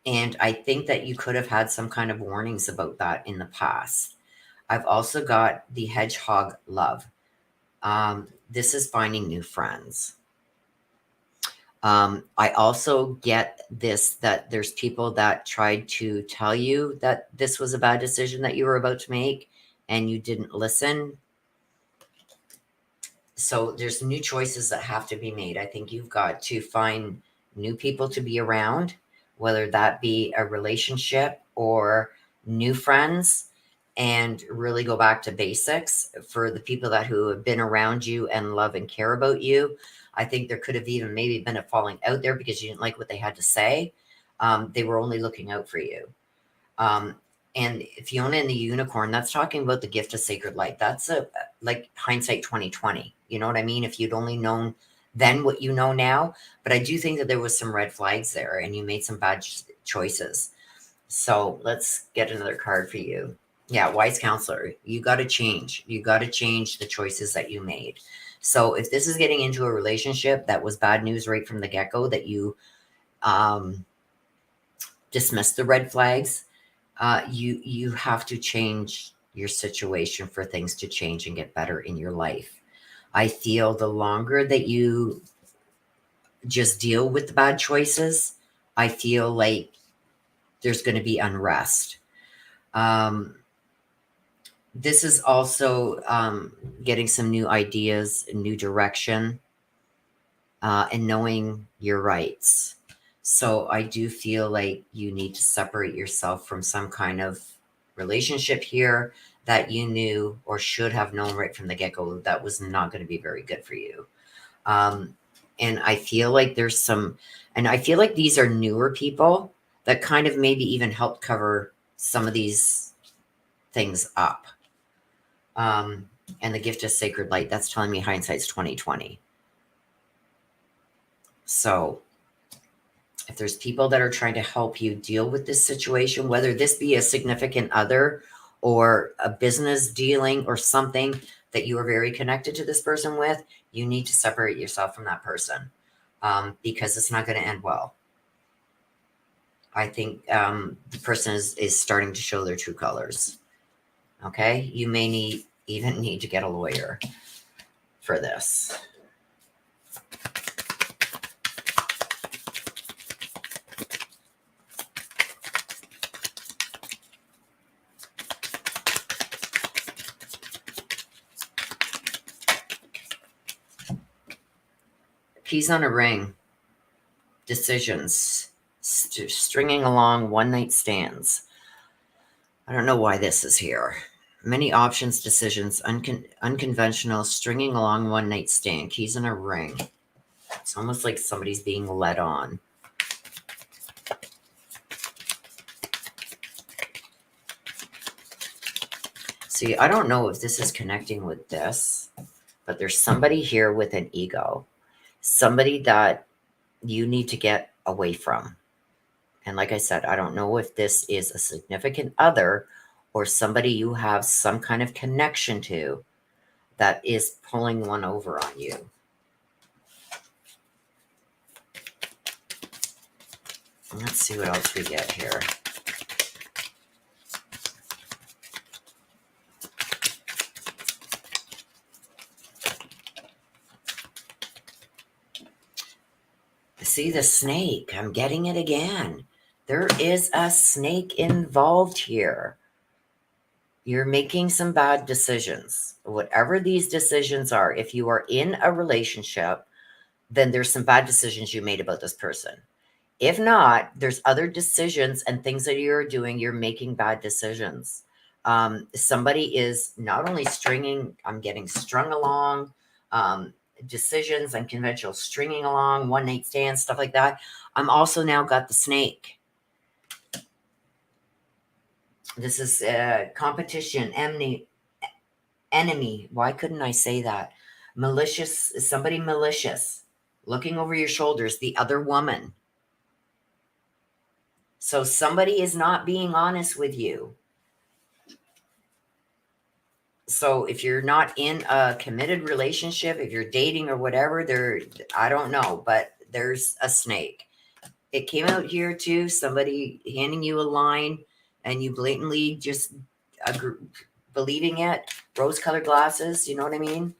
And I think that you could have had some kind of warnings about that in the past. I've also got the hedgehog love. This is finding new friends. I also get this, that there's people that tried to tell you that this was a bad decision that you were about to make, and you didn't listen. So there's new choices that have to be made. I think you've got to find new people to be around, whether that be a relationship or new friends, and really go back to basics for the people who have been around you and love and care about you. I think there could have even maybe been a falling out there because you didn't like what they had to say. They were only looking out for you. And Fiona and the Unicorn, that's talking about the gift of sacred light. That's like hindsight 2020. You know what I mean? If you'd only known then what you know now. But I do think that there was some red flags there and you made some bad choices. So let's get another card for you. Yeah, wise counselor. You got to change. You got to change the choices that you made. So if this is getting into a relationship that was bad news right from the get-go, that you dismissed the red flags, you have to change your situation for things to change and get better in your life. I feel the longer that you just deal with the bad choices, I feel like there's going to be unrest. This is also getting some new ideas, new direction, and knowing your rights. So I do feel like you need to separate yourself from some kind of relationship here that you knew or should have known right from the get-go that was not going to be very good for you. And I feel like there's some, and I feel like these are newer people that kind of maybe even helped cover some of these things up. And the gift of sacred light, that's telling me hindsight's 2020. So if there's people that are trying to help you deal with this situation, whether this be a significant other or a business dealing or something that you are very connected to this person with, you need to separate yourself from that person, because it's not going to end well. I think the person is starting to show their true colors. Okay, you may even need to get a lawyer for this. Keys on a ring. Decisions. Stringing along one-night stands. I don't know why this is here. Many options, decisions, unconventional, stringing along one-night stand. Keys on a ring. It's almost like somebody's being led on. See, I don't know if this is connecting with this, but there's somebody here with an ego. Somebody that you need to get away from. And like I said, I don't know if this is a significant other or somebody you have some kind of connection to that is pulling one over on you. Let's see what else we get here. See the snake. I'm getting it again. There is a snake involved here. You're making some bad decisions. Whatever these decisions are, if you are in a relationship, then there's some bad decisions you made about this person. If not, there's other decisions and things that you're doing. You're making bad decisions. Somebody is not only stringing, I'm getting strung along, decisions, unconventional stringing along, one-night stands, stuff like that. I'm also now got the snake. This is competition, enemy. Why couldn't I say that? Malicious, somebody malicious, looking over your shoulders, the other woman. So somebody is not being honest with you. So if you're not in a committed relationship, if you're dating or whatever, I don't know, but there's a snake. It came out here too, somebody handing you a line and you blatantly just believing it. Rose-colored glasses, you know what I mean?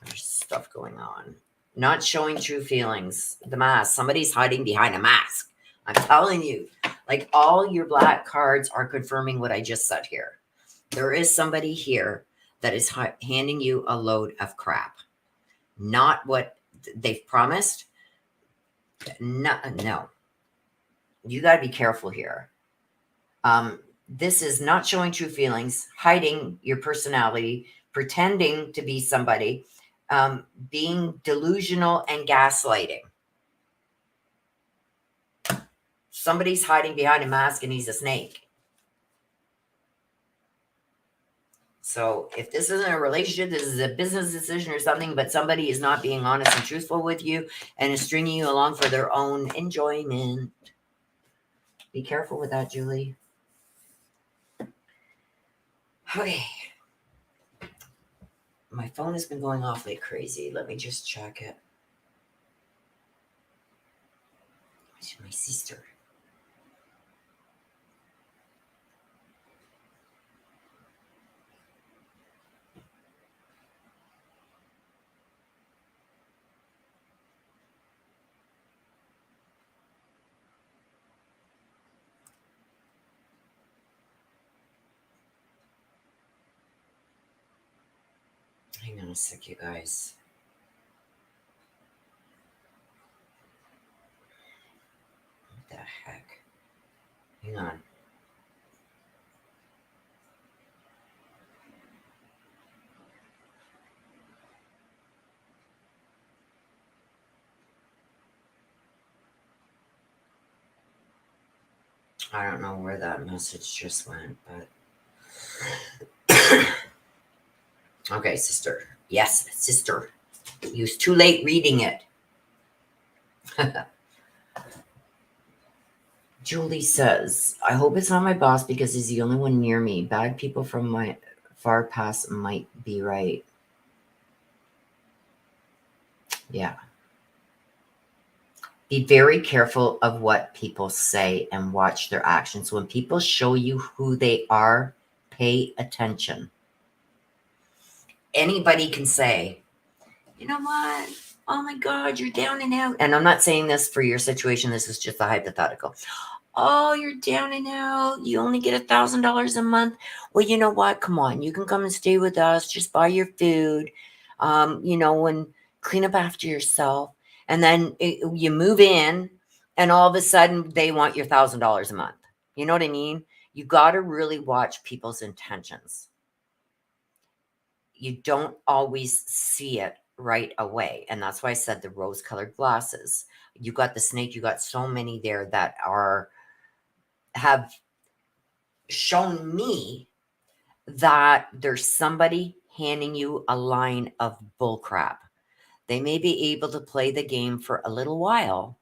There's stuff going on. Not showing true feelings. The mask. Somebody's hiding behind a mask. I'm telling you. Like, all your black cards are confirming what I just said here. There is somebody here that is handing you a load of crap. Not what they've promised. No. You got to be careful here. This is not showing true feelings, hiding your personality, pretending to be somebody, being delusional and gaslighting. Somebody's hiding behind a mask and he's a snake. So if this isn't a relationship, this is a business decision or something, but somebody is not being honest and truthful with you and is stringing you along for their own enjoyment. Be careful with that, Julie. Okay. My phone has been going off like crazy. Let me just check it. My sister. Hang on a sec, you guys. What the heck? Hang on. I don't know where that message just went, but... Okay, sister. Yes, sister. You was too late reading it. Julie says, I hope it's not my boss because he's the only one near me. Bad people from my far past might be right. Yeah. Be very careful of what people say and watch their actions. When people show you who they are, pay attention. Anybody can say, you know what? Oh my God, you're down and out. And I'm not saying this for your situation. This is just a hypothetical. Oh, you're down and out. You only get $1,000 a month. Well, you know what? Come on. You can come and stay with us. Just buy your food, and clean up after yourself. And then you move in and all of a sudden they want your $1,000 a month. You know what I mean? You got to really watch people's intentions. You don't always see it right away. And that's why I said the rose-colored glasses. You got the snake. You got so many there that have shown me that there's somebody handing you a line of bullcrap. They may be able to play the game for a little while,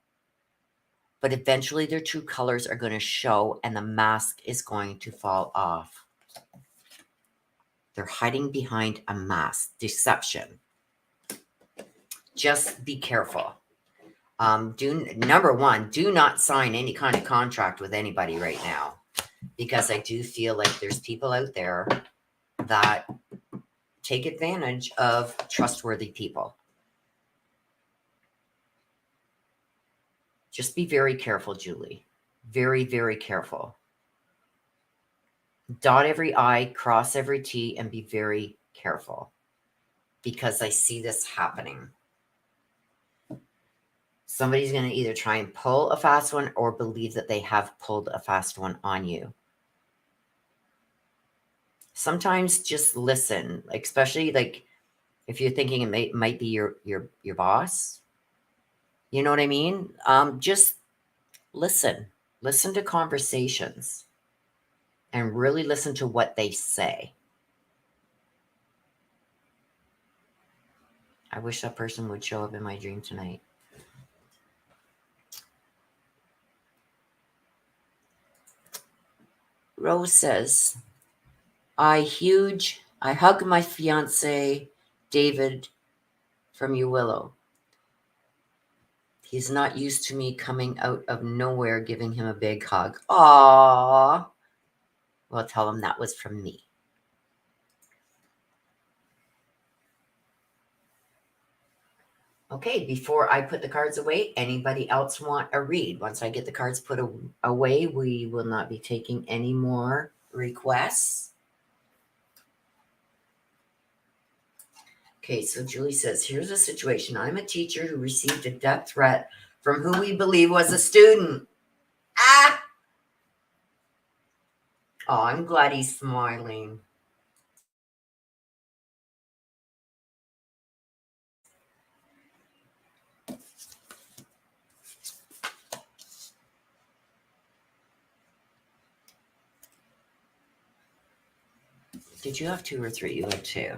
but eventually their true colors are going to show and the mask is going to fall off. They're hiding behind a mask. Deception. Just be careful. Number one, do not sign any kind of contract with anybody right now, because I do feel like there's people out there that take advantage of trustworthy people. Just be very careful, Julie. Very, very careful. Dot every I, cross every T, and be very careful, because I see this happening. Somebody's going to either try and pull a fast one or believe that they have pulled a fast one on you. Sometimes just listen, especially like if you're thinking it might be your boss. You know what I mean? Just listen. Listen to conversations and really listen to what they say. I wish that person would show up in my dream tonight. Rose says, I hug my fiance, David, from you, Willow. He's not used to me coming out of nowhere giving him a big hug. Aww. Well, tell him that was from me. Okay, before I put the cards away, anybody else want a read? Once I get the cards put away, we will not be taking any more requests. Okay, so Julie says, here's a situation. I'm a teacher who received a death threat from who we believe was a student. Ah! Oh, I'm glad he's smiling. Did you have 2 or 3? You had 2.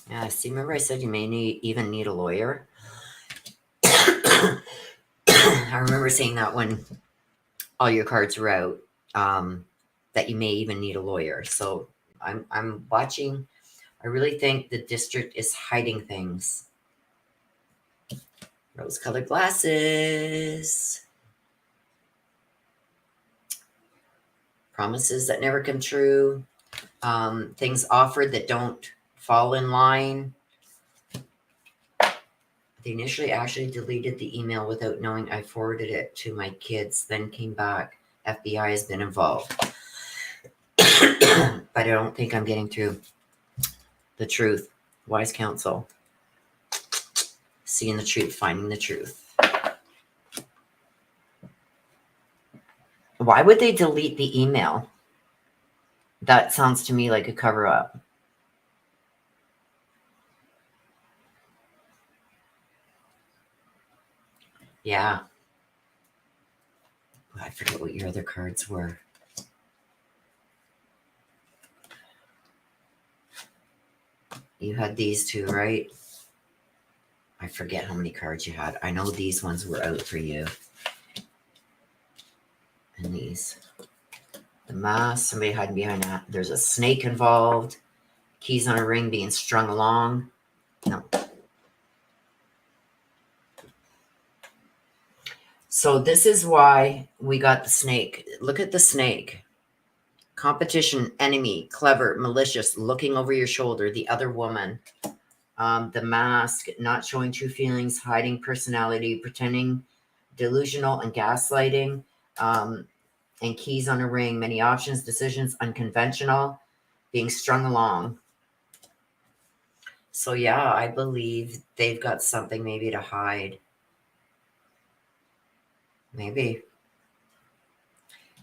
Yeah, see, remember I said you may even need a lawyer? I remember saying that when all your cards were out, that you may even need a lawyer. So I'm watching. I really think the district is hiding things. Rose-colored glasses. Promises that never come true. Things offered that don't fall in line. They initially actually deleted the email without knowing I forwarded it to my kids, then came back. FBI has been involved. But I don't think I'm getting through the truth. Wise counsel. Seeing the truth, finding the truth. Why would they delete the email? That sounds to me like a cover-up. Yeah. I forget what your other cards were. You had these two, right? I forget how many cards you had. I know these ones were out for you. And these. The mask, somebody hiding behind that. There's a snake involved. Keys on a ring being strung along. No. So this is why we got the snake. Look at the snake. Competition, enemy, clever, malicious, looking over your shoulder, the other woman. The mask, not showing true feelings, hiding personality, pretending, delusional and gaslighting, and keys on a ring, many options, decisions, unconventional, being strung along. So yeah, I believe they've got something maybe to hide. Maybe.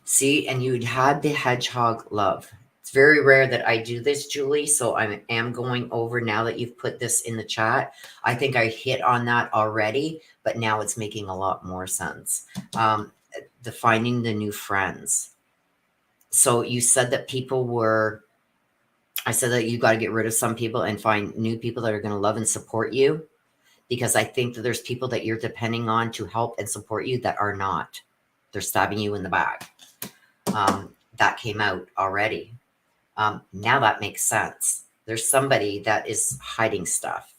See, and you'd had the hedgehog love. It's very rare that I do this, Julie, so I am going over now that you've put this in the chat. I think I hit on that already, but now it's making a lot more sense. The finding the new friends. So you said that people were, I said that you got to get rid of some people and find new people that are going to love and support you, because I think that there's people that you're depending on to help and support you that are not. They're stabbing you in the back. That came out already. Now that makes sense. There's somebody that is hiding stuff.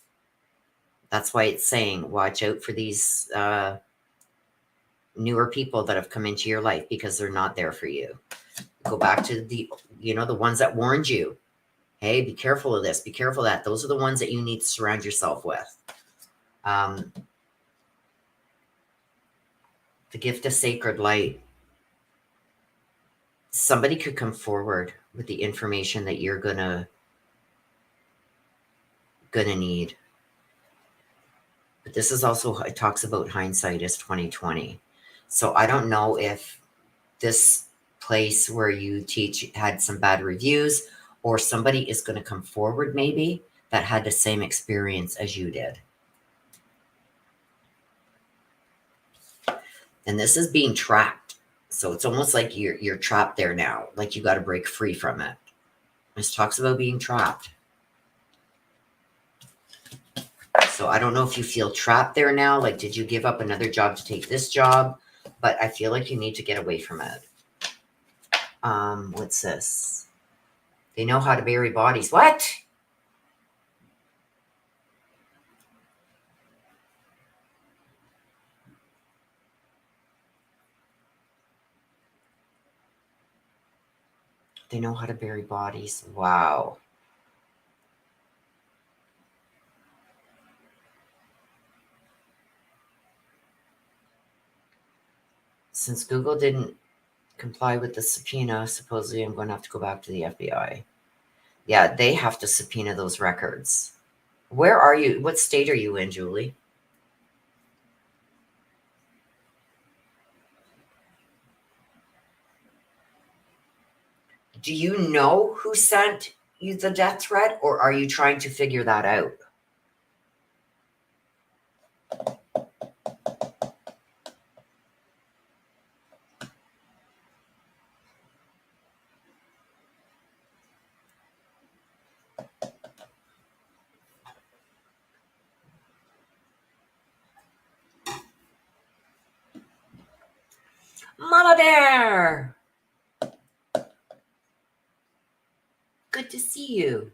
That's why it's saying, watch out for these newer people that have come into your life, because they're not there for you. Go back to the ones that warned you. Hey, be careful of this, be careful of that. Those are the ones that you need to surround yourself with. The gift of sacred light. Somebody could come forward with the information that you're gonna need. But this is also, it talks about hindsight is 2020. So I don't know if this place where you teach had some bad reviews, or somebody is going to come forward maybe that had the same experience as you did. And this is being trapped. So it's almost like you're trapped there now. Like you got to break free from it. This talks about being trapped. So I don't know if you feel trapped there now. Like, did you give up another job to take this job? But I feel like you need to get away from it. What's this? They know how to bury bodies. What? They know how to bury bodies. Wow. Since Google didn't comply with the subpoena, supposedly I'm going to have to go back to the FBI. Yeah, they have to subpoena those records. Where are you? What state are you in, Julie? Do you know who sent you the death threat, or are you trying to figure that out? Mama Bear! Good to see you.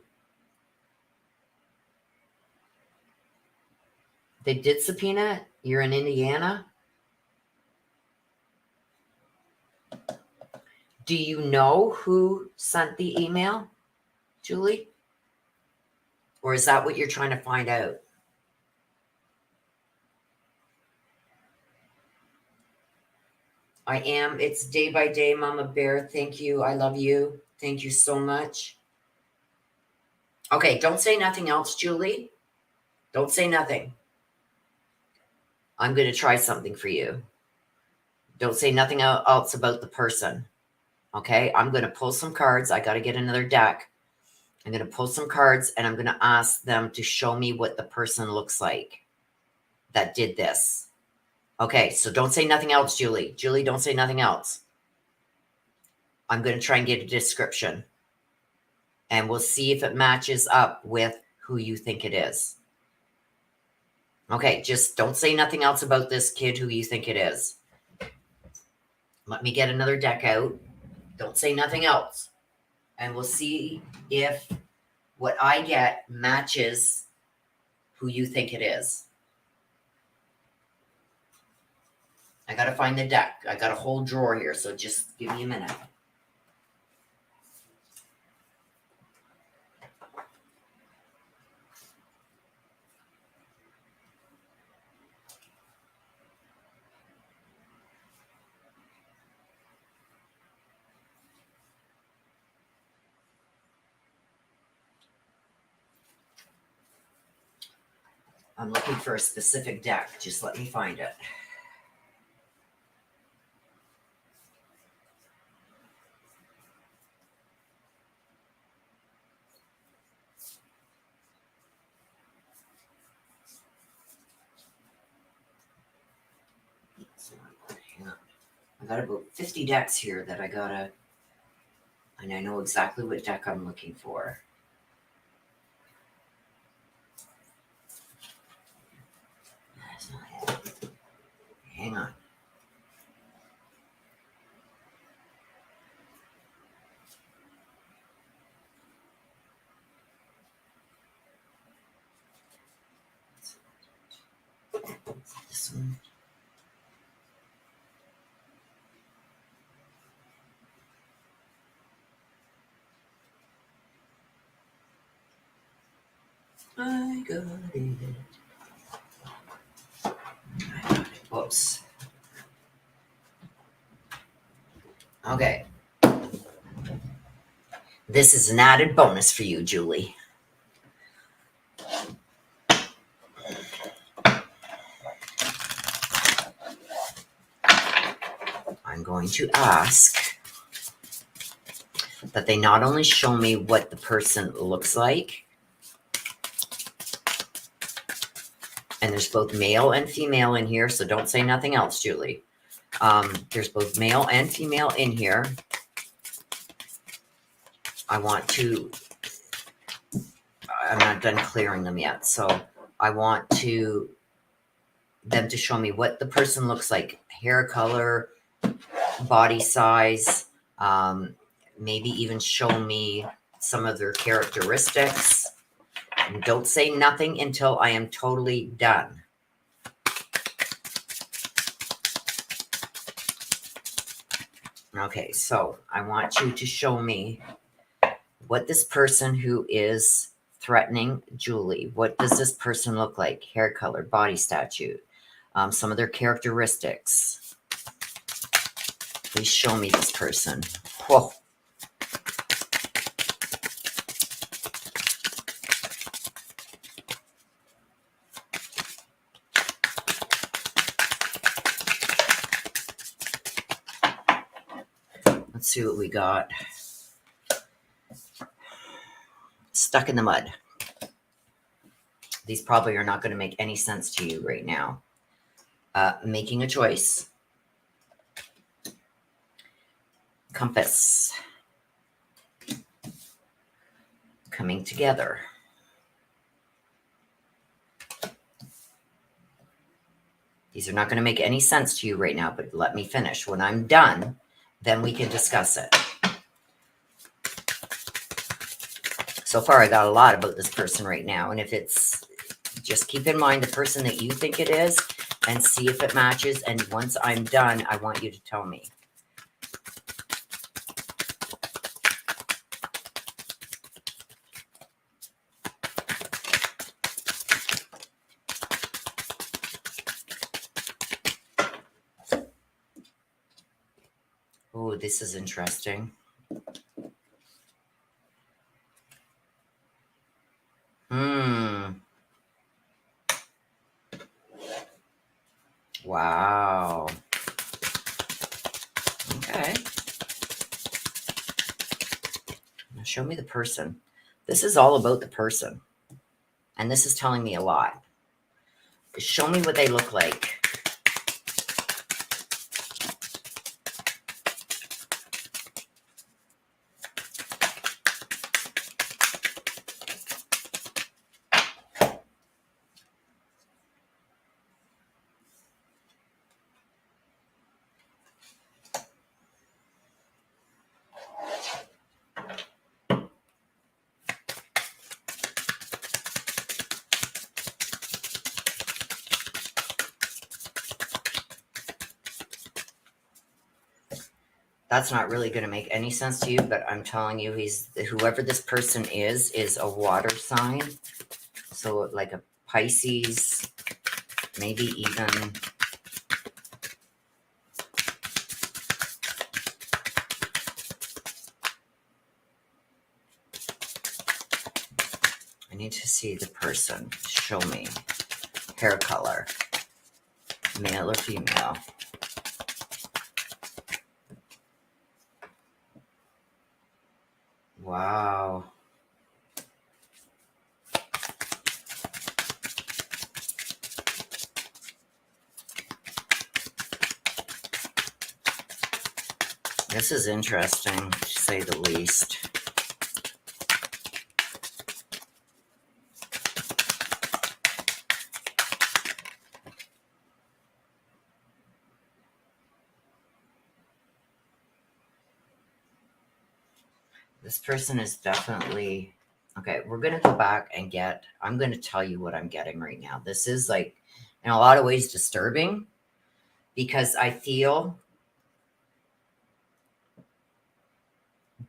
They did subpoena it? You're in Indiana? Do you know who sent the email, Julie? Or is that what you're trying to find out? I am. It's day by day, Mama Bear. Thank you. I love you. Thank you so much. Okay, don't say nothing else, Julie. Don't say nothing. I'm going to try something for you. Don't say nothing else about the person. Okay, I'm going to pull some cards. I got to get another deck. I'm going to pull some cards and I'm going to ask them to show me what the person looks like that did this. Okay, so don't say nothing else, Julie. Julie, don't say nothing else. I'm going to try and get a description. And we'll see if it matches up with who you think it is. Okay, just don't say nothing else about this kid who you think it is. Let me get another deck out. Don't say nothing else. And we'll see if what I get matches who you think it is. I got to find the deck. I got a whole drawer here, so just give me a minute. I'm looking for a specific deck. Just let me find it. I got about 50 decks here that I gotta, and I know exactly what deck I'm looking for. That's not it. Hang on. This one. I got it. Whoops. Okay. This is an added bonus for you, Julie. I'm going to ask that they not only show me what the person looks like, and there's both male and female in here, so don't say nothing else, Julie. There's both male and female in here. I'm not done clearing them yet, so I want them to show me what the person looks like, hair color, body size, maybe even show me some of their characteristics. And don't say nothing until I am totally done. Okay, so I want you to show me what this person who is threatening Julie, what does this person look like? Hair color, body statute, some of their characteristics. Please show me this person. Whoa. Let's see what we got. Stuck in the mud. These probably are not going to make any sense to you right now. Making a choice. Compass. Coming together. These are not going to make any sense to you right now, but let me finish. When I'm done, then we can discuss it. So far, I got a lot about this person right now. And if it's, just keep in mind the person that you think it is and see if it matches. And once I'm done, I want you to tell me. Oh, this is interesting. Wow. Okay. Now show me the person. This is all about the person. And this is telling me a lot. Show me what they look like. That's not really going to make any sense to you, but I'm telling you, whoever this person is a water sign. So like a Pisces, maybe even I need to see the person. Show me. Hair color. Male or female. Wow. This is interesting, to say the least. This person is definitely... Okay, we're going to go back and I'm going to tell you what I'm getting right now. This is like, in a lot of ways, disturbing because I feel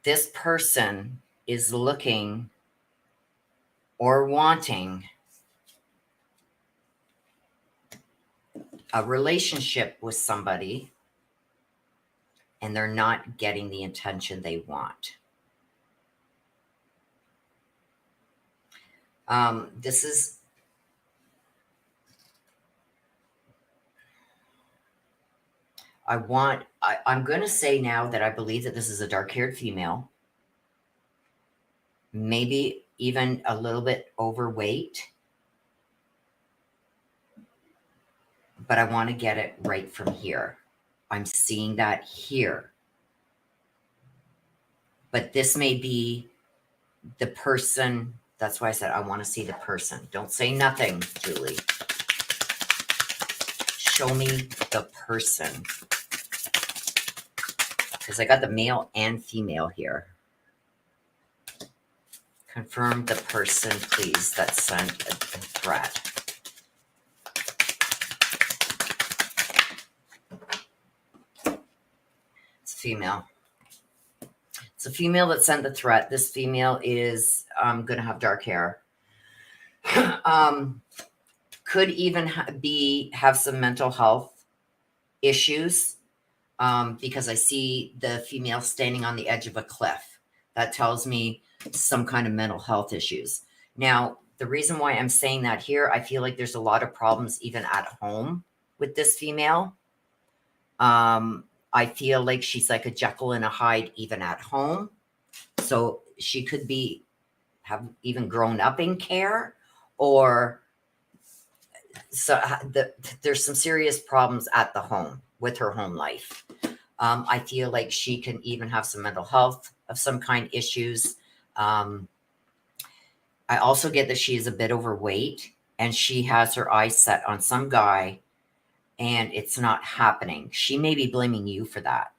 this person is looking or wanting a relationship with somebody and they're not getting the attention they want. This is... I'm going to say now that I believe that this is a dark-haired female, maybe even a little bit overweight, but I want to get it right from here. I'm seeing that here. But this may be the person. That's why I said I want to see the person. Don't say nothing, Julie. Show me the person. Because I got the male and female here. Confirm the person, please, that sent a threat. It's female. It's a female that sent the threat. This female is going to have dark hair. Could even have some mental health issues because I see the female standing on the edge of a cliff. That tells me some kind of mental health issues. Now, the reason why I'm saying that here, I feel like there's a lot of problems even at home with this female. I feel like she's like a Jekyll and a Hyde even at home. So she could have even grown up in care, or there's some serious problems at the home with her home life. I feel like she can even have some mental health of some kind issues. I also get that she is a bit overweight and she has her eyes set on some guy and it's not happening. She may be blaming you for that.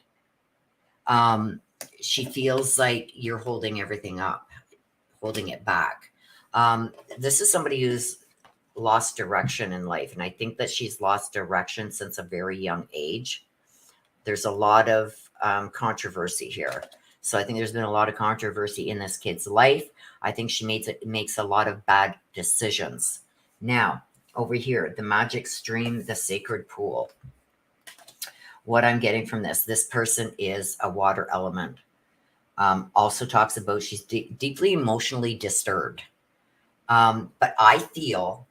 She feels like you're holding everything up, holding it back. This is somebody who's lost direction in life, and I think that she's lost direction since a very young age. There's a lot of controversy here. So I think there's been a lot of controversy in this kid's life. I think she makes a lot of bad decisions. Now, over here, the magic stream, the sacred pool. What I'm getting from this person is a water element. Also talks about she's deeply emotionally disturbed. But I feel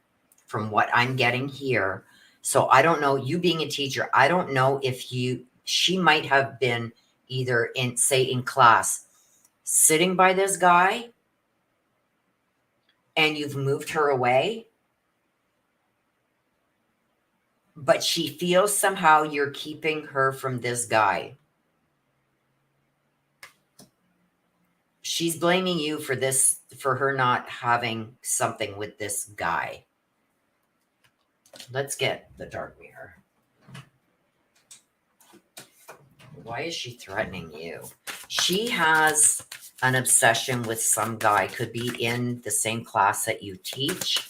from what I'm getting here, so I don't know, you being a teacher, I don't know if she might have been either in class sitting by this guy and you've moved her away, but she feels somehow you're keeping her from this guy. She's blaming you for this, for her not having something with this guy. Let's get the dark mirror. Why is she threatening you? She has an obsession with some guy, could be in the same class that you teach.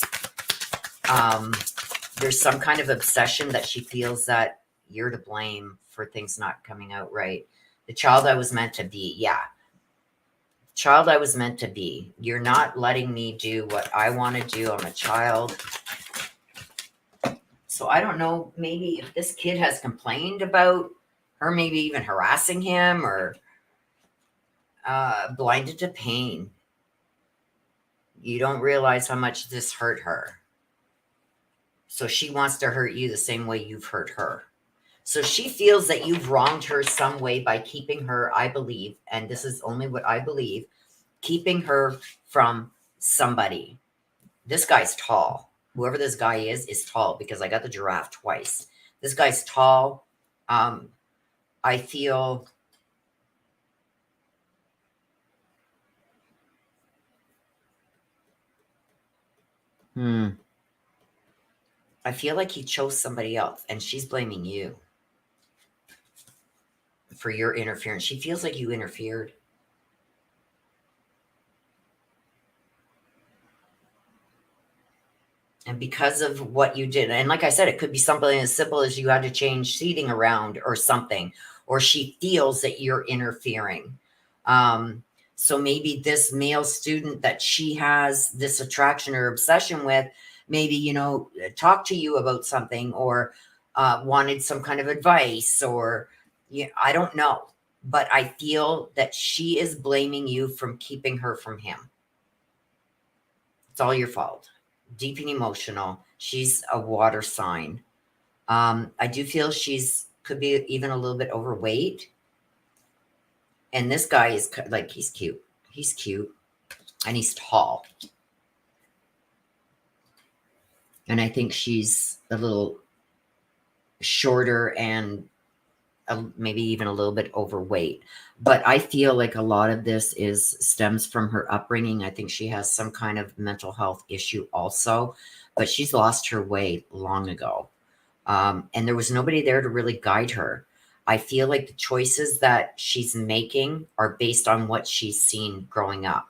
There's some kind of obsession that she feels that you're to blame for things not coming out right. The child I was meant to be. Yeah. Child I was meant to be. You're not letting me do what I want to do. I'm a child. So I don't know, maybe if this kid has complained about her maybe even harassing him or blinded to pain. You don't realize how much this hurt her. So she wants to hurt you the same way you've hurt her. So she feels that you've wronged her some way by keeping her, I believe, and this is only what I believe, keeping her from somebody. This guy's tall. Whoever this guy is tall, because I got the giraffe twice. This guy's tall. I feel I feel like he chose somebody else, and she's blaming you for your interference. She feels like you interfered. And because of what you did, and like I said, it could be something as simple as you had to change seating around or something, or she feels that you're interfering. So maybe this male student that she has this attraction or obsession with, maybe, talk to you about something or wanted some kind of advice or, I don't know. But I feel that she is blaming you from keeping her from him. It's all your fault. Deep and emotional. She's a water sign. I do feel could be even a little bit overweight. And this guy is like, he's cute. He's cute. And he's tall. And I think she's a little shorter and maybe even a little bit overweight. But I feel like a lot of this stems from her upbringing. I think she has some kind of mental health issue also. But she's lost her way long ago. And there was nobody there to really guide her. I feel like the choices that she's making are based on what she's seen growing up,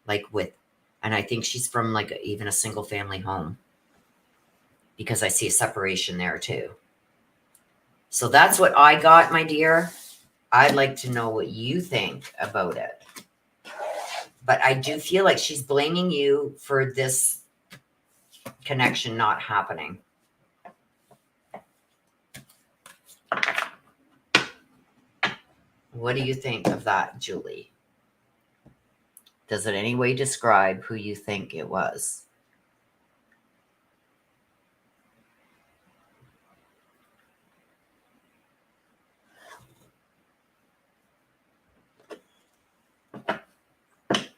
and I think she's from even a single family home, because I see a separation there too. So that's what I got, my dear. I'd like to know what you think about it. But I do feel like she's blaming you for this connection not happening. What do you think of that, Julie? Does it any way describe who you think it was?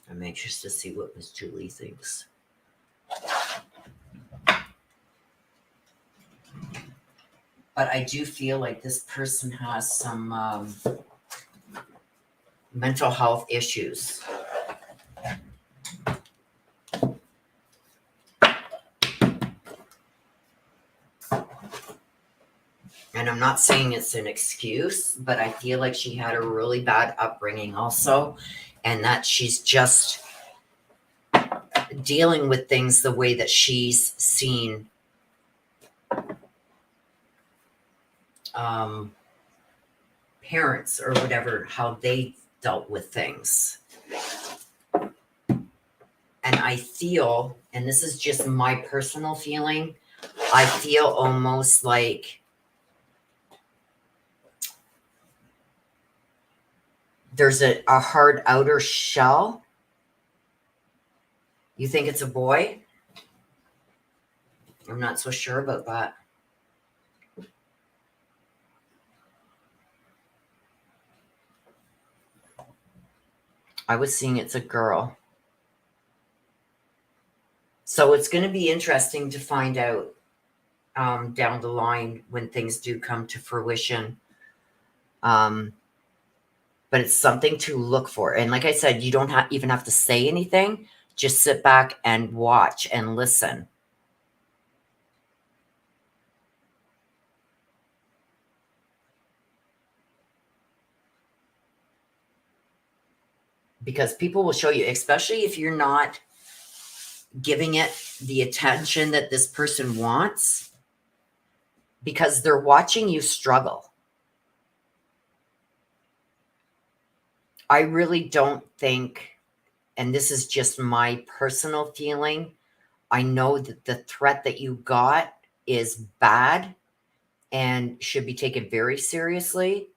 I'm anxious to see what Miss Julie thinks. But I do feel like this person has some mental health issues. And I'm not saying it's an excuse, but I feel like she had a really bad upbringing also, and that she's just dealing with things the way that she's seen parents or whatever, how they dealt with things. And I feel, and this is just my personal feeling, I feel almost like there's a hard outer shell. You think it's a boy? I'm not so sure about that. I was seeing it's a girl. So it's going to be interesting to find out down the line when things do come to fruition. But it's something to look for. And like I said, you don't even have to say anything. Just sit back and watch and listen. Because people will show you, especially if you're not giving it the attention that this person wants, because they're watching you struggle. I really don't think, and this is just my personal feeling, I know that the threat that you got is bad and should be taken very seriously.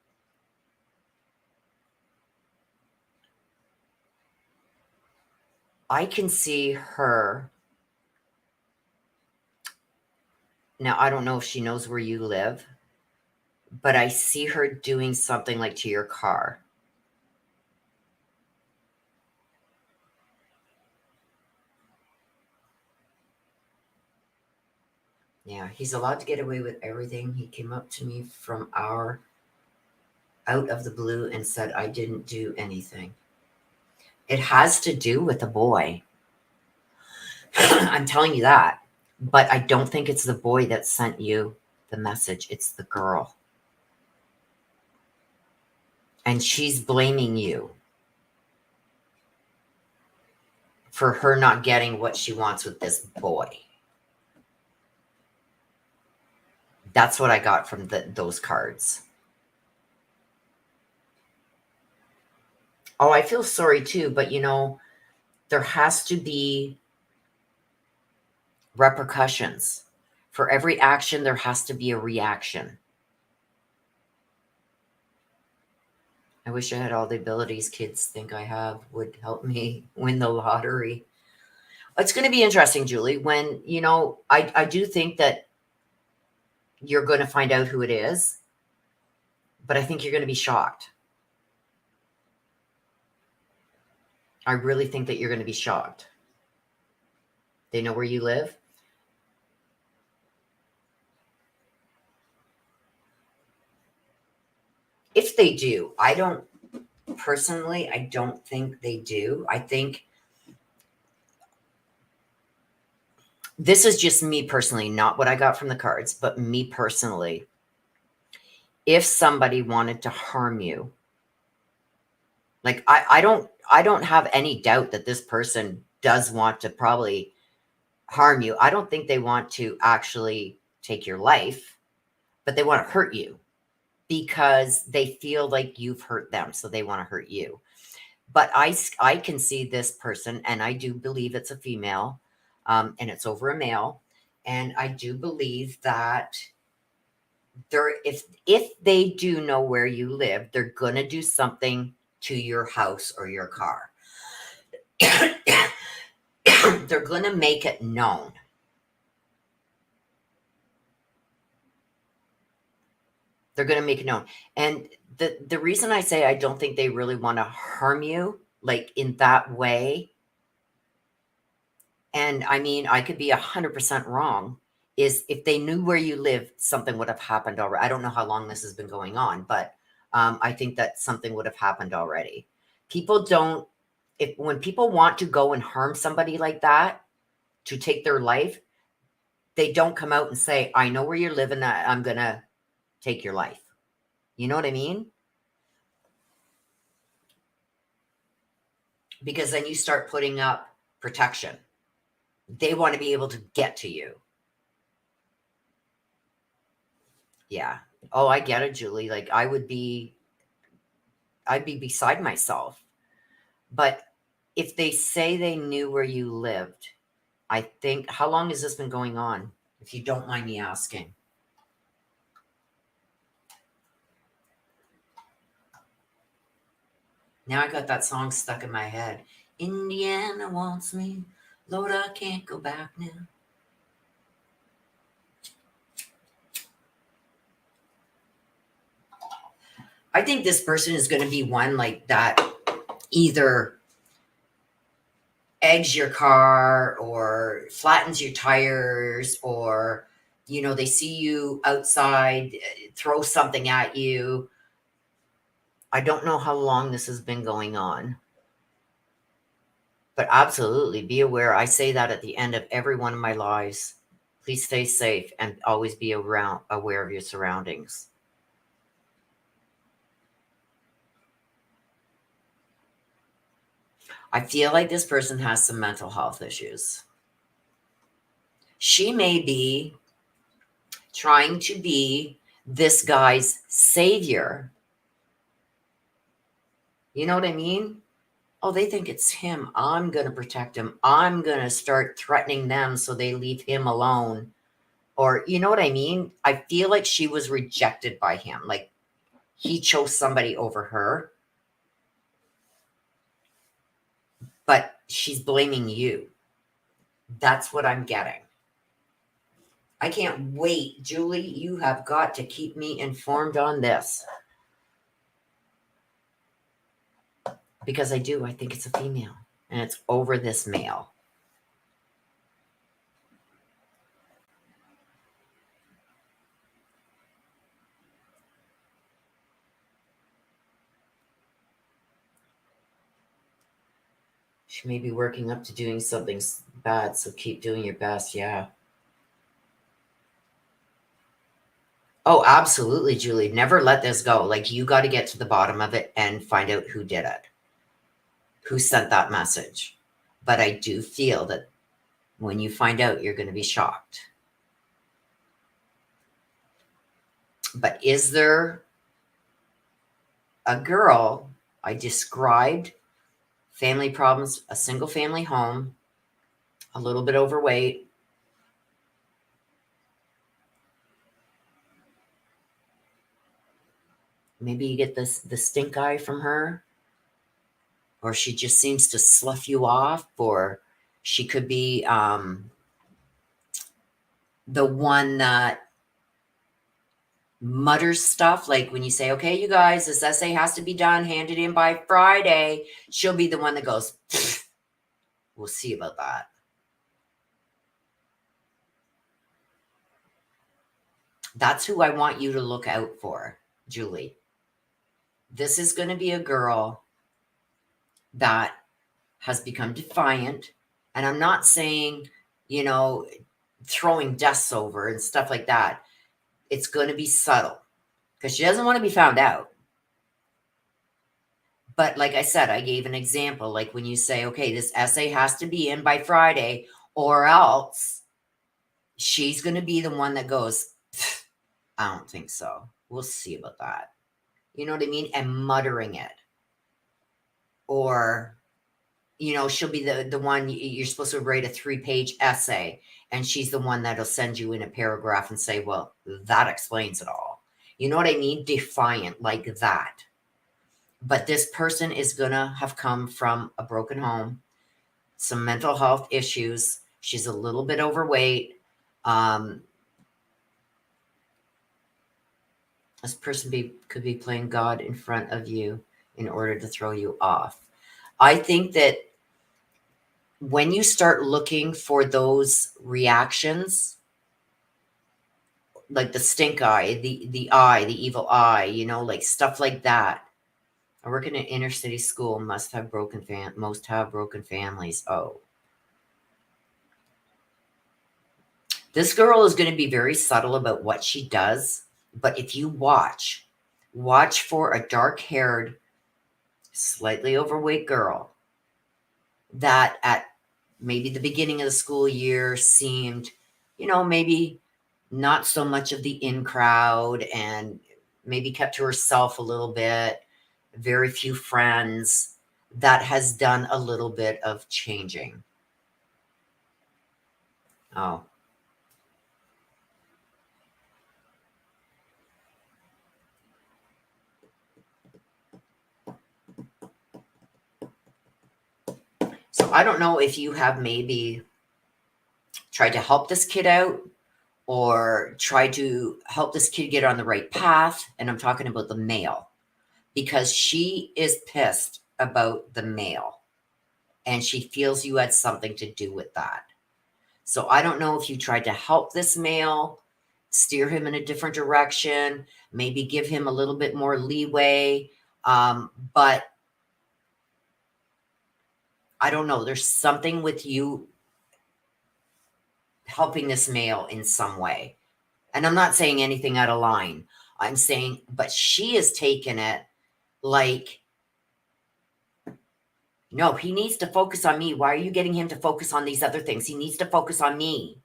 I can see her. Now, I don't know if she knows where you live, but I see her doing something like to your car. Yeah, he's allowed to get away with everything. He came up to me from out of the blue and said, I didn't do anything. It has to do with a boy. I'm telling you that. But I don't think it's the boy that sent you the message. It's the girl. And she's blaming you for her not getting what she wants with this boy. That's what I got from those cards. Oh, I feel sorry too, but you know, there has to be repercussions. For every action, there has to be a reaction. I wish I had all the abilities kids think I have would help me win the lottery. It's going to be interesting, Julie, when, you know, I do think that you're going to find out who it is, but I think you're going to be shocked. I really think that you're going to be shocked. They know where you live. If they do, I don't think they do. I think this is just me personally, not what I got from the cards, but me personally. If somebody wanted to harm you, like I don't have any doubt that this person does want to probably harm you. I don't think they want to actually take your life, but they want to hurt you because they feel like you've hurt them. So they want to hurt you. But I can see this person, and I do believe it's a female, and it's over a male. And I do believe that if they do know where you live, they're going to do something to your house or your car. They're going to make it known. They're going to make it known. And the reason I say I don't think they really want to harm you, like in that way, and I mean, I could be 100% wrong, is if they knew where you live, something would have happened already. I don't know how long this has been going on, but I think that something would have happened already. People don't, when people want to go and harm somebody like that to take their life, they don't come out and say, I know where you're living, I'm going to take your life. You know what I mean? Because then you start putting up protection. They want to be able to get to you. Yeah. Oh, I get it, Julie. Like I'd be beside myself. But if they say they knew where you lived, I think, how long has this been going on? If you don't mind me asking. Now I got that song stuck in my head. Indiana wants me. Lord, I can't go back now. I think this person is going to be one like that, either eggs your car or flattens your tires, or, you know, they see you outside, throw something at you. I don't know how long this has been going on. But absolutely be aware. I say that at the end of every one of my lives. Please stay safe and always be aware of your surroundings. I feel like this person has some mental health issues. She may be trying to be this guy's savior. You know what I mean? Oh, they think it's him. I'm going to protect him. I'm going to start threatening them so they leave him alone. Or, you know what I mean? I feel like she was rejected by him. Like he chose somebody over her. But she's blaming you. That's what I'm getting. I can't wait. Julie, you have got to keep me informed on this. Because I do. I think it's a female. And it's over this male. She may be working up to doing something bad, so keep doing your best. Yeah. Oh, absolutely, Julie. Never let this go. Like, you got to get to the bottom of it and find out who did it, who sent that message. But I do feel that when you find out, you're going to be shocked. But is there a girl I described? Family problems, a single family home, a little bit overweight. Maybe you get the stink eye from her, or she just seems to slough you off, or she could be the one that mutters stuff. Like when you say, okay, you guys, this essay has to be done, handed in by Friday, she'll be the one that goes, we'll see about that. That's who I want you to look out for, Julie. This is going to be a girl that has become defiant. And I'm not saying, you know, throwing desks over and stuff like that. It's going to be subtle because she doesn't want to be found out. But like I said, I gave an example. Like when you say, okay, this essay has to be in by Friday or else, she's going to be the one that goes, I don't think so. We'll see about that. You know what I mean? And muttering it. Or, you know, she'll be the one, you're supposed to write a 3-page essay, and she's the one that'll send you in a paragraph and say, well, that explains it all. You know what I mean? Defiant like that. But this person is going to have come from a broken home, some mental health issues. She's a little bit overweight. This person could be playing God in front of you in order to throw you off. I think that when you start looking for those reactions, like the stink eye, the eye, the evil eye, you know, like stuff like that. I work in an inner city school, most have broken families. Oh. This girl is going to be very subtle about what she does, But if you watch for a dark-haired, slightly overweight girl that at maybe the beginning of the school year seemed, maybe not so much of the in crowd and maybe kept to herself a little bit, very few friends, that has done a little bit of changing. Oh. So I don't know if you have maybe tried to help this kid out or tried to help this kid get on the right path. And I'm talking about the male, because she is pissed about the male and she feels you had something to do with that. So I don't know if you tried to help this male, steer him in a different direction, maybe give him a little bit more leeway. But I don't know. There's something with you helping this male in some way. And I'm not saying anything out of line. I'm saying, but she has taken it like, no, he needs to focus on me. Why are you getting him to focus on these other things? He needs to focus on me.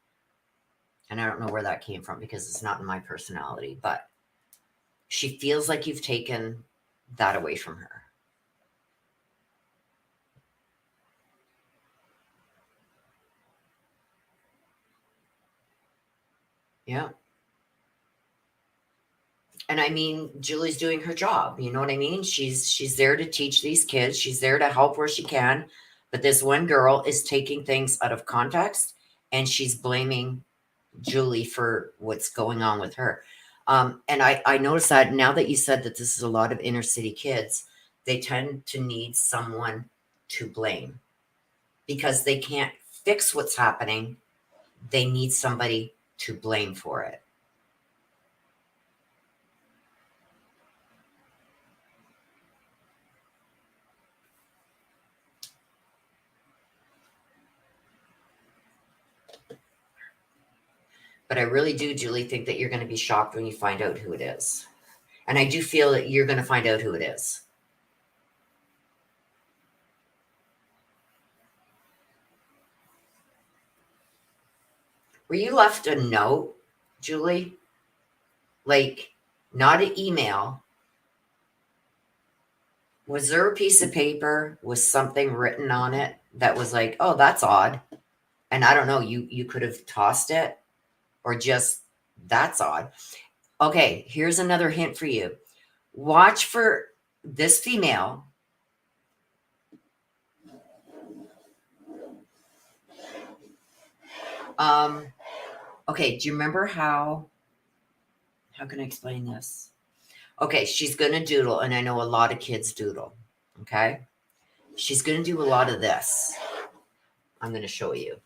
And I don't know where that came from because it's not in my personality, but she feels like you've taken that away from her. Yeah. And I mean, Julie's doing her job. You know what I mean? She's there to teach these kids. She's there to help where she can. But this one girl is taking things out of context and she's blaming Julie for what's going on with her. And I noticed that now that you said that this is a lot of inner city kids, they tend to need someone to blame because they can't fix what's happening. They need somebody to blame for it. But I really do, Julie, think that you're going to be shocked when you find out who it is. And I do feel that you're going to find out who it is. Were you left a note, Julie? Like, not an email. Was there a piece of paper with something written on it that was like, oh, that's odd? And I don't know, you could have tossed it or just, that's odd. Okay, here's another hint for you. Watch for this female. Okay, do you remember how can I explain this? Okay, she's going to doodle, and I know a lot of kids doodle, okay? She's going to do a lot of this. I'm going to show you.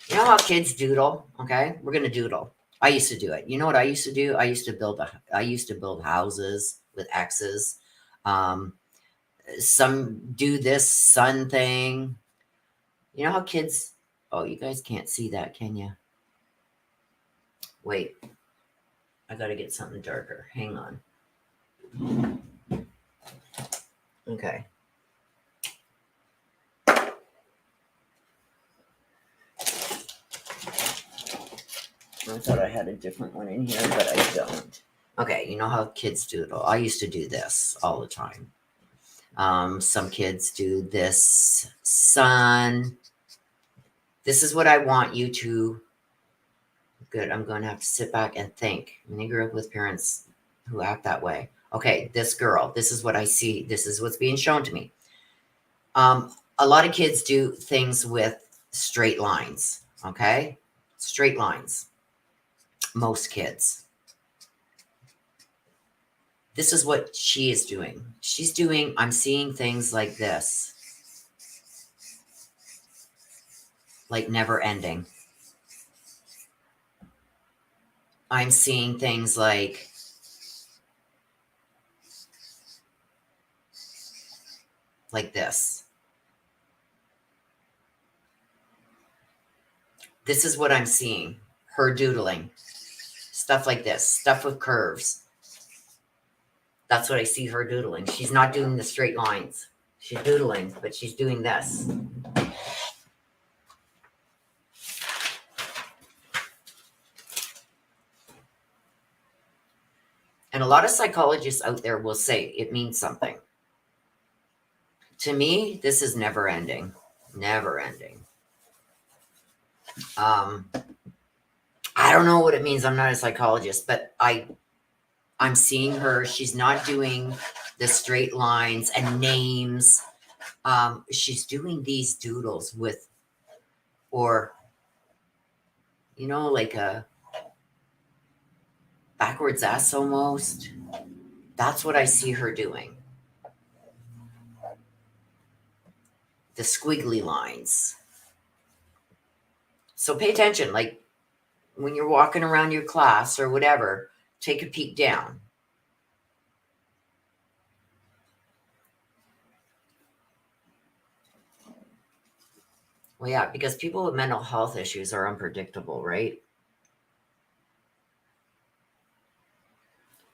You know how kids doodle, okay? We're going to doodle. I used to do it. You know what I used to do? I used to build houses with X's. Some do this sun thing. You know how kids, oh, you guys can't see that, can you? Wait, I got to get something darker. Hang on. Okay. I thought I had a different one in here, but I don't. Okay, you know how kids doodle. I used to do this all the time. Some kids do this sun. This is what I want you to. Good. I'm going to have to sit back and think. When you grew up with parents who act that way. Okay, this girl. This is what I see. This is what's being shown to me. A lot of kids do things with straight lines. Okay, straight lines. Most kids. This is what she is doing. She's doing, I'm seeing things like this. Like never ending. I'm seeing things like this. This is what I'm seeing. Her doodling. Stuff like this. Stuff with curves. That's what I see her doodling. She's not doing the straight lines. She's doodling, but she's doing this. And a lot of psychologists out there will say it means something. To me, this is never ending. Never ending. I don't know what it means. I'm not a psychologist, but I'm seeing her. She's not doing the straight lines and names. She's doing these doodles with, or, like a backwards S almost. That's what I see her doing. The squiggly lines. So pay attention. Like when you're walking around your class or whatever, take a peek down. Well, yeah, because people with mental health issues are unpredictable, right?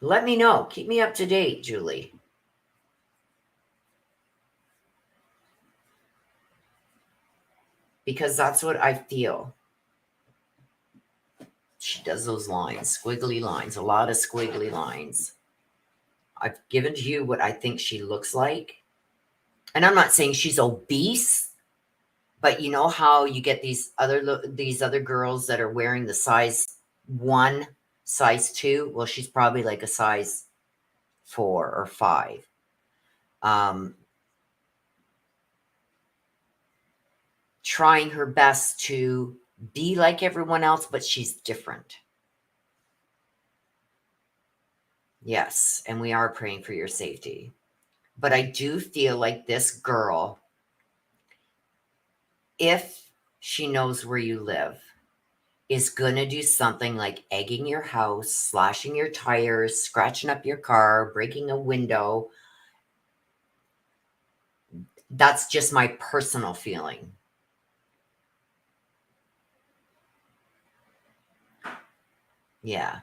Let me know. Keep me up to date, Julie. Because that's what I feel. She does those lines, squiggly lines, a lot of squiggly lines. I've given to you what I think she looks like. And I'm not saying she's obese, but you know how you get these other girls that are wearing the size 1, size 2? Well, she's probably like a size 4 or 5. Trying her best to be like everyone else, but she's different. Yes, and we are praying for your safety. But I do feel like this girl, if she knows where you live, is going to do something like egging your house, slashing your tires, scratching up your car, breaking a window. That's just my personal feeling. Yeah.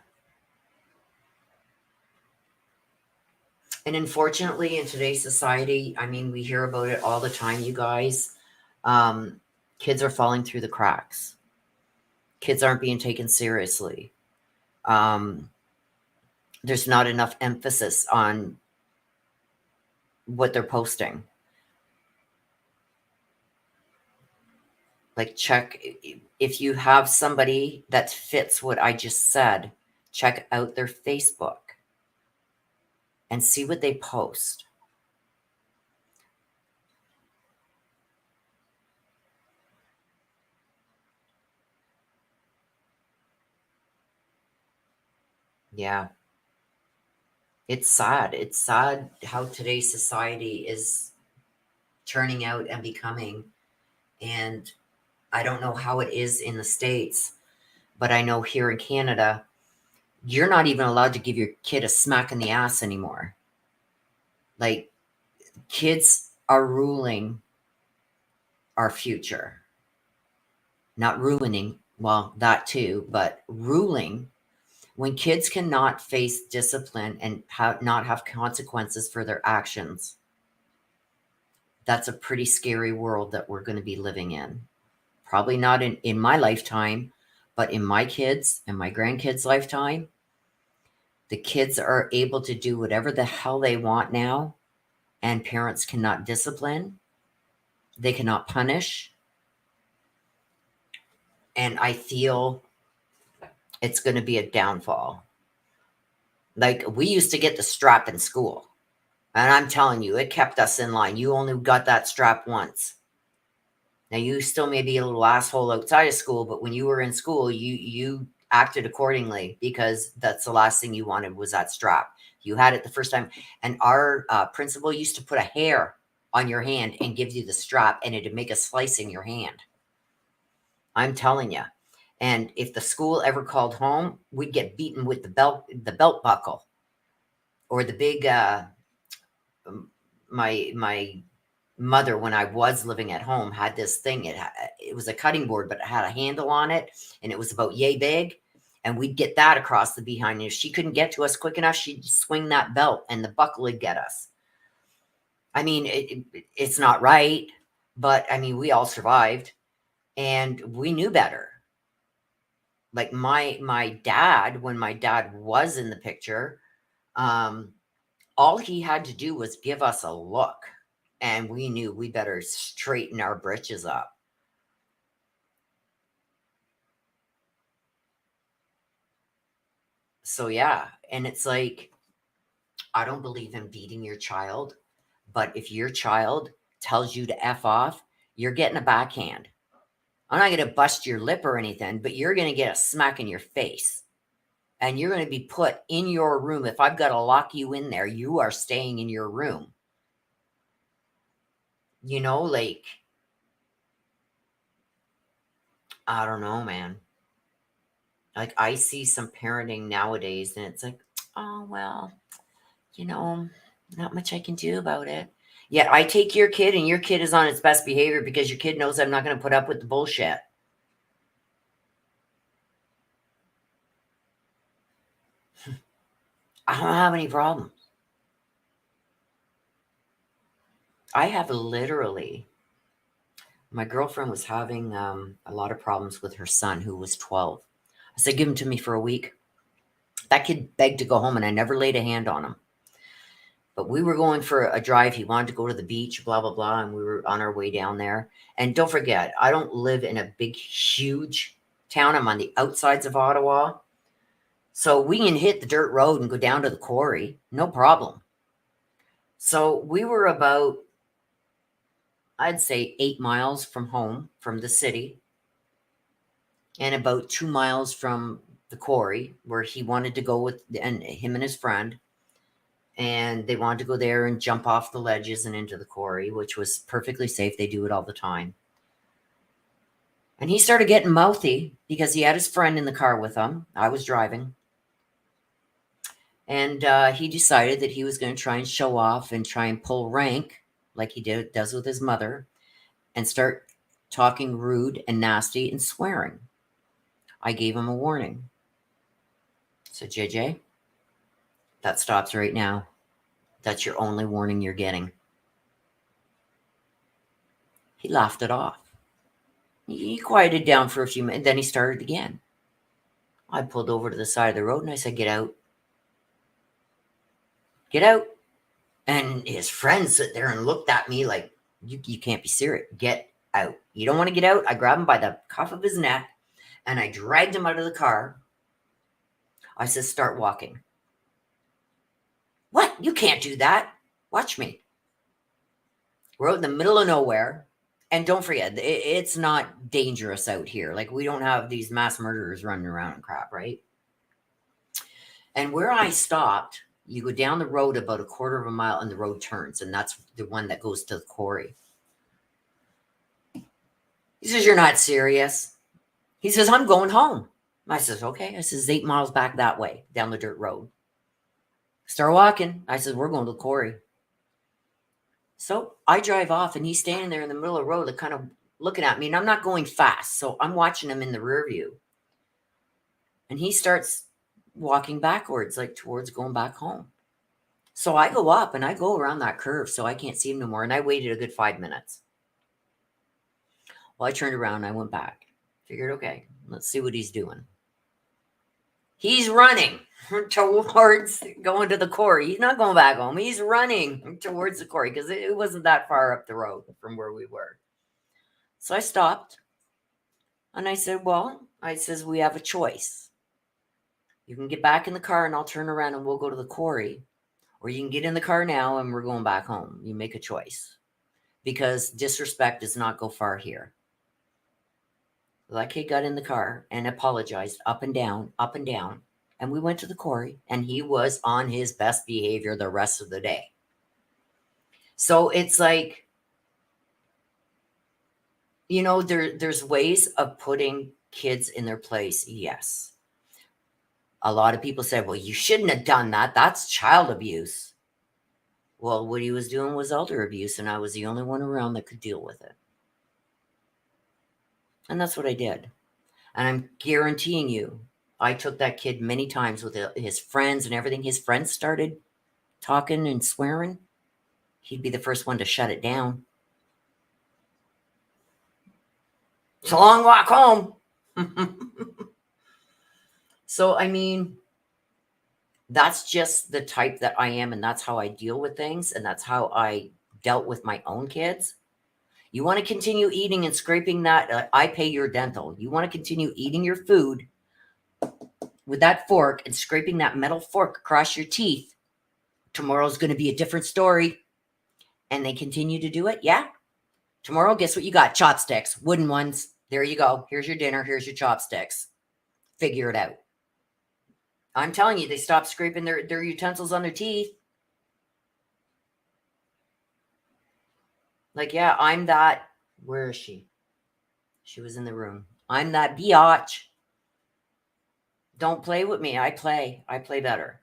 And unfortunately, in today's society, I mean, we hear about it all the time, you guys. Kids are falling through the cracks. Kids aren't being taken seriously. There's not enough emphasis on what they're posting. Like, check if you have somebody that fits what I just said, check out their Facebook and see what they post. Yeah. It's sad. It's sad how today's society is turning out and becoming. And I don't know how it is in the States, but I know here in Canada, you're not even allowed to give your kid a smack in the ass anymore. Like, kids are ruling our future. Not ruining, well, that too, but ruling. When kids cannot face discipline and not have consequences for their actions, that's a pretty scary world that we're going to be living in. Probably not in my lifetime, but in my kids' and my grandkids' lifetime. The kids are able to do whatever the hell they want now, and parents cannot discipline. They cannot punish. And I feel it's going to be a downfall. Like, we used to get the strap in school. And I'm telling you, it kept us in line. You only got that strap once. Now, you still may be a little asshole outside of school, but when you were in school, you acted accordingly, because that's the last thing you wanted was that strap. You had it the first time. And our principal used to put a hair on your hand and give you the strap, and it'd make a slice in your hand. I'm telling you. And if the school ever called home, we'd get beaten with the belt buckle, or the big my mother, when I was living at home, had this thing. It was a cutting board, but it had a handle on it, and it was about yay big. And we'd get that across the behind. And if she couldn't get to us quick enough, she'd swing that belt, and the buckle would get us. I mean, it's not right, but I mean, we all survived, and we knew better. Like my dad, when my dad was in the picture, all he had to do was give us a look, and we knew we better straighten our britches up. So yeah, and it's like, I don't believe in beating your child, but if your child tells you to F off, you're getting a backhand. I'm not going to bust your lip or anything, but you're going to get a smack in your face. And you're going to be put in your room. If I've got to lock you in there, you are staying in your room. You know, like, I don't know, man. Like, I see some parenting nowadays, and it's like, oh, well, you know, not much I can do about it. Yet I take your kid, and your kid is on its best behavior because your kid knows I'm not going to put up with the bullshit. I don't have any problems. I have literally, my girlfriend was having a lot of problems with her son who was 12. I said, give him to me for a week. That kid begged to go home, and I never laid a hand on him. But we were going for a drive. He wanted to go to the beach, blah, blah, blah. And we were on our way down there. And don't forget, I don't live in a big, huge town. I'm on the outsides of Ottawa. So we can hit the dirt road and go down to the quarry. No problem. So we were about, I'd say, 8 miles from home, from the city, and about 2 miles from the quarry where he wanted to go with, and him and his friend. And they wanted to go there and jump off the ledges and into the quarry, which was perfectly safe. They do it all the time. And he started getting mouthy because he had his friend in the car with him. I was driving. And he decided that he was going to try and show off and try and pull rank like he does with his mother, and start talking rude and nasty and swearing. I gave him a warning. I said, JJ, that stops right now. That's your only warning you're getting. He laughed it off. He quieted down for a few minutes, then he started again. I pulled over to the side of the road and I said, get out. Get out. And his friends sit there and looked at me like, you can't be serious. Get out. You don't want to get out? I grabbed him by the cuff of his neck and I dragged him out of the car. I said, start walking. What? You can't do that. Watch me. We're out in the middle of nowhere. And don't forget, it's not dangerous out here. Like, we don't have these mass murderers running around and crap, right? And where I stopped, you go down the road about a quarter of a mile and the road turns, and that's the one that goes to the quarry. He says, you're not serious. He says, I'm going home. I says, okay. I says, 8 miles back that way, down the dirt road. Start walking. I said, we're going to the quarry. So I drive off, and he's standing there in the middle of the road, kind of looking at me, and I'm not going fast. So I'm watching him in the rear view. And he starts walking backwards, like towards going back home. So I go up and I go around that curve so I can't see him no more. And I waited a good 5 minutes. Well, I turned around and I went back. Figured, okay, let's see what he's doing. He's running towards going to the quarry. He's not going back home. He's running towards the quarry because it wasn't that far up the road from where we were. So I stopped and I said, well, we have a choice. You can get back in the car and I'll turn around and we'll go to the quarry. Or you can get in the car now and we're going back home. You make a choice. Because disrespect does not go far here. That kid got in the car and apologized up and down. And we went to the quarry and he was on his best behavior the rest of the day. So it's like, you know, there's ways of putting kids in their place. Yes. A lot of people say, well, you shouldn't have done that. That's child abuse. Well, what he was doing was elder abuse, and I was the only one around that could deal with it. And that's what I did. And I'm guaranteeing you, I took that kid many times with his friends and everything. His friends started talking and swearing. He'd be the first one to shut it down. It's a long walk home. So, I mean, that's just the type that I am, and that's how I deal with things, and that's how I dealt with my own kids. You want to continue eating and scraping that, I pay your dental. You want to continue eating your food with that fork and scraping that metal fork across your teeth. Tomorrow's going to be a different story. And they continue to do it. Yeah. Tomorrow, guess what you got? Chopsticks, wooden ones. There you go. Here's your dinner. Here's your chopsticks. Figure it out. I'm telling you, they stop scraping their utensils on their teeth. Like, yeah, I'm that. Where is she? She was in the room. I'm that biatch. Don't play with me. I play better.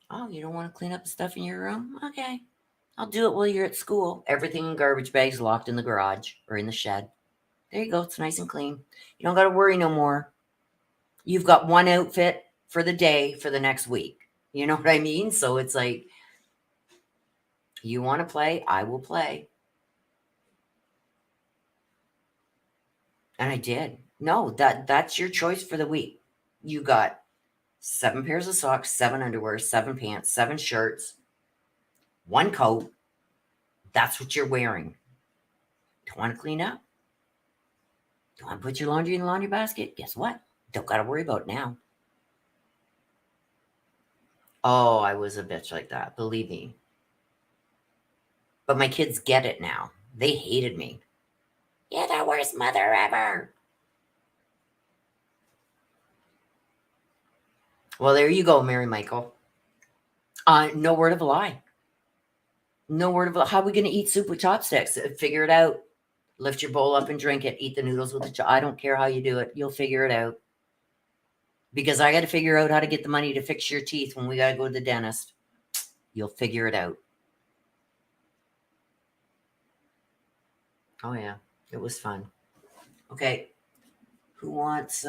Oh, you don't want to clean up the stuff in your room? Okay. I'll do it while you're at school. Everything in garbage bags locked in the garage or in the shed. There you go. It's nice and clean. You don't got to worry no more. You've got one outfit for the day for the next week. You know what I mean? So it's like, you want to play? I will play. And I did. No, that's your choice for the week. You got 7 pairs of socks, 7 underwear, 7 pants, 7 shirts, 1 coat. That's what you're wearing. Don't want to clean up? Don't want to put your laundry in the laundry basket? Guess what? Don't got to worry about it now. Oh, I was a bitch like that. Believe me. But my kids get it now. They hated me. You're the worst mother ever. Well, there you go, Mary Michael. No word of a lie. No word of a lie. How are we going to eat soup with chopsticks? Figure it out. Lift your bowl up and drink it. Eat the noodles with the I don't care how you do it. You'll figure it out. Because I got to figure out how to get the money to fix your teeth when we got to go to the dentist. You'll figure it out. Oh, yeah. It was fun. Okay. Who wants...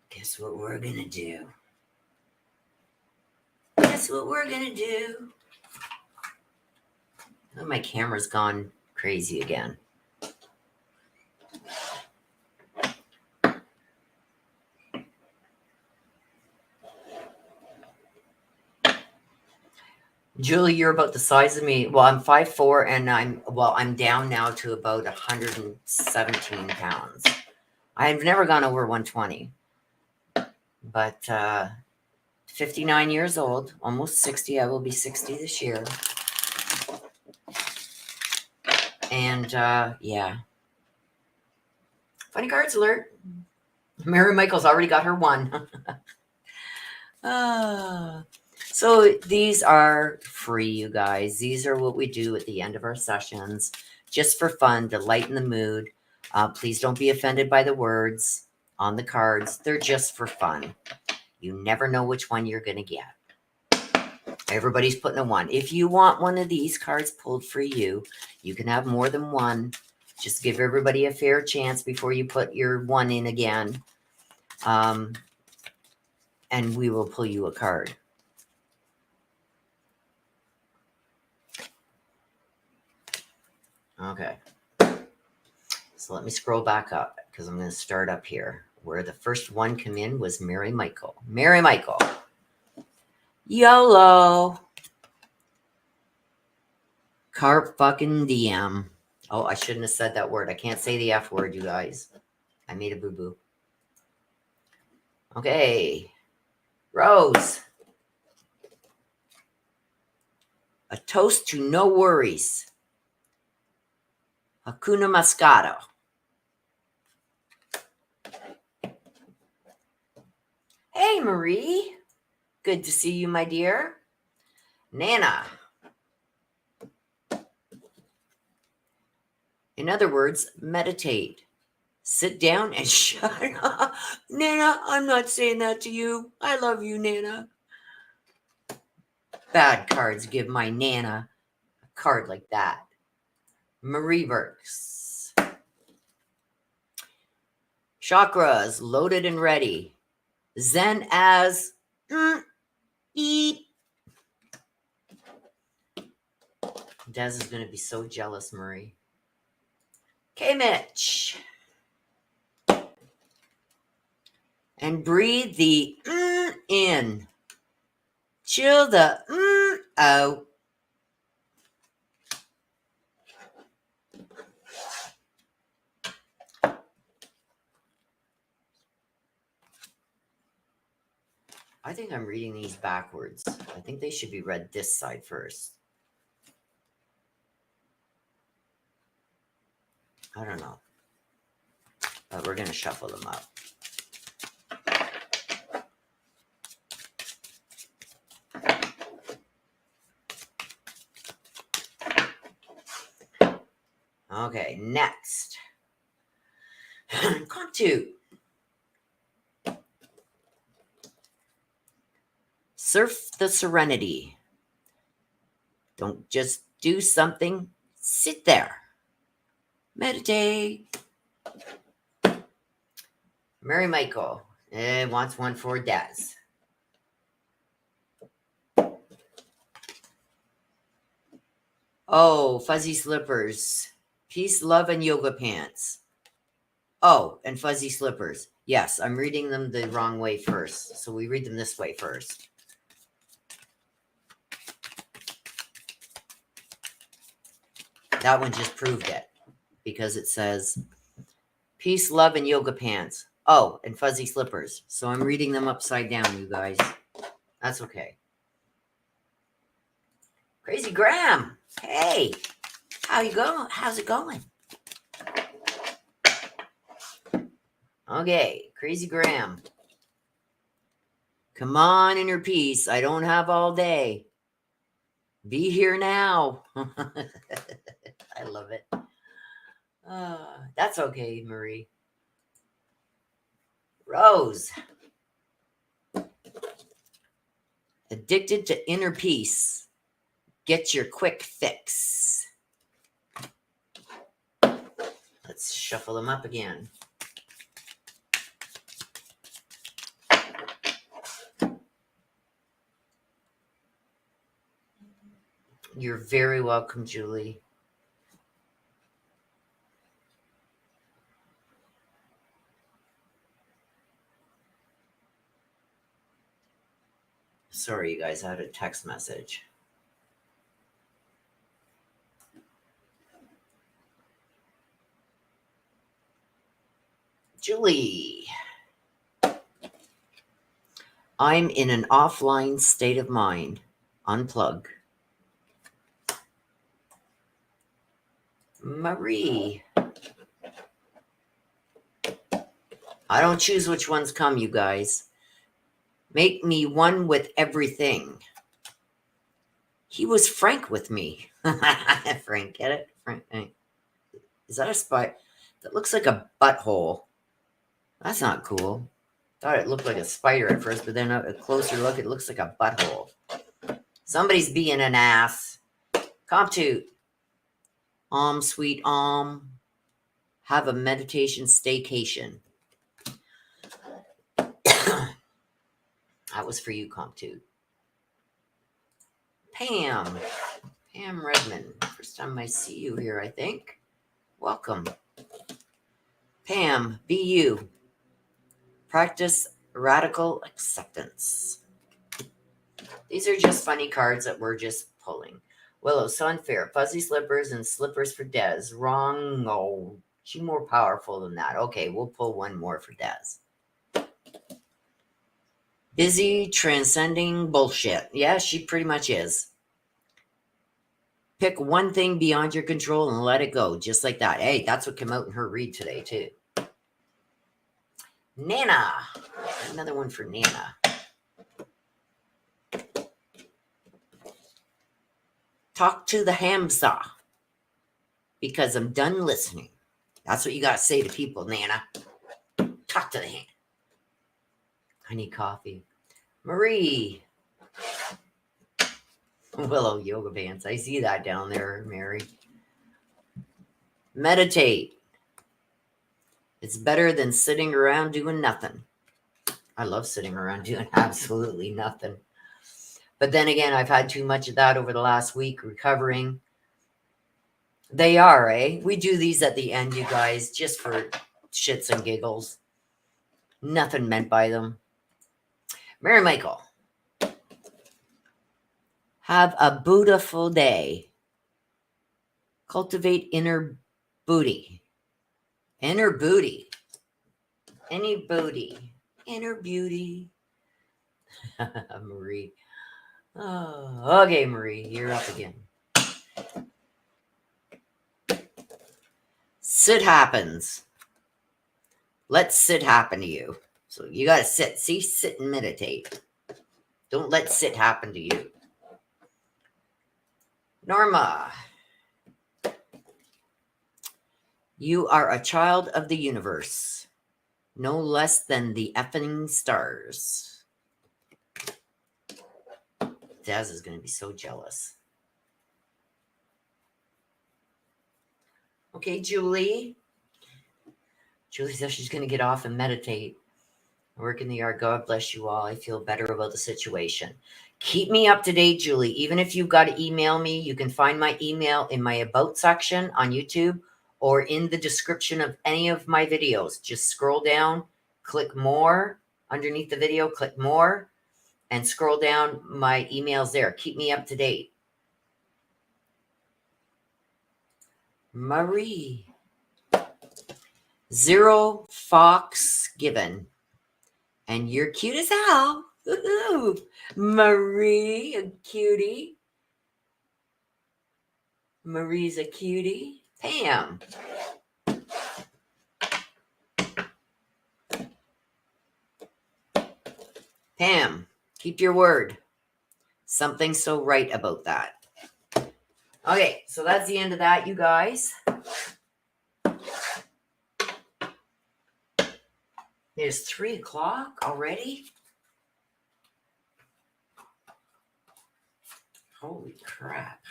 Guess what we're going to do? Guess what we're going to do? Oh, my camera's gone crazy again. Julie, you're about the size of me. Well, I'm 5'4", and I'm down now to about 117 pounds. I've never gone over 120. But 59 years old, almost 60. I will be 60 this year. And yeah. Funny cards alert. Mary Michael's already got her one. So these are free, you guys. These are what we do at the end of our sessions, just for fun, to lighten the mood. Please don't be offended by the words on the cards. They're just for fun. You never know which one you're going to get. Everybody's putting a 1. If you want one of these cards pulled for you, you can have more than one. Just give everybody a fair chance before you put your 1 in again. And we will pull you a card. Okay. So let me scroll back up because I'm going to start up here. Where the first one came in was Mary Michael. Mary Michael. YOLO. Carp fucking DM. Oh, I shouldn't have said that word. I can't say the F word, you guys. I made a boo-boo. Okay. Rose. A toast to no worries. Hakuna Matata. Hey, Marie. Good to see you, my dear. Nana. In other words, meditate. Sit down and shut up. Nana, I'm not saying that to you. I love you, Nana. Bad cards give my Nana a card like that. Marie Burks. Chakras loaded and ready. Zen as eat. Des is going to be so jealous, Marie. Okay, Mitch. And breathe the in. Chill the out. I think I'm reading these backwards. I think they should be read this side first. I don't know. But we're going to shuffle them up. Okay, next. Come to. Surf the serenity. Don't just do something. Sit there. Meditate. Mary Michael wants one for Daz. Oh, fuzzy slippers. Peace, love, and yoga pants. Oh, and fuzzy slippers. Yes, I'm reading them the wrong way first. So we read them this way first. That one just proved it. Because it says, peace, love, and yoga pants. Oh, and fuzzy slippers. So I'm reading them upside down, you guys. That's okay. Crazy Graham. Hey, how you going? How's it going? Okay, Crazy Graham. Come on, inner peace. I don't have all day. Be here now. I love it. That's okay, Marie. Rose. Addicted to inner peace. Get your quick fix. Let's shuffle them up again. You're very welcome, Julie. Sorry, you guys, I had a text message. Julie. I'm in an offline state of mind. Unplug. Marie. I don't choose which ones come, you guys. Make me one with everything. He was frank with me. Frank, get it? Frank. Is that a spider? That looks like a butthole. That's not cool. Thought it looked like a spider at first, but then a closer look, it looks like a butthole. Somebody's being an ass. Comptoot. Sweet have a meditation staycation. That was for you, Comptoot. Pam Redmond. First time I see you here, I think. Welcome. Pam, be you. Practice radical acceptance. These are just funny cards that we're just pulling. Willow, so unfair. Fuzzy slippers and slippers for Des. Wrong. Oh, she's more powerful than that. Okay, we'll pull one more for Des. Busy transcending bullshit. Yeah, she pretty much is. Pick one thing beyond your control and let it go. Just like that. Hey, that's what came out in her read today, too. Nana. Another one for Nana. Talk to the Hamza. because I'm done listening. That's what you got to say to people, Nana. Talk to the hand. I need coffee. Marie. Willow yoga pants. I see that down there, Mary. Meditate. It's better than sitting around doing nothing. I love sitting around doing absolutely nothing. But then again, I've had too much of that over the last week recovering. They are, eh? We do these at the end, you guys, just for shits and giggles. Nothing meant by them. Mary Michael. Have a Buddha-ful day. Cultivate inner booty. Inner booty. Any booty. Inner beauty. Marie. Oh, okay, Marie, you're up again. Sit happens. Let sit happen to you. So you got to sit. See, sit and meditate. Don't let sit happen to you. Norma. You are a child of the universe. No less than the effing stars. Daz is going to be so jealous. Okay, Julie. Julie says she's going to get off and meditate. Work in the yard. God bless you all. I feel better about the situation. Keep me up to date, Julie. Even if you've got to email me, you can find my email in my About section on YouTube or in the description of any of my videos. Just scroll down, click more underneath the video, click more, and scroll down. My email's there. Keep me up to date. Marie. 0 fox given. And you're cute as hell. Ooh, Marie, a cutie. Marie's a cutie. Pam. Pam, keep your word. Something's so right about that. Okay, so that's the end of that, you guys. It's 3 o'clock already. Holy crap.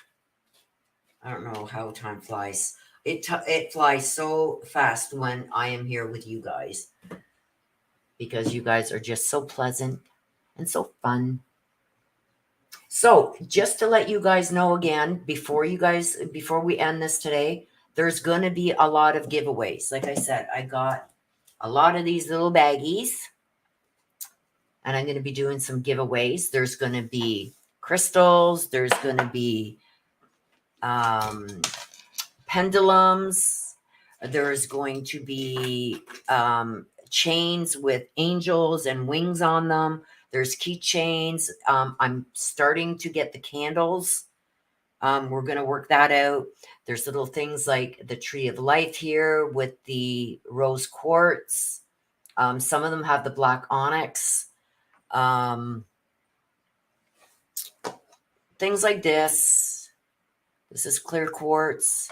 I don't know how time flies. It flies so fast when I am here with you guys. Because you guys are just so pleasant and so fun. So just to let you guys know again, before we end this today, there's going to be a lot of giveaways. Like I said, I got a lot of these little baggies. And I'm going to be doing some giveaways. There's going to be crystals. There's going to be pendulums. There's going to be chains with angels and wings on them. There's keychains. I'm starting to get the candles. We're going to work that out. There's little things like the tree of life here with the rose quartz. Some of them have the black onyx. Things like this. This is clear quartz.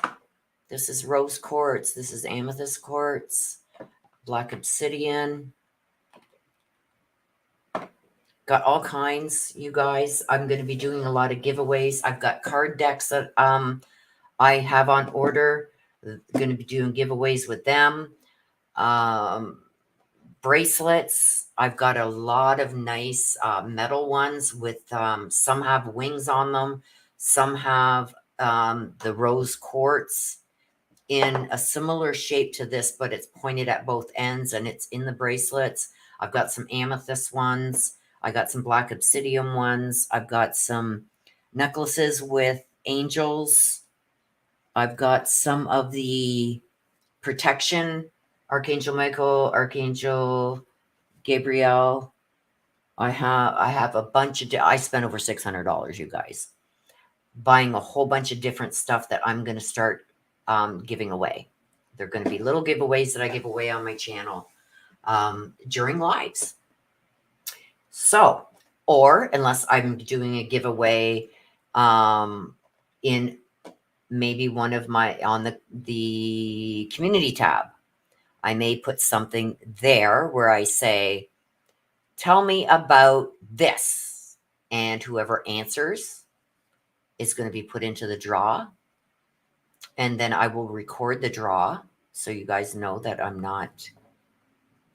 This is rose quartz. This is amethyst quartz. Black obsidian. Got all kinds, you guys. I'm going to be doing a lot of giveaways. I've got card decks that I have on order. I'm going to be doing giveaways with them. Bracelets. I've got a lot of nice metal ones with some have wings on them. Some have the rose quartz in a similar shape to this, but it's pointed at both ends and it's in the bracelets. I've got some amethyst ones. I got some black obsidian ones. I've got some necklaces with angels. I've got some of the protection, Archangel Michael, Archangel Gabriel. I have a bunch of, I spent over $600, you guys, buying a whole bunch of different stuff that I'm going to start giving away. They're going to be little giveaways that I give away on my channel during lives. So, or unless I'm doing a giveaway in maybe one of my, on the community tab, I may put something there where I say, tell me about this. And whoever answers is going to be put into the draw. And then I will record the draw so you guys know that I'm not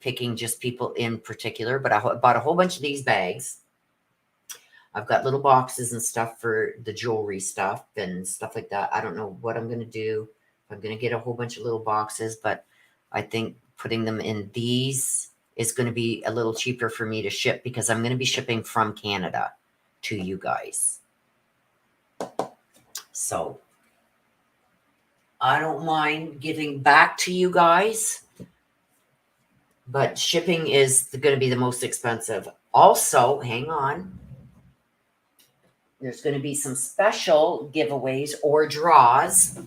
picking just people in particular. But I bought a whole bunch of these bags. I've got little boxes and stuff for the jewelry stuff and stuff like that. I don't know what I'm going to do. I'm going to get a whole bunch of little boxes, but I think putting them in these is going to be a little cheaper for me to ship because I'm going to be shipping from Canada to you guys. So I don't mind giving back to you guys, but shipping is going to be the most expensive. Also, hang on. There's going to be some special giveaways or draws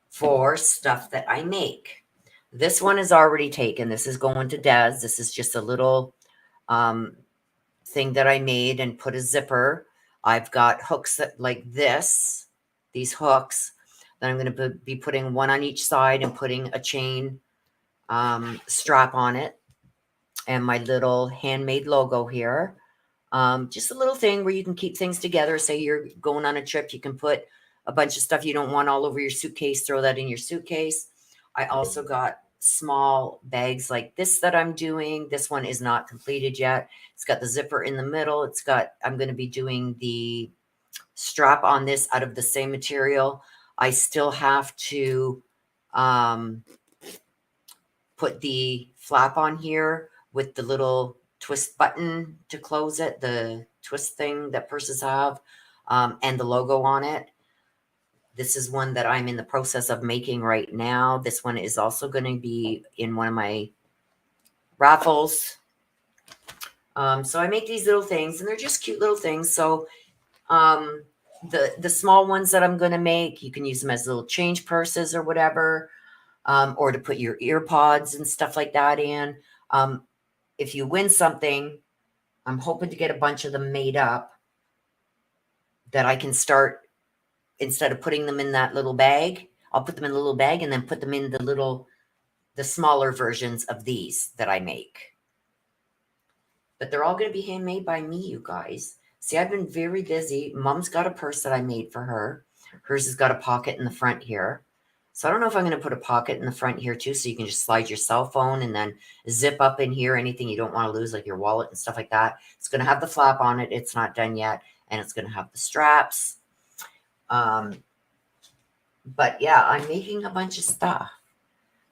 for stuff that I make. This one is already taken. This is going to Des. This is just a little thing that I made and put a zipper. I've got hooks that, like this, these hooks. Then I'm going to be putting one on each side and putting a chain strap on it. And my little handmade logo here. Just a little thing where you can keep things together. Say you're going on a trip, you can put a bunch of stuff you don't want all over your suitcase, throw that in your suitcase. I also got small bags like this that I'm doing. This one is not completed yet. It's got the zipper in the middle. I'm going to be doing the strap on this out of the same material. I still have to put the flap on here with the little twist button to close it, the twist thing that purses have, and the logo on it. This is one that I'm in the process of making right now. This one is also going to be in one of my raffles. So I make these little things, and they're just cute little things. So the small ones that I'm going to make, you can use them as little change purses or whatever, or to put your ear pods and stuff like that in. If you win something, I'm hoping to get a bunch of them made up that I can start, instead of putting them in that little bag, I'll put them in a little bag and then put them in the smaller versions of these that I make. But they're all going to be handmade by me, you guys. See, I've been very busy. Mom's got a purse that I made for her. Hers has got a pocket in the front here. So I don't know if I'm going to put a pocket in the front here too, so you can just slide your cell phone and then zip up in here anything you don't want to lose, like your wallet and stuff like that. It's going to have the flap on it. It's not done yet. And it's going to have the straps. But yeah, I'm making a bunch of stuff.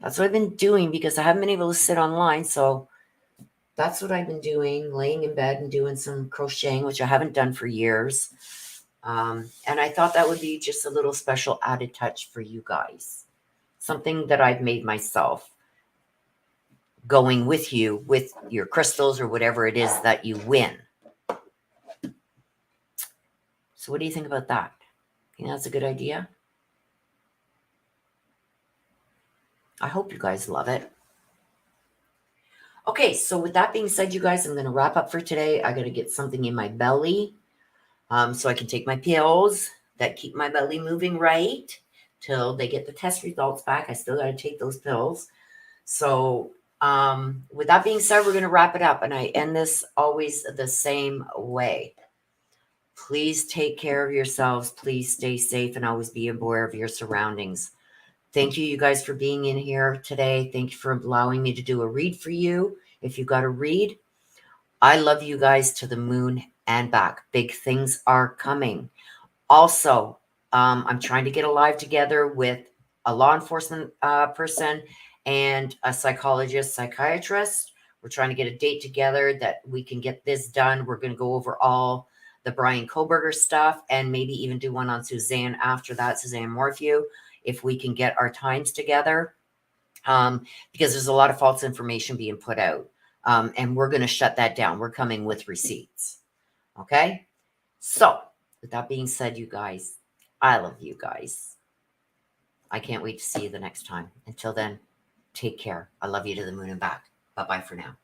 That's what I've been doing because I haven't been able to sit online. So that's what I've been doing, laying in bed and doing some crocheting, which I haven't done for years. And I thought that would be just a little special added touch for you guys. Something that I've made myself, going with you with your crystals or whatever it is that you win. So what do you think about that? Think that's a good idea? I hope you guys love it. Okay, so with that being said, you guys, I'm going to wrap up for today. I got to get something in my belly so I can take my pills that keep my belly moving right till they get the test results back. I still got to take those pills. So with that being said, we're going to wrap it up. And I end this always the same way. Please take care of yourselves. Please stay safe and always be aware of your surroundings. Thank you guys for being in here today. Thank you for allowing me to do a read for you. If you got a read, I love you guys to the moon and back. Big things are coming. Also, I'm trying to get a live together with a law enforcement person and a psychologist, psychiatrist. We're trying to get a date together that we can get this done. We're going to go over all the Brian Koberger stuff and maybe even do one on Suzanne after that, Suzanne Morphew, if we can get our times together, because there's a lot of false information being put out. And we're going to shut that down. We're coming with receipts. Okay? So, with that being said, you guys, I love you guys. I can't wait to see you the next time. Until then, take care. I love you to the moon and back. Bye-bye for now.